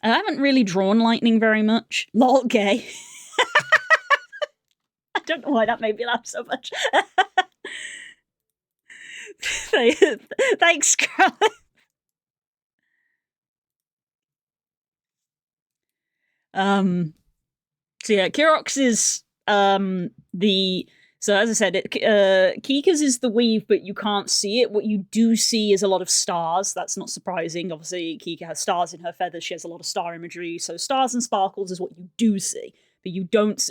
haven't really drawn lightning very much. Lol, gay. I don't know why that made me laugh so much. Thanks, Scarlett. So yeah, Kirox is the so as I said, Kika's is the weave, but you can't see it. What you do see is a lot of stars. That's not surprising. Obviously, Kika has stars in her feathers. She has a lot of star imagery. So stars and sparkles is what you do see, but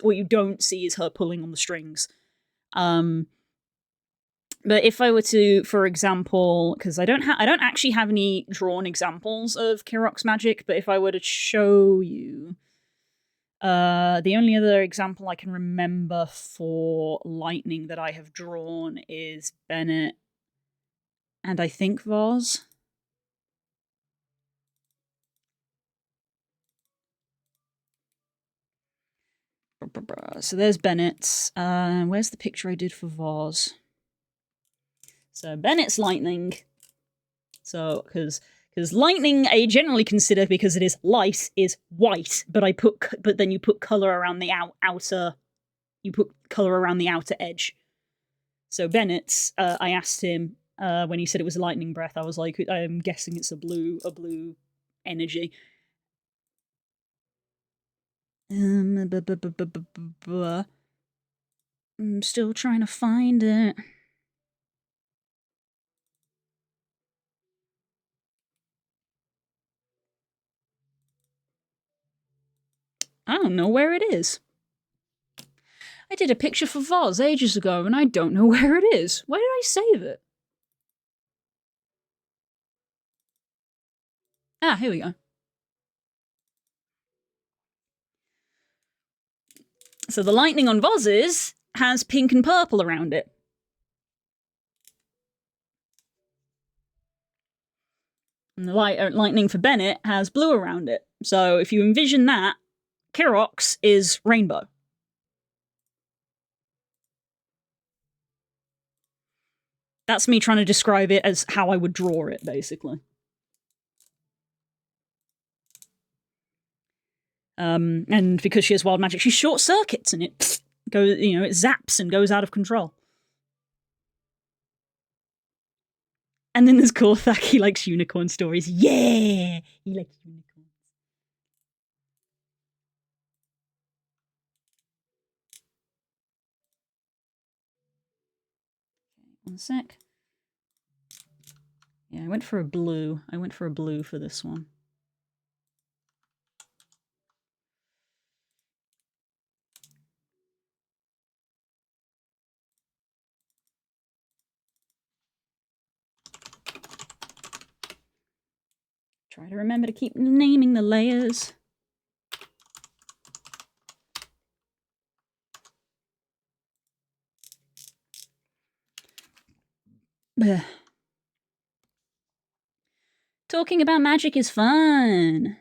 what you don't see is her pulling on the strings. But if I were to, for example, because I don't actually have any drawn examples of Kirox magic, but if I were to show you. The only other example I can remember for lightning that I have drawn is Bennett and I think Voz. So there's Bennett's. Where's the picture I did for Voz? So Bennett's lightning. So because lightning I generally consider, because it is light, is white, but then you put color around the outer. You put color around the outer edge. So Bennett's, I asked him when he said it was a lightning breath. I was like, I'm guessing it's a blue energy. I'm still trying to find it. I don't know where it is. I did a picture for Voz ages ago, and I don't know where it is. Where did I save it? Ah, here we go. So the lightning on Voz's has pink and purple around it. And the lightning for Bennett has blue around it. So if you envision that, Kirox is rainbow. That's me trying to describe it as how I would draw it, basically. And because she has wild magic, she short circuits and it goes, it zaps and goes out of control. And then there's Korthak, he likes unicorn stories. Yeah! He likes unicorns. Okay, one sec. Yeah, I went for a blue. For this one. Try to remember to keep naming the layers. Blech. Talking about magic is fun.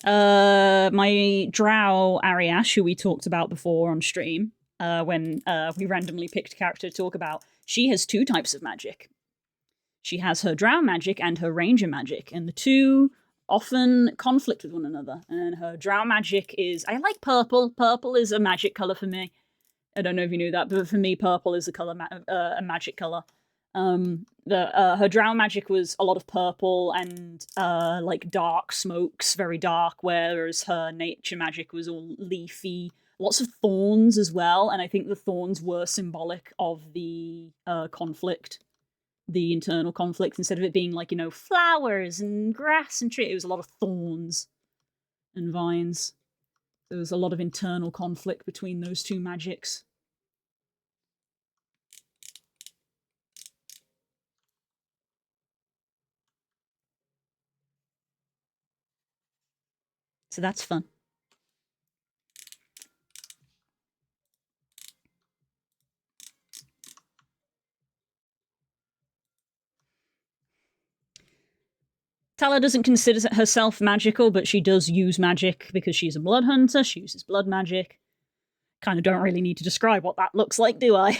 My drow Ariash, who we talked about before on stream, when we randomly picked a character to talk about, she has two types of magic. She has her drow magic and her ranger magic, and the two often conflict with one another. And her drow magic is, I like purple. Purple is a magic color for me. I don't know if you knew that, but for me, purple is a magic color. The her drow magic was a lot of purple and like dark smokes, very dark, whereas her nature magic was all leafy, lots of thorns as well. And I think the thorns were symbolic of the conflict, the internal conflict. Instead of it being like flowers and grass and tree, it was a lot of thorns and vines. There was a lot of internal conflict between those two magics. So that's fun. Tala doesn't consider herself magical, but she does use magic because she's a blood hunter. She uses blood magic. Kind of don't really need to describe what that looks like, do I?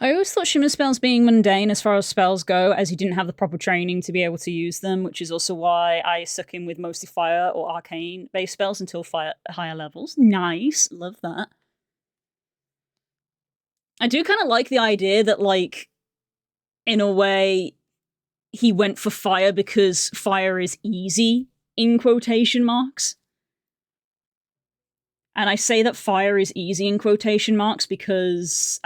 I always thought Shimmer spells being mundane as far as spells go, as he didn't have the proper training to be able to use them, which is also why I stuck him with mostly fire or arcane based spells until higher levels. Nice, love that. I do kind of like the idea that, like, in a way, he went for fire because fire is easy, in quotation marks. And I say that fire is easy in quotation marks because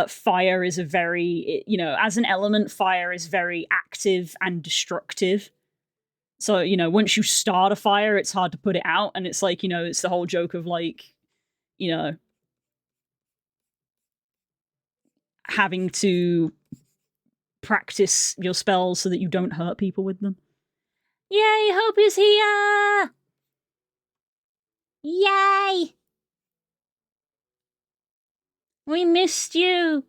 fire is a very, as an element, fire is very active and destructive. So, once you start a fire, it's hard to put it out. And it's like, it's the whole joke of like, you know, having to practice your spells so that you don't hurt people with them. Yay, Hope is here! Yay! We missed you!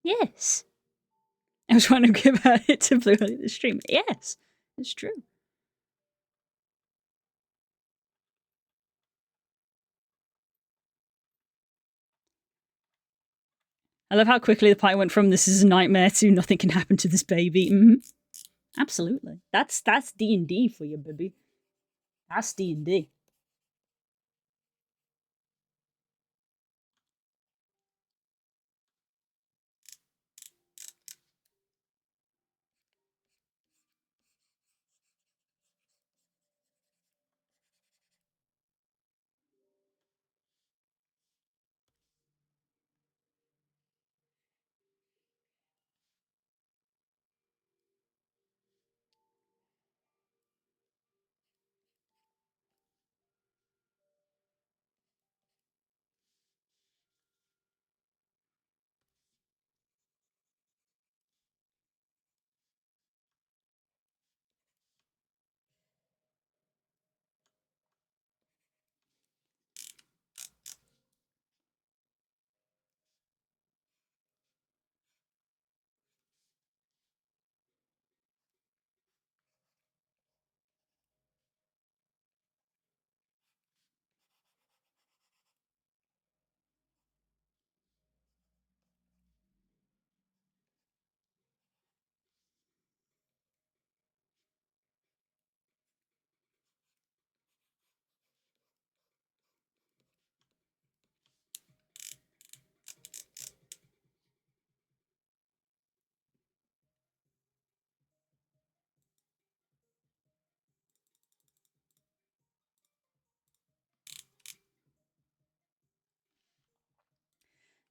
Yes. I was trying to give her it to Blue the stream. Yes, it's true. I love how quickly the pie went from "this is a nightmare" to "nothing can happen to this baby." Absolutely, that's D&D for you, baby. That's D&D.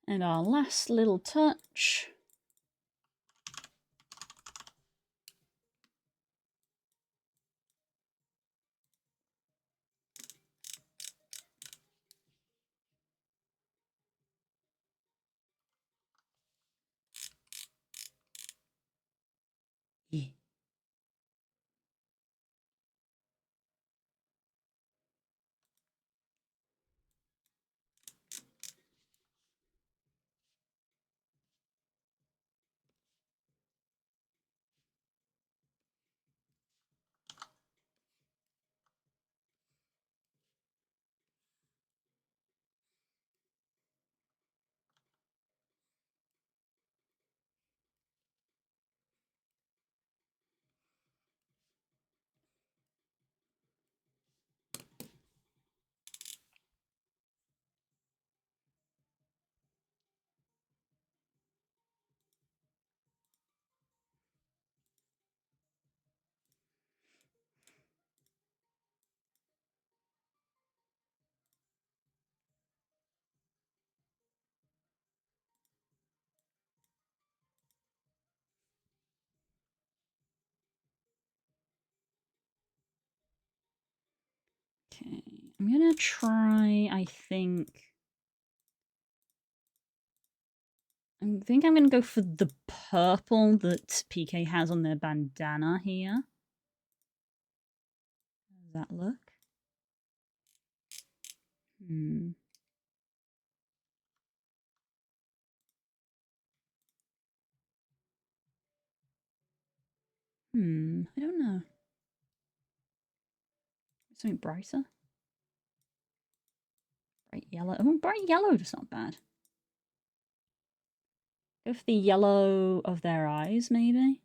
And our last little touch. Yeah. Okay, I'm gonna try, I think I'm gonna go for the purple that PK has on their bandana here. How does that look? Hmm. I don't know. Something brighter? Bright yellow. Oh, bright yellow is not bad. Go for the yellow of their eyes, maybe?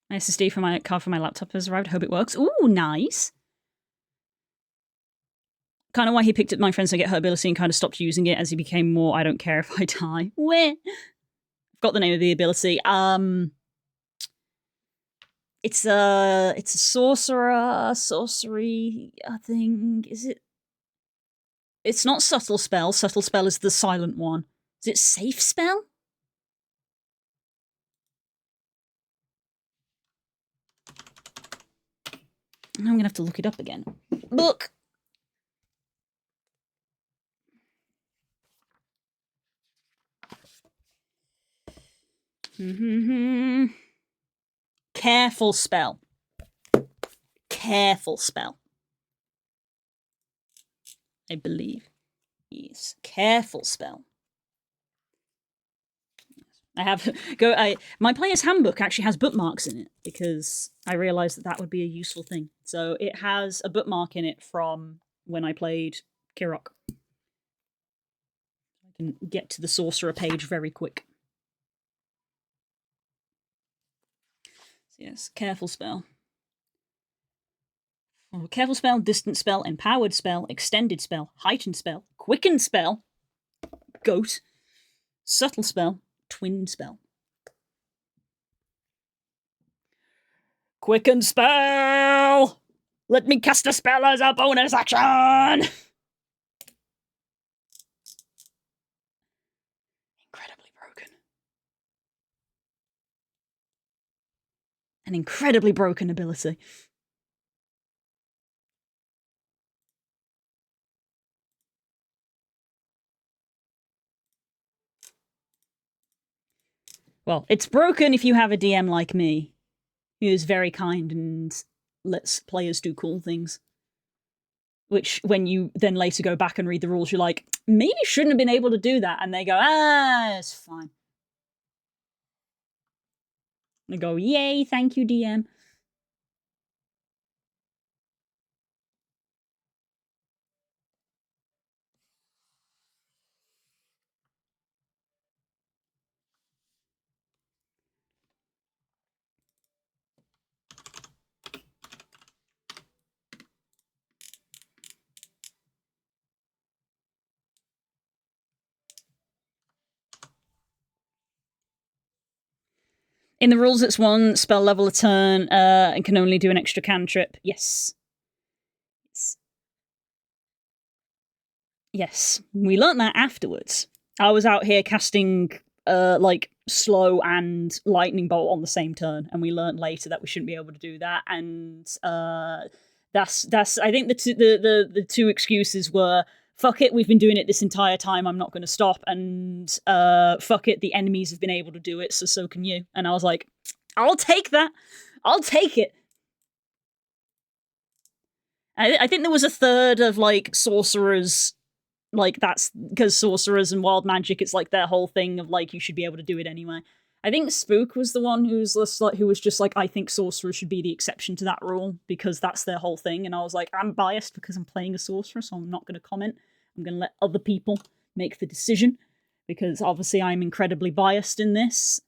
My SSD for my card for my laptop has arrived. Hope it works. Ooh, nice. Kind of why he picked up my friends to get her ability and kind of stopped using it as he became more I don't care if I die. Where? Got the name of the ability. It's a sorcery thing. Is it? It's not subtle spell. Subtle spell is the silent one. Is it safe spell? Now I'm gonna have to look it up again. Look. Careful spell. Careful spell. I believe. Yes. Careful spell. I have my player's handbook actually has bookmarks in it because I realized that that would be a useful thing. So it has a bookmark in it from when I played Kirok. I can get to the sorcerer page very quick. So yes, careful spell. Oh, careful spell, distant spell, empowered spell, extended spell, heightened spell, quickened spell, goat, subtle spell, twin spell. Quicken spell! Let me cast a spell as a bonus action! Incredibly broken. An incredibly broken ability. Well, it's broken if you have a DM like me, who is very kind and lets players do cool things. Which, when you then later go back and read the rules, you're like, maybe shouldn't have been able to do that. And they go, it's fine. And I go, yay, thank you, DM. In the rules, it's one spell level a turn and can only do an extra cantrip. Yes. Yes. We learnt that afterwards. I was out here casting like slow and lightning bolt on the same turn, and we learnt later that we shouldn't be able to do that. And that's I think the two excuses were fuck it, we've been doing it this entire time, I'm not going to stop, and fuck it, the enemies have been able to do it, so can you. And I was like, I'll take that. I'll take it. I think there was a third of like sorcerers, like that's because sorcerers and wild magic, it's like their whole thing of like you should be able to do it anyway. I think Spook was the one who was just like, I think sorcerers should be the exception to that rule because that's their whole thing. And I was like, I'm biased because I'm playing a sorcerer, so I'm not going to comment. I'm going to let other people make the decision because obviously I'm incredibly biased in this.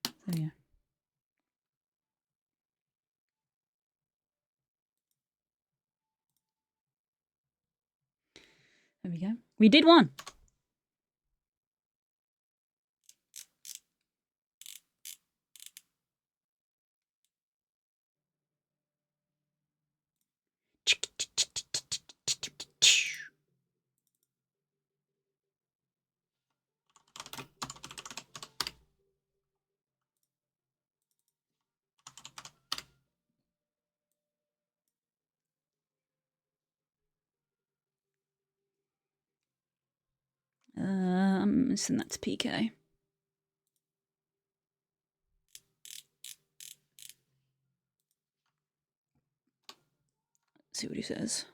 So yeah. There we go. We did one. Send that to PK. See what he says.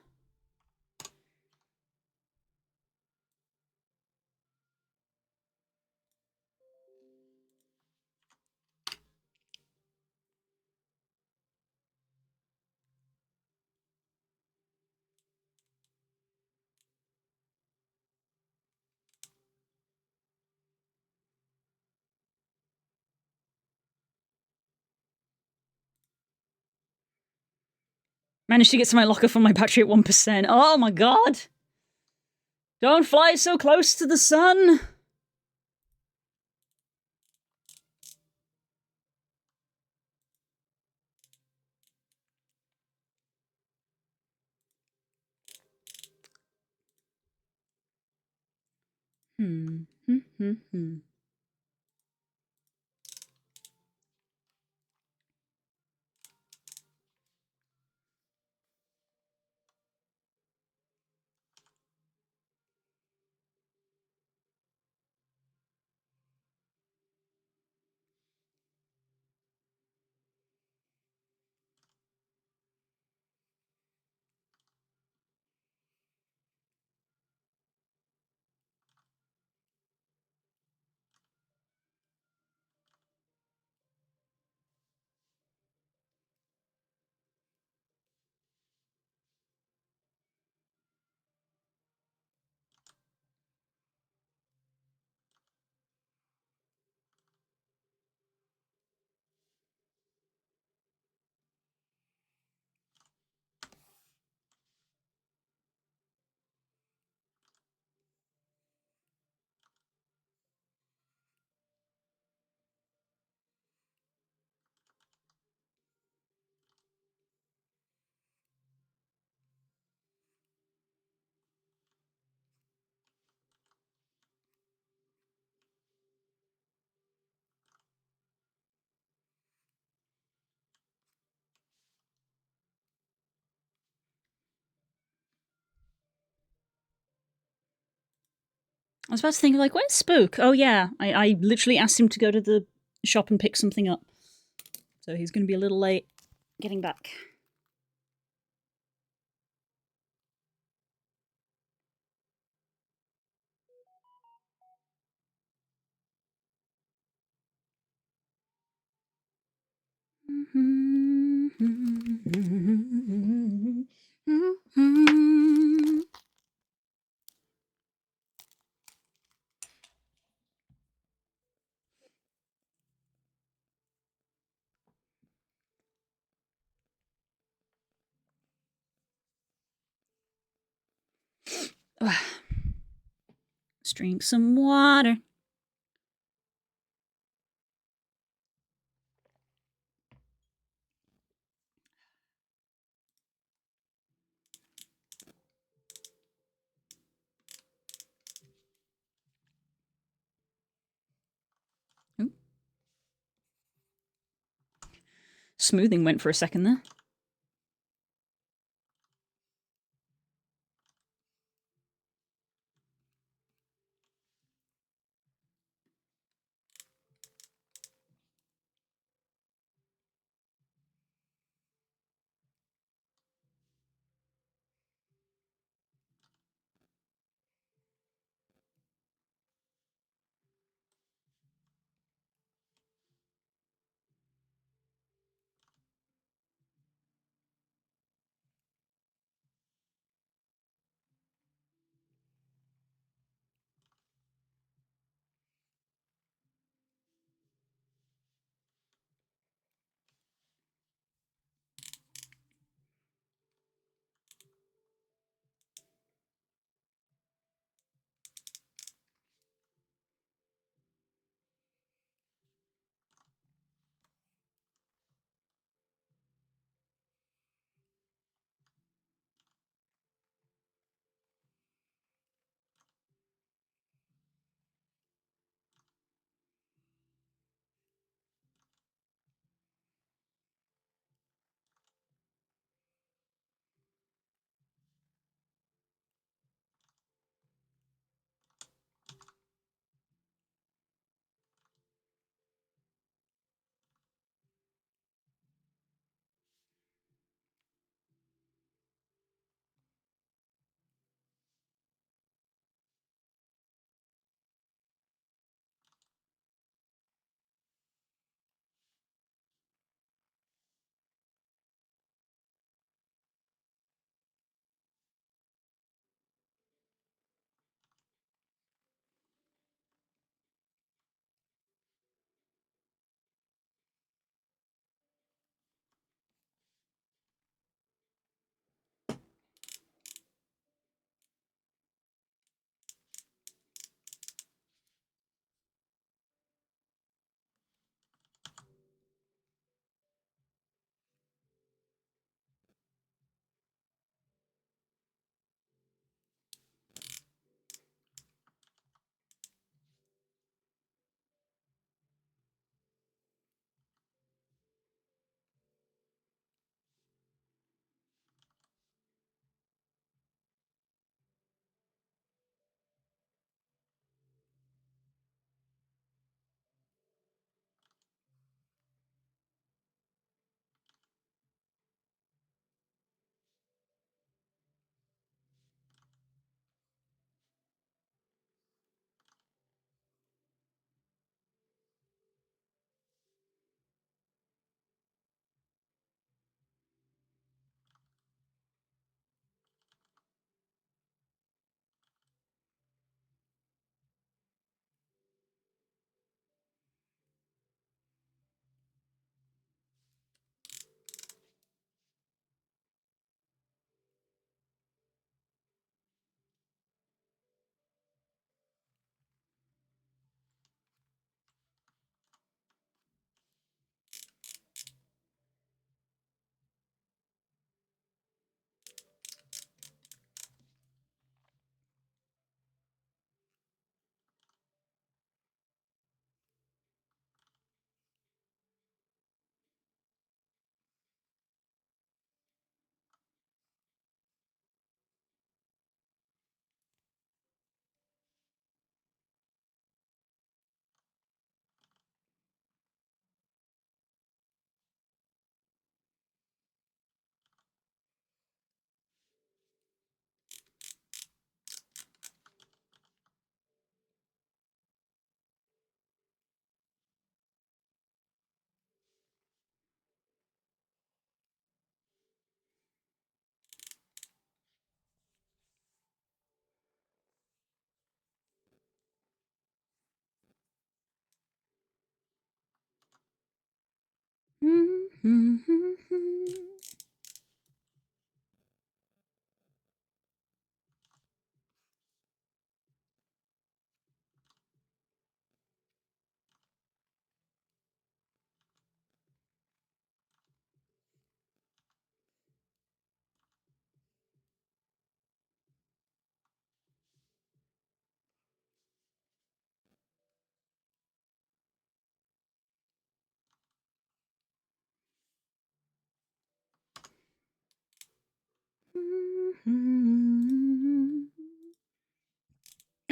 Managed to get to my locker from my battery at 1%. Oh my god! Don't fly so close to the sun! Hmm. I was about to think, like, where's Spook? Oh, yeah. I literally asked him to go to the shop and pick something up. So he's going to be a little late getting back. Let's drink some water. Ooh. Smoothing went for a second there.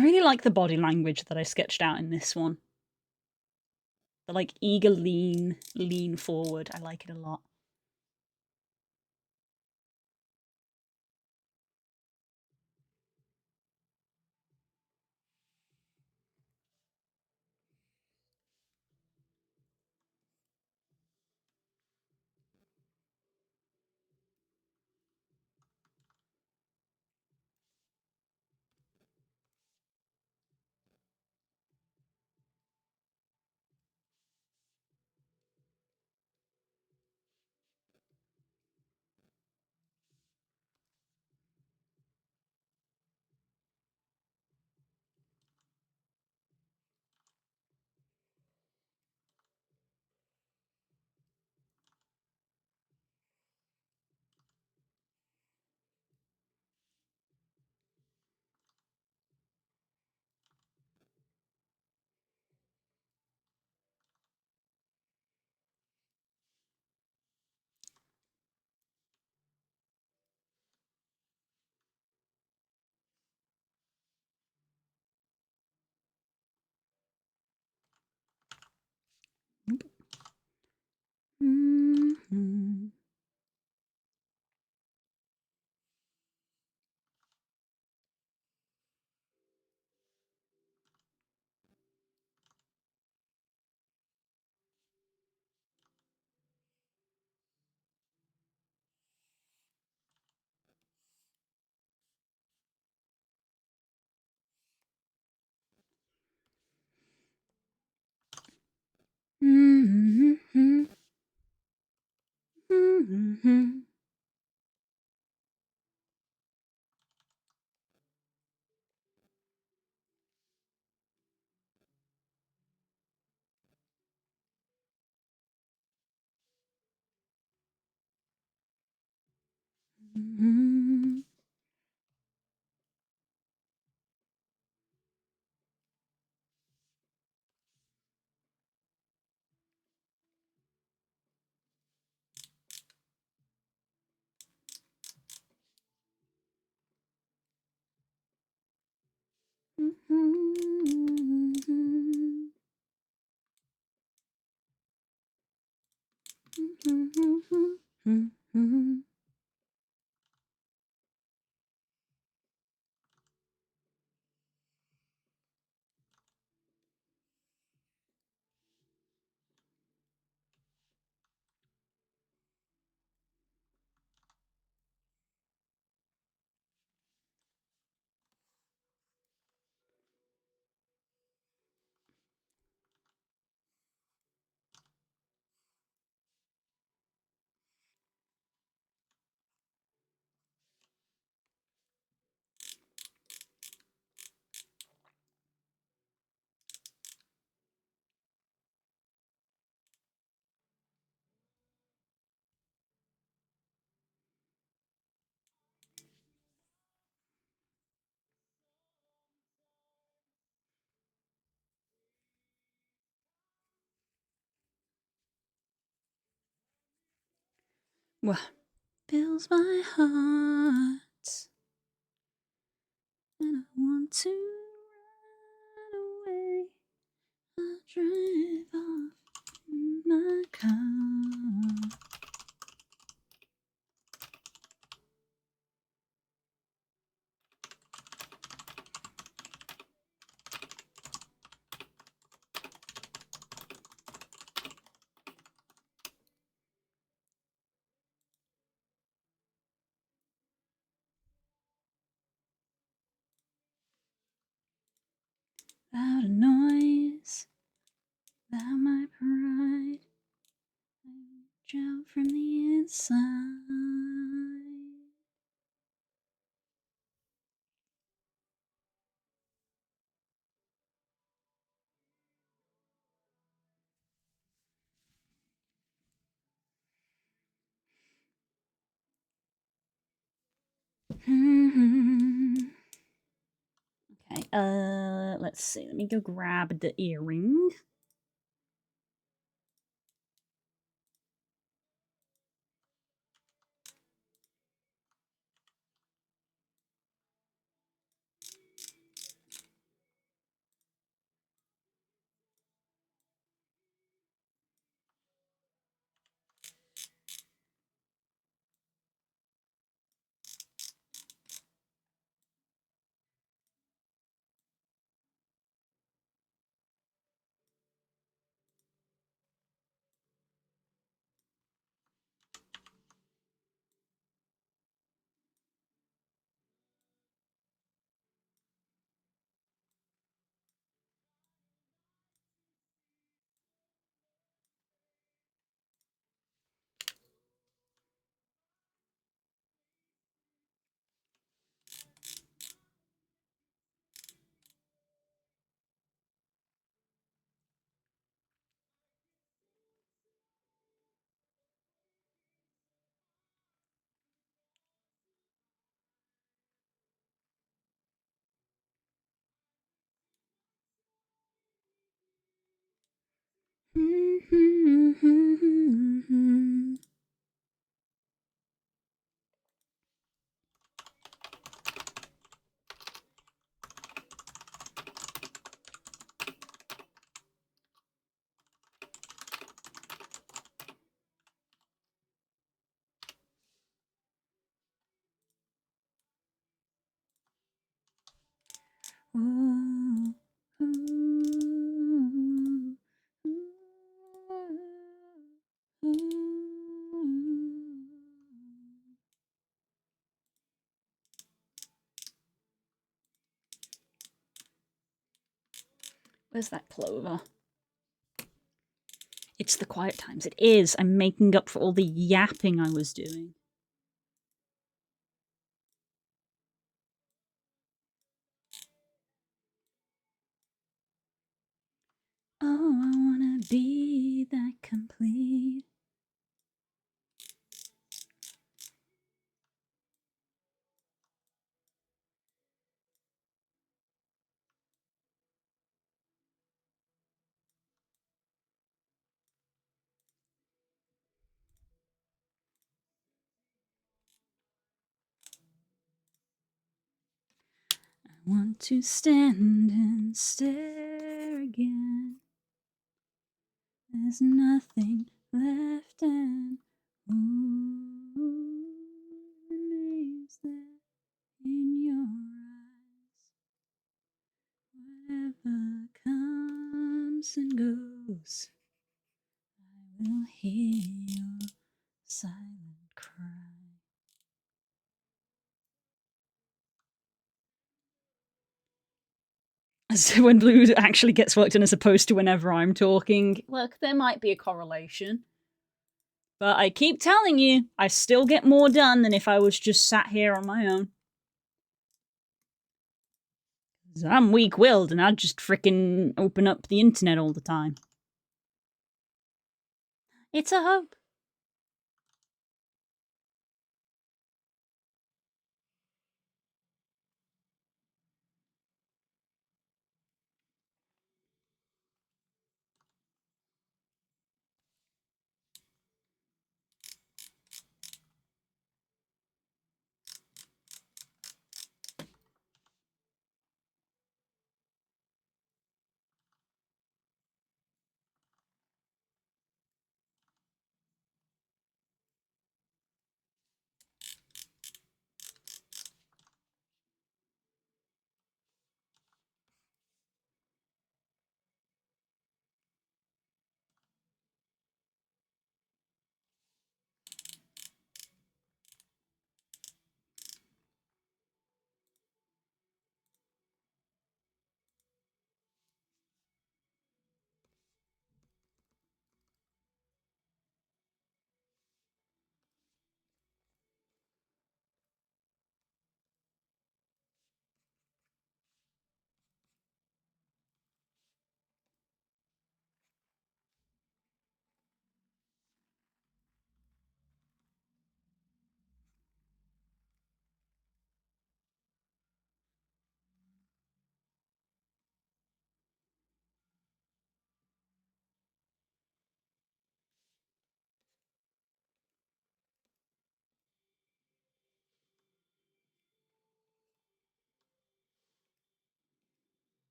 I really like the body language that I sketched out in this one. The like eager lean forward. I like it a lot. Mm-hmm. Mm-hmm. Mm-hmm. Mm-hmm. What fills my heart, and I want to run away. I drive off in my car. Without a noise, without my pride, I reach out from the inside. Okay, let's see. Let me go grab the earring. Where's that clover? It's the quiet times. It is. I'm making up for all the yapping I was doing. Oh, I wanna be that complete. I want to stand and stare again. There's nothing left, and ooh, remains there in your eyes. Whatever comes and goes, I will hear your silent cry. So when Blue actually gets worked in as opposed to whenever I'm talking, look, there might be a correlation. But I keep telling you, I still get more done than if I was just sat here on my own. 'Cause I'm weak-willed and I'd just frickin' open up the internet all the time. It's a hope.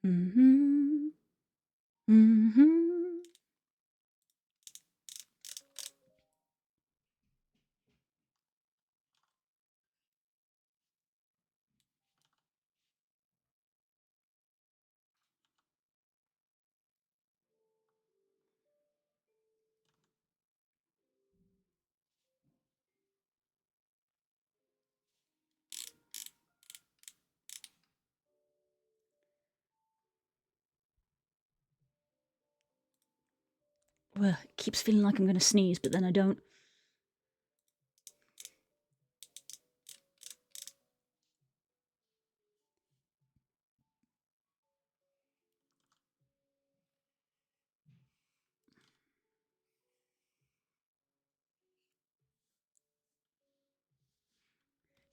Mm-hmm. Mm-hmm. Well, it keeps feeling like I'm going to sneeze, but then I don't.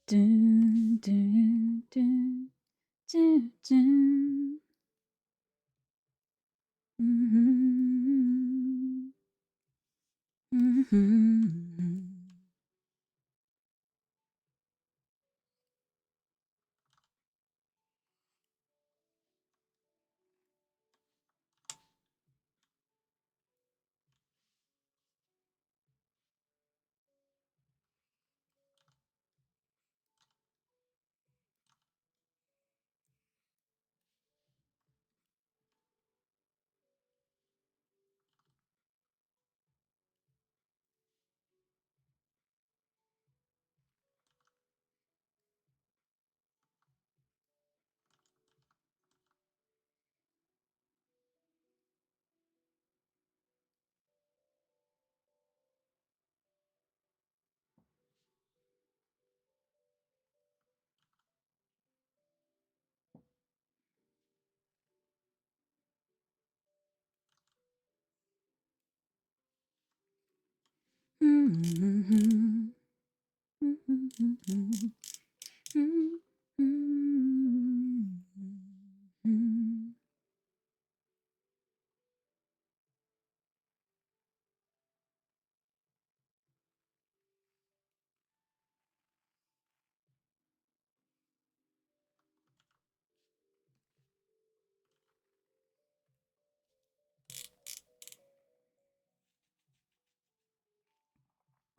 Dun, dun, dun, dun, dun. Mm-hmm. Mm-hmm. Mm-hmm. Mm-hmm. Mm-hmm.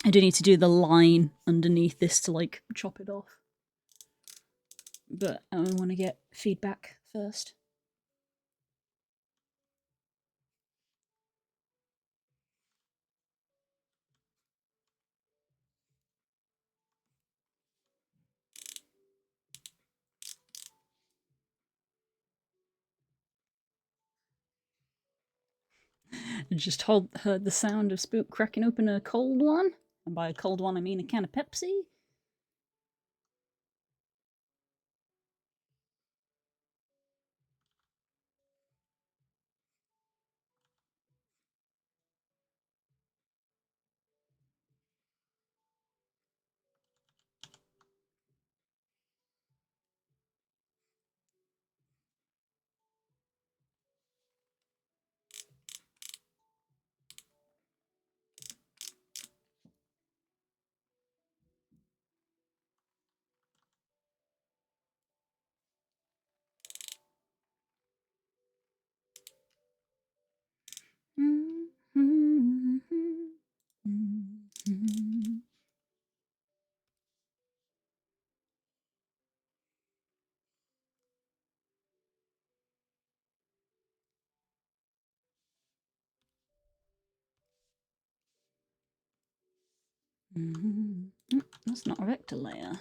I do need to do the line underneath this to like chop it off, but I want to get feedback first. I just heard the sound of Spook cracking open a cold one, and by a cold one I mean a can of Pepsi. That's not a vector layer.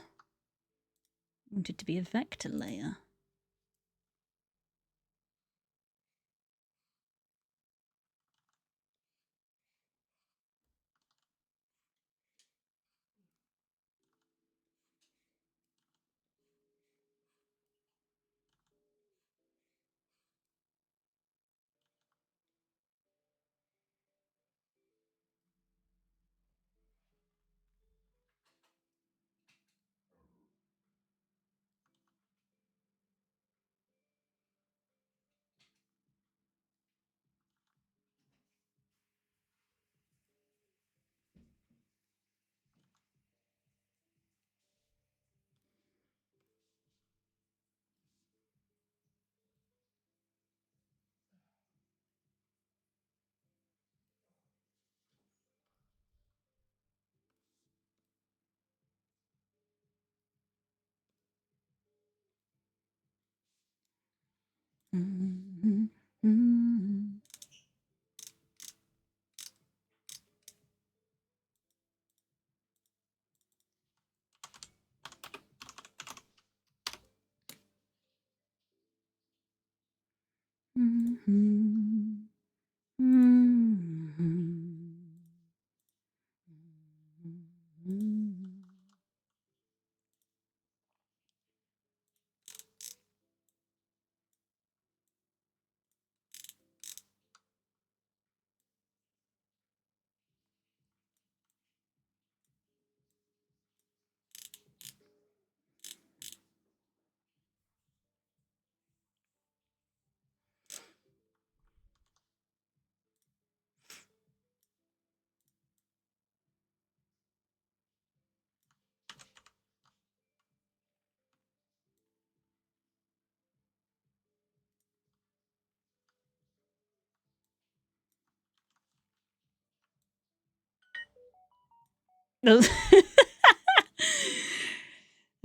I want it to be a vector layer.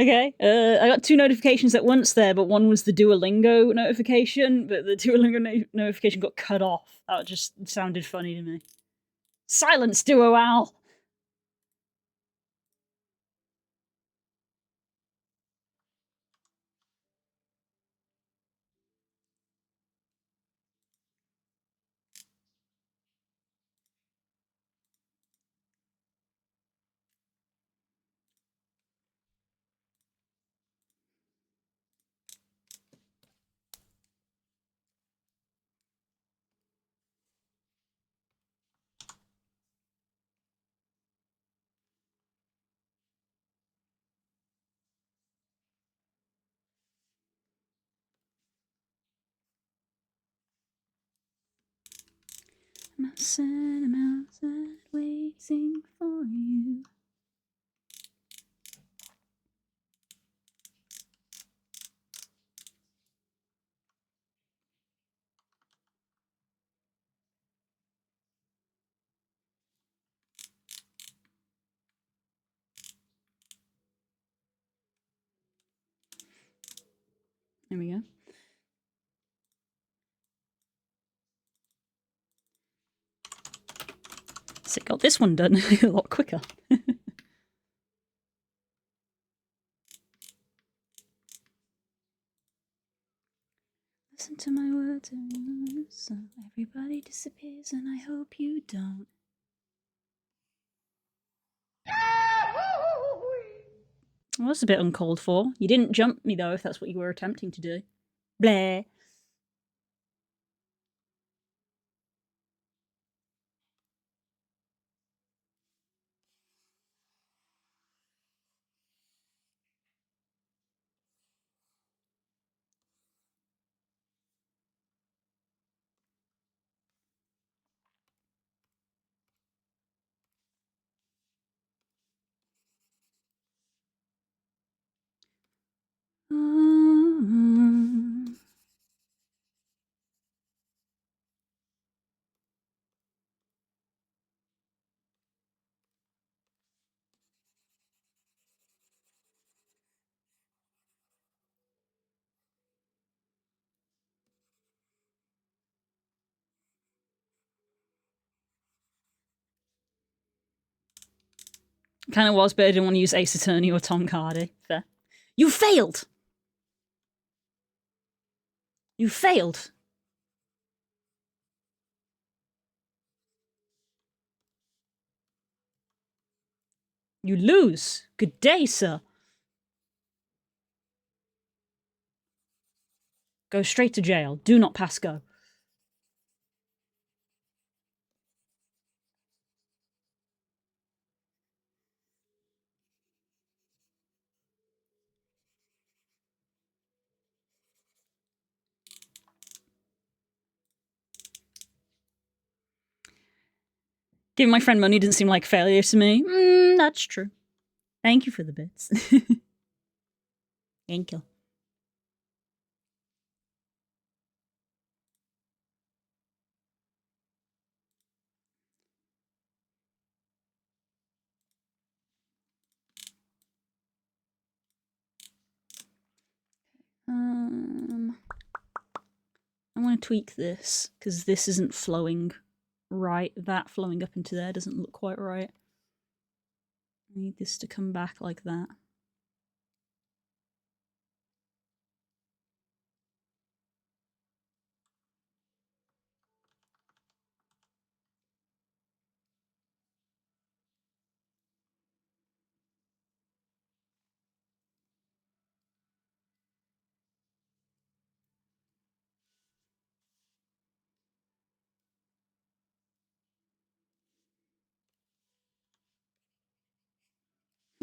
Okay, I got two notifications at once there, but one was the Duolingo notification, but the Duolingo notification got cut off. That just sounded funny to me. Silence, Duo Owl! I'm outside waiting for you. There we go. So got this one done a lot quicker. Listen to my words, so everybody disappears, and I hope you don't. Well, that's a bit uncalled for. You didn't jump me, though, if that's what you were attempting to do. Bleh. Kind of was, but I didn't want to use Ace Attorney or Tom Hardy. Fair. You failed! You failed! You lose! Good day, sir. Go straight to jail. Do not pass go. Giving my friend money didn't seem like failure to me. That's true. Thank you for the bits. Thank you. I want to tweak this because this isn't flowing right. That flowing up into there doesn't look quite right. I need this to come back like that.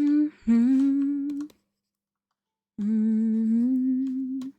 Mm-hmm. Mm-hmm.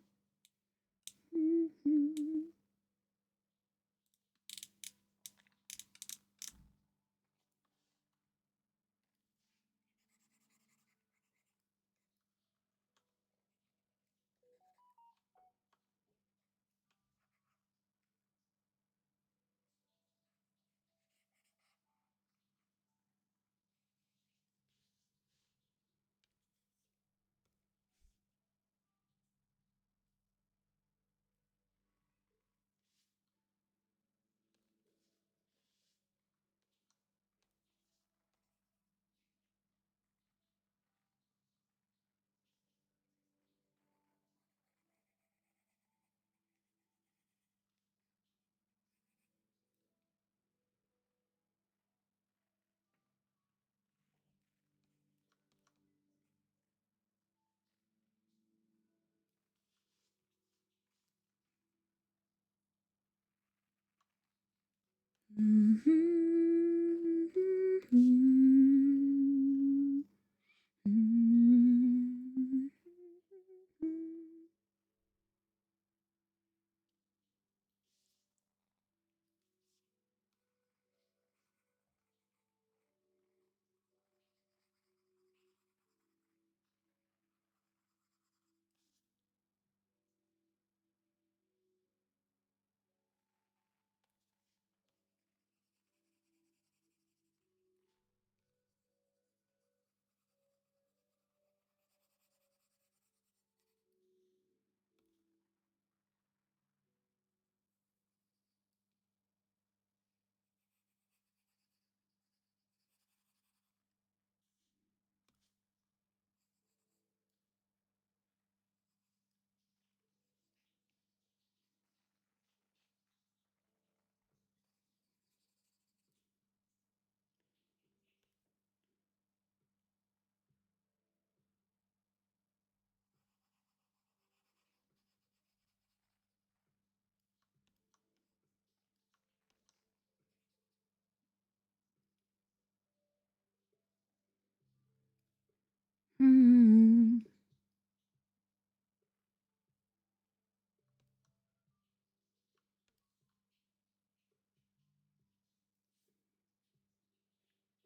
Mm-hmm.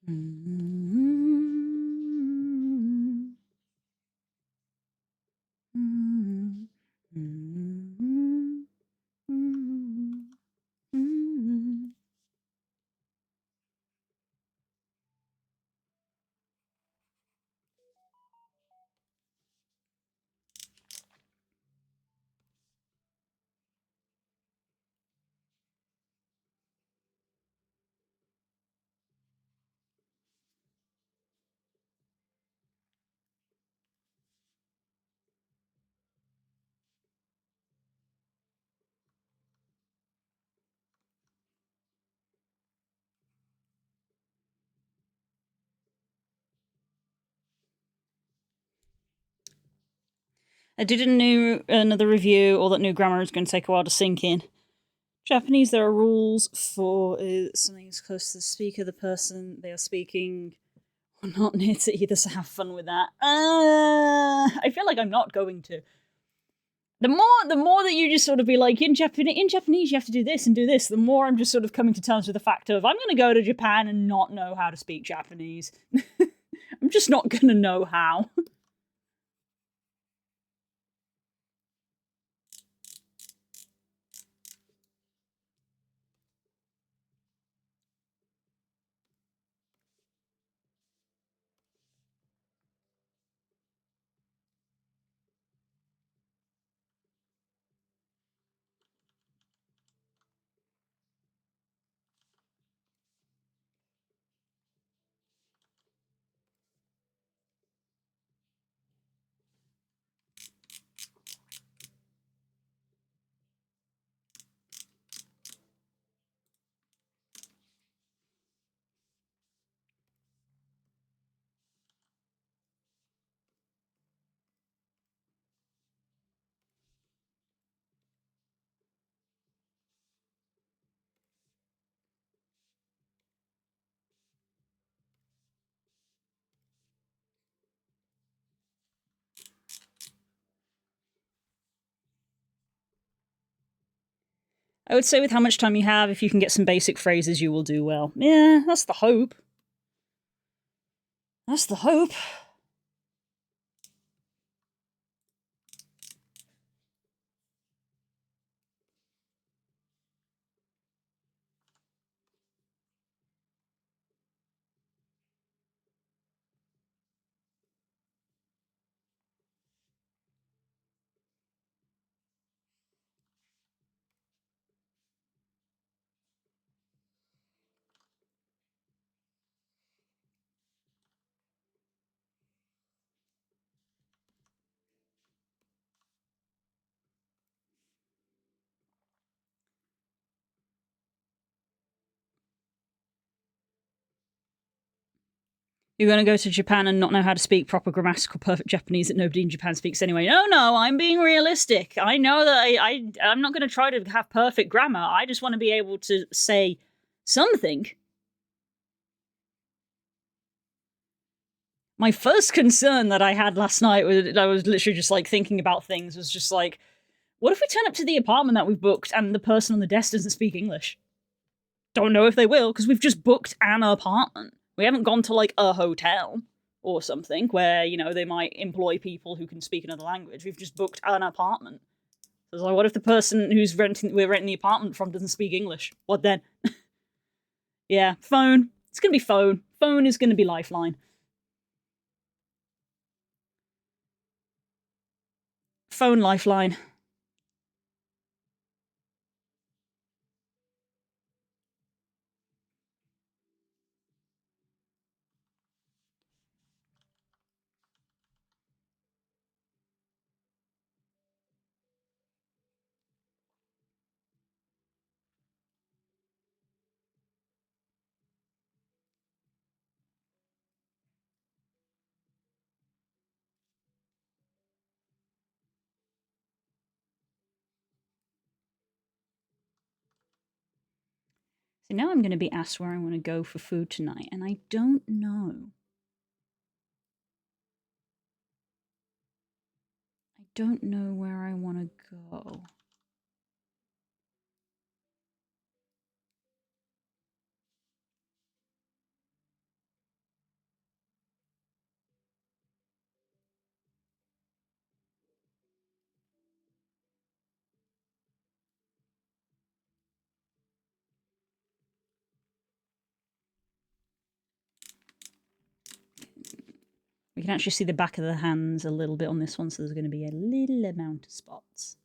Mm-hmm. I did another review. All that new grammar is going to take a while to sink in. Japanese, there are rules for something as close to the speaker, the person they are speaking, or not near to either. So have fun with that. I feel like I'm not going to. The more that you just sort of be like in Japanese you have to do this and do this, the more I'm just sort of coming to terms with the fact of I'm going to go to Japan and not know how to speak Japanese. I'm just not going to know how. I would say with how much time you have, if you can get some basic phrases, you will do well. Yeah, that's the hope. That's the hope. You're going to go to Japan and not know how to speak proper grammatical perfect Japanese that nobody in Japan speaks anyway. No, I'm being realistic. I know that I'm not going to try to have perfect grammar. I just want to be able to say something. My first concern that I had last night was I was literally just like thinking about things was just like, what if we turn up to the apartment that we've booked and the person on the desk doesn't speak English? Don't know if they will because we've just booked an apartment. We haven't gone to like a hotel or something where, you know, they might employ people who can speak another language. We've just booked an apartment. So it's like, what if the person we're renting the apartment from doesn't speak English? What then? Yeah, phone. It's gonna be phone. Phone is gonna be lifeline. Phone lifeline. So now I'm gonna be asked where I want to go for food tonight, and I don't know. I don't know where I want to go. We can actually see the back of the hands a little bit on this one, so there's going to be a little amount of spots.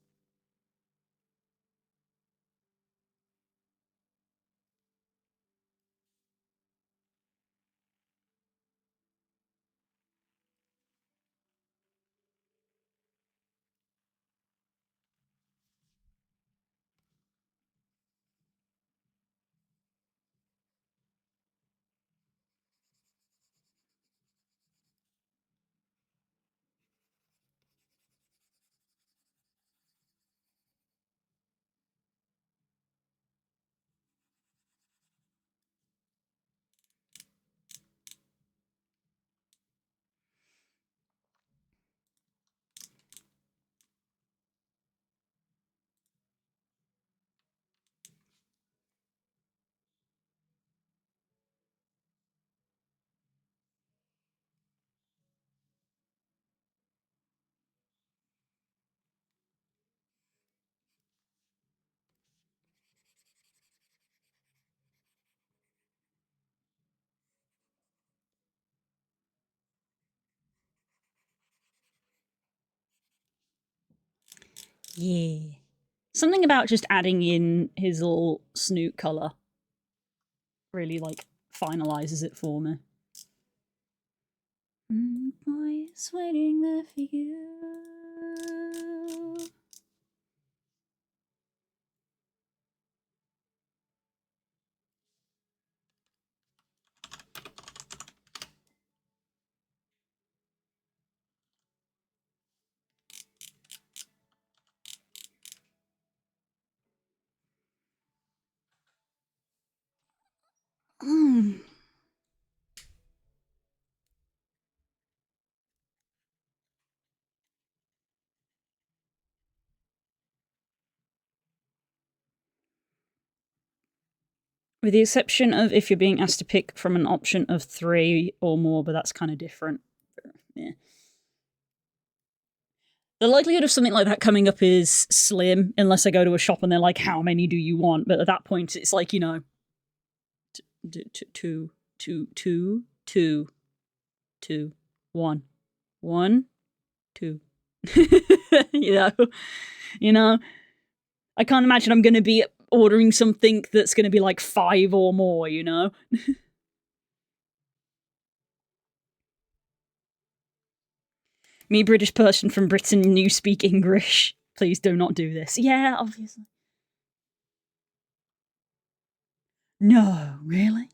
Yeah. Something about just adding in his little snoot colour really, like, finalises it for me. Boys waiting there for you. Mm. With the exception of if you're being asked to pick from an option of 3 or more, but that's kind of different. Yeah. The likelihood of something like that coming up is slim, unless I go to a shop and they're like, how many do you want? But at that point, it's like, two, one, one, two. you know, you know. I can't imagine I'm going to be ordering something that's going to be like 5 or more. Me, British person from Britain, you speak English. Please do not do this. Yeah, obviously. No, really?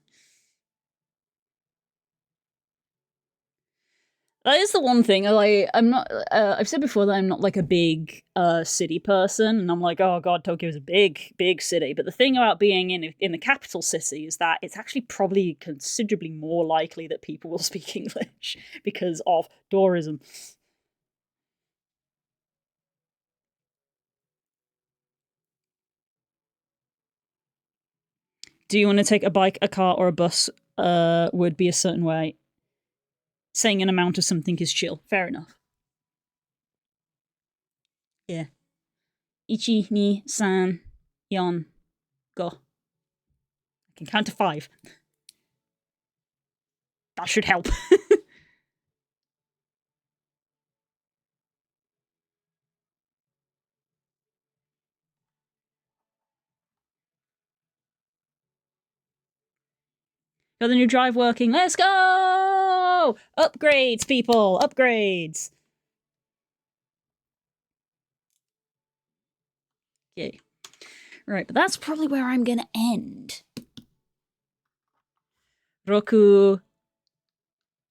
That is the one thing. I'm not. I've said before that I'm not like a big city person, and I'm like, oh god, Tokyo is a big, big city. But the thing about being in the capital city is that it's actually probably considerably more likely that people will speak English because of tourism. Do you want to take a bike, a car, or a bus? Would be a certain way. Saying an amount of something is chill. Fair enough. Yeah. Ichi, ni, san, yon, go. I can count to 5. That should help. Got the new drive working. Let's go! Upgrades, people. Upgrades. Okay. Right, but that's probably where I'm going to end. Roku.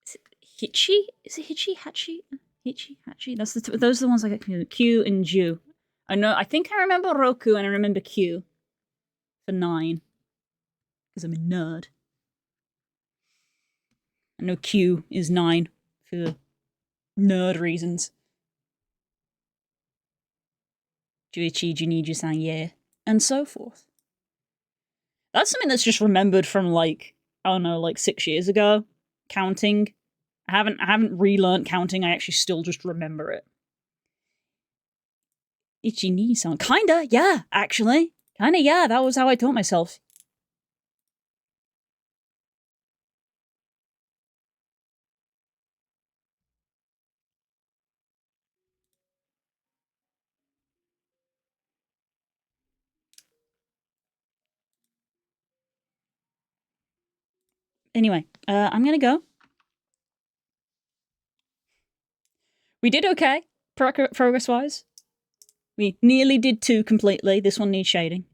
Is it Hichi? Is it Hichi? Hachi? Hichi? Hachi? Those are the ones I get confused. Q and Ju. I think I remember Roku and I remember Q for 9. Because I'm a nerd. I know Q is 9 for nerd reasons. Juichi, Juniju-san, yeah. And so forth. That's something that's just remembered from like, I don't know, like 6 years ago. Counting. I haven't relearned counting, I actually still just remember it. Ichi-ni-san. Kinda, yeah, actually. Kinda, yeah, that was how I taught myself. Anyway, I'm gonna go. We did okay, progress-wise. We nearly did 2 completely. This one needs shading.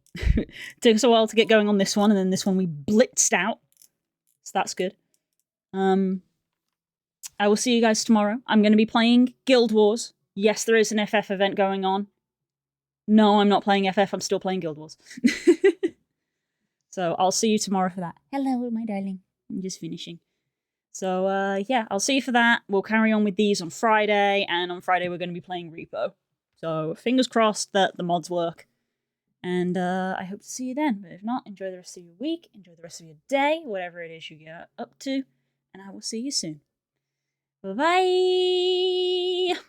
Took us a while to get going on this one, and then this one we blitzed out. So that's good. I will see you guys tomorrow. I'm going to be playing Guild Wars. Yes, there is an FF event going on. No, I'm not playing FF. I'm still playing Guild Wars. So I'll see you tomorrow for that. Hello, my darling. I'm just finishing. So yeah, I'll see you for that. We'll carry on with these on Friday, and on Friday we're going to be playing Repo. So fingers crossed that the mods work. And I hope to see you then. But if not, enjoy the rest of your week, enjoy the rest of your day, whatever it is you get up to, and I will see you soon. Bye-bye!